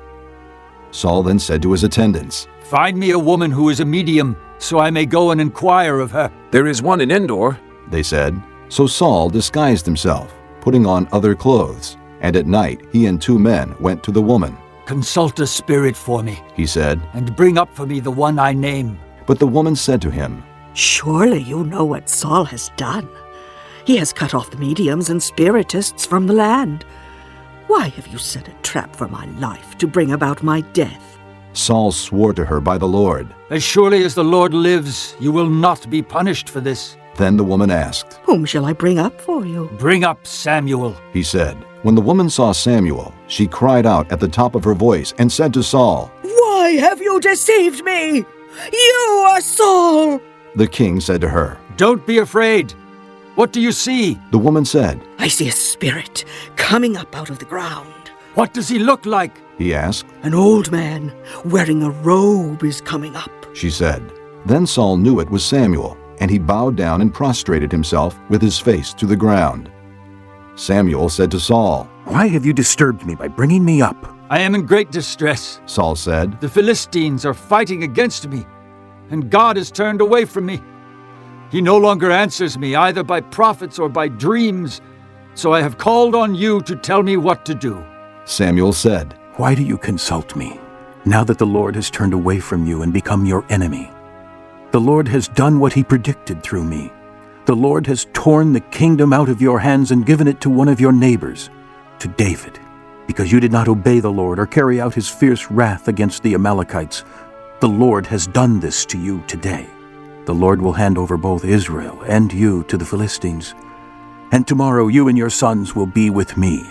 Saul then said to his attendants, Find me a woman who is a medium, so I may go and inquire of her. There is one in Endor, they said. So Saul disguised himself, putting on other clothes, and at night he and 2 men went to the woman. Consult a spirit for me, he said, and bring up for me the one I name. But the woman said to him, Surely you know what Saul has done. He has cut off the mediums and spiritists from the land. Why have you set a trap for my life to bring about my death? Saul swore to her by the Lord, As surely as the Lord lives, you will not be punished for this. Then the woman asked, Whom shall I bring up for you? Bring up Samuel, he said. When the woman saw Samuel, she cried out at the top of her voice and said to Saul, Why have you deceived me? You are Saul! The king said to her, Don't be afraid. What do you see? The woman said, I see a spirit coming up out of the ground. What does he look like? He asked. An old man wearing a robe is coming up, she said. Then Saul knew it was Samuel, and he bowed down and prostrated himself with his face to the ground. Samuel said to Saul, Why have you disturbed me by bringing me up? I am in great distress, Saul said. The Philistines are fighting against me, and God has turned away from me. He no longer answers me either by prophets or by dreams, so I have called on you to tell me what to do. Samuel said, Why do you consult me, now that the Lord has turned away from you and become your enemy? The Lord has done what he predicted through me. The Lord has torn the kingdom out of your hands and given it to one of your neighbors, to David, because you did not obey the Lord or carry out his fierce wrath against the Amalekites. The Lord has done this to you today. The Lord will hand over both Israel and you to the Philistines, and tomorrow you and your sons will be with me.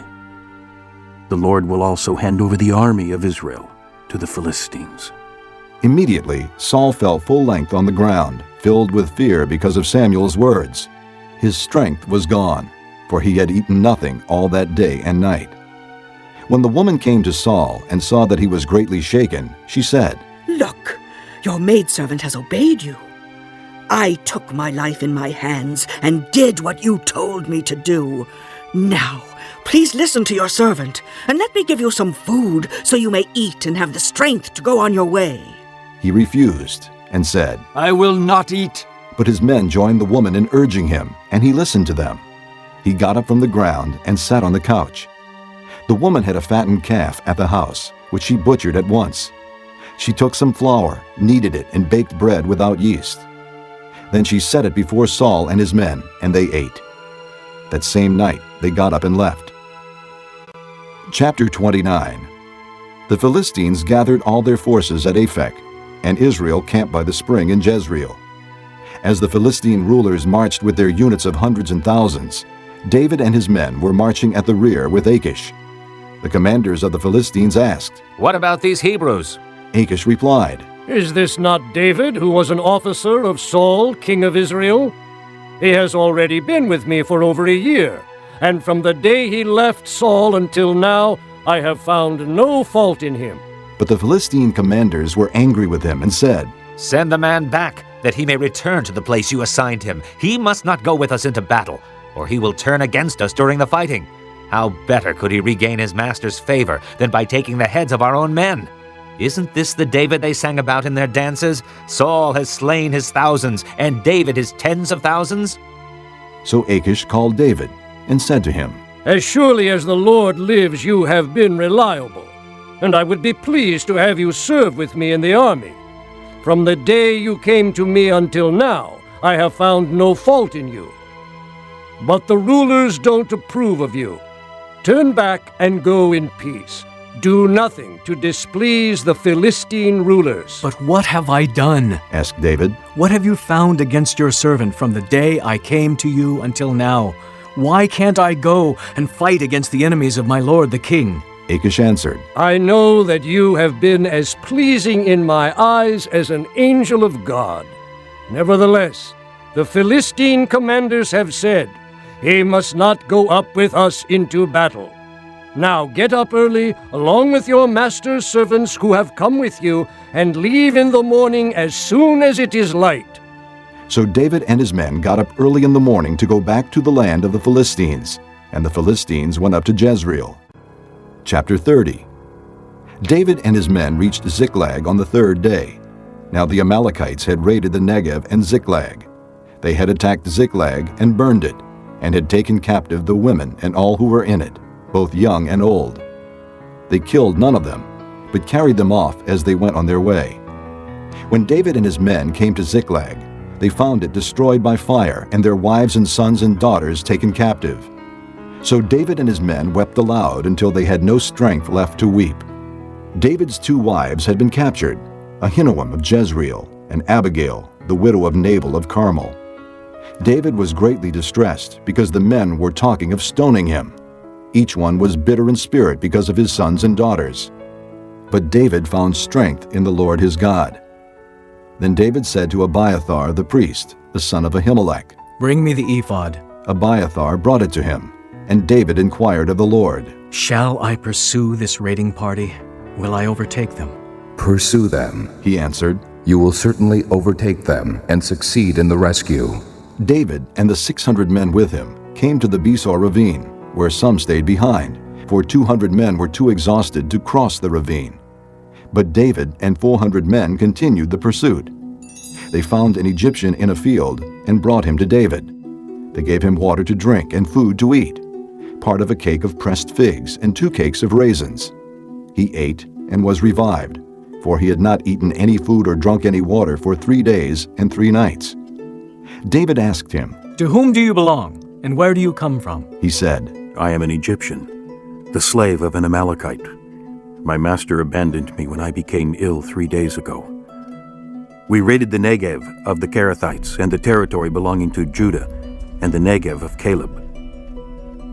The Lord will also hand over the army of Israel to the Philistines. Immediately Saul fell full length on the ground, filled with fear because of Samuel's words. His strength was gone, for he had eaten nothing all that day and night. When the woman came to Saul and saw that he was greatly shaken, she said, Look, your maidservant has obeyed you. I took my life in my hands and did what you told me to do. Now, please listen to your servant, and let me give you some food so you may eat and have the strength to go on your way. He refused and said, I will not eat. But his men joined the woman in urging him, and he listened to them. He got up from the ground and sat on the couch. The woman had a fattened calf at the house, which she butchered at once. She took some flour, kneaded it, and baked bread without yeast. Then she set it before Saul and his men, and they ate. That same night they got up and left. Chapter 29. The Philistines gathered all their forces at Aphek, and Israel camped by the spring in Jezreel. As the Philistine rulers marched with their units of hundreds and thousands, David and his men were marching at the rear with Achish. The commanders of the Philistines asked, What about these Hebrews? Achish replied, Is this not David, who was an officer of Saul, king of Israel? He has already been with me for over a year, and from the day he left Saul until now, I have found no fault in him. But the Philistine commanders were angry with him and said, Send the man back, that he may return to the place you assigned him. He must not go with us into battle, or he will turn against us during the fighting. How better could he regain his master's favor than by taking the heads of our own men? Isn't this the David they sang about in their dances? Saul has slain his thousands, and David his tens of thousands? So Achish called David and said to him, As surely as the Lord lives, you have been reliable, and I would be pleased to have you serve with me in the army. From the day you came to me until now, I have found no fault in you. But the rulers don't approve of you. Turn back and go in peace. Do nothing to displease the Philistine rulers. But what have I done? asked David. What have you found against your servant from the day I came to you until now? Why can't I go and fight against the enemies of my lord the king? Achish answered, I know that you have been as pleasing in my eyes as an angel of God. Nevertheless, the Philistine commanders have said, He must not go up with us into battle. Now get up early, along with your master's servants who have come with you, and leave in the morning as soon as it is light. So David and his men got up early in the morning to go back to the land of the Philistines, and the Philistines went up to Jezreel. Chapter 30. David and his men reached Ziklag on the third day. Now the Amalekites had raided the Negev and Ziklag. They had attacked Ziklag and burned it, and had taken captive the women and all who were in it, both young and old. They killed none of them, but carried them off as they went on their way. When David and his men came to Ziklag, they found it destroyed by fire, and their wives and sons and daughters taken captive. So David and his men wept aloud until they had no strength left to weep. David's two wives had been captured, Ahinoam of Jezreel, and Abigail, the widow of Nabal of Carmel. David was greatly distressed because the men were talking of stoning him. Each one was bitter in spirit because of his sons and daughters. But David found strength in the Lord his God. Then David said to Abiathar the priest, the son of Ahimelech, Bring me the ephod. Abiathar brought it to him, and David inquired of the Lord, Shall I pursue this raiding party? Will I overtake them? Pursue them, he answered. You will certainly overtake them and succeed in the rescue. David and the 600 men with him came to the Besor ravine, where some stayed behind, for 200 men were too exhausted to cross the ravine. But David and 400 men continued the pursuit. They found an Egyptian in a field and brought him to David. They gave him water to drink and food to eat. part of a cake of pressed figs and 2 cakes of raisins. He ate and was revived, for he had not eaten any food or drunk any water for 3 days and 3 nights. David asked him, "To whom do you belong, and where do you come from?" He said, "I am an Egyptian, the slave of an Amalekite. My master abandoned me when I became ill 3 days ago. We raided the Negev of the Kerethites and the territory belonging to Judah and the Negev of Caleb.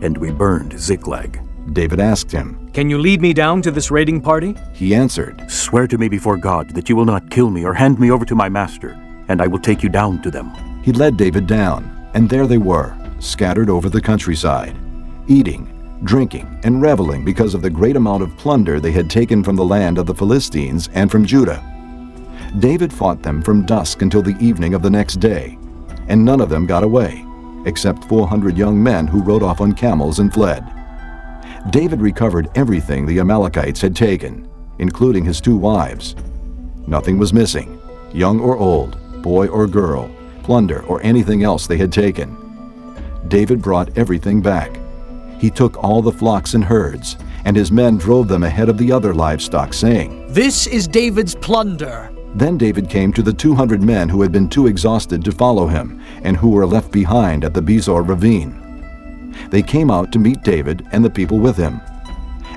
And we burned Ziklag." David asked him, "Can you lead me down to this raiding party?" He answered, "Swear to me before God that you will not kill me or hand me over to my master, and I will take you down to them." He led David down, and there they were, scattered over the countryside, eating, drinking, and reveling because of the great amount of plunder they had taken from the land of the Philistines and from Judah. David fought them from dusk until the evening of the next day, and none of them got away, except 400 young men who rode off on camels and fled. David recovered everything the Amalekites had taken, including his 2 wives. Nothing was missing, young or old, boy or girl, plunder or anything else they had taken. David brought everything back. He took all the flocks and herds, and his men drove them ahead of the other livestock, saying, "This is David's plunder." Then David came to the 200 men who had been too exhausted to follow him and who were left behind at the Bezor ravine. They came out to meet David and the people with him.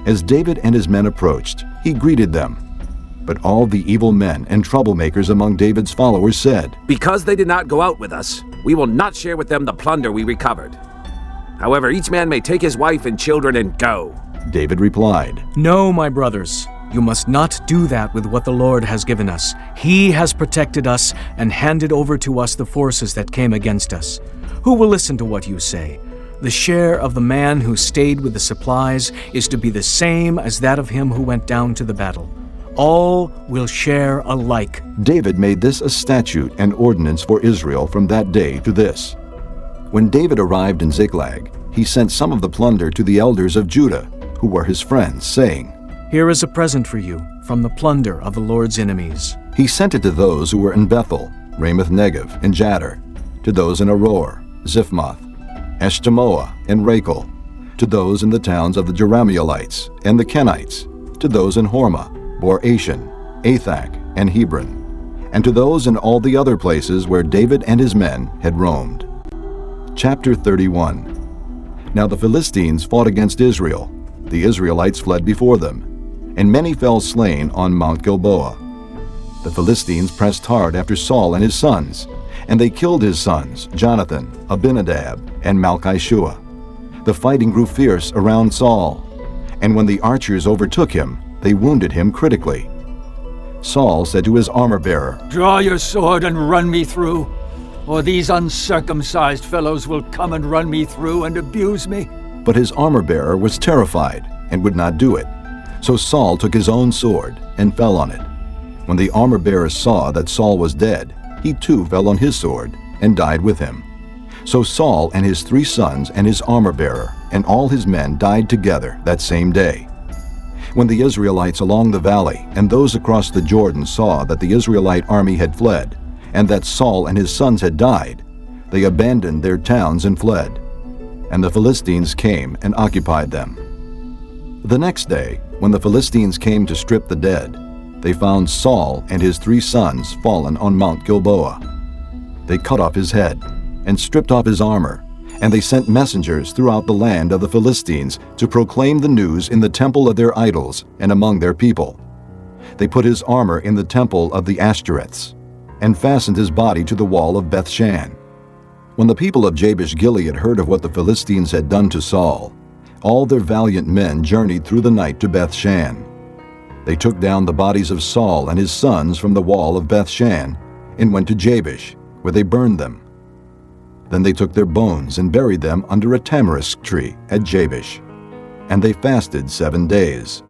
As David and his men approached, he greeted them. But all the evil men and troublemakers among David's followers said, "Because they did not go out with us, we will not share with them the plunder we recovered. However, each man may take his wife and children and go." David replied, "No, my brothers, you must not do that with what the Lord has given us. He has protected us and handed over to us the forces that came against us. Who will listen to what you say? The share of the man who stayed with the supplies is to be the same as that of him who went down to the battle. All will share alike." David made this a statute and ordinance for Israel from that day to this. When David arrived in Ziklag, he sent some of the plunder to the elders of Judah, who were his friends, saying, "Here is a present for you from the plunder of the Lord's enemies." He sent it to those who were in Bethel, Ramoth Negev, and Jadar, to those in Aror, Ziphmoth, Eshtemoa, and Rachel, to those in the towns of the Jerahmeelites and the Kenites, to those in Hormah, Bor-Ashan, Athak, and Hebron, and to those in all the other places where David and his men had roamed. Chapter 31. Now the Philistines fought against Israel. The Israelites fled before them, and many fell slain on Mount Gilboa. The Philistines pressed hard after Saul and his sons, and they killed his sons, Jonathan, Abinadab, and Malchishua. The fighting grew fierce around Saul, and when the archers overtook him, they wounded him critically. Saul said to his armor-bearer, "Draw your sword and run me through, or these uncircumcised fellows will come and run me through and abuse me." But his armor-bearer was terrified and would not do it. So Saul took his own sword and fell on it. When the armor-bearer saw that Saul was dead, he too fell on his sword and died with him. So Saul and his 3 sons and his armor-bearer and all his men died together that same day. When the Israelites along the valley and those across the Jordan saw that the Israelite army had fled, and that Saul and his sons had died, they abandoned their towns and fled. And the Philistines came and occupied them. The next day, when the Philistines came to strip the dead, they found Saul and his 3 sons fallen on Mount Gilboa. They cut off his head and stripped off his armor, and they sent messengers throughout the land of the Philistines to proclaim the news in the temple of their idols and among their people. They put his armor in the temple of the Ashtoreths, and fastened his body to the wall of Bethshan. When the people of Jabesh Gilead heard of what the Philistines had done to Saul, all their valiant men journeyed through the night to Bethshan. They took down the bodies of Saul and his sons from the wall of Bethshan and went to Jabesh, where they burned them. Then they took their bones and buried them under a tamarisk tree at Jabesh. And they fasted 7 days.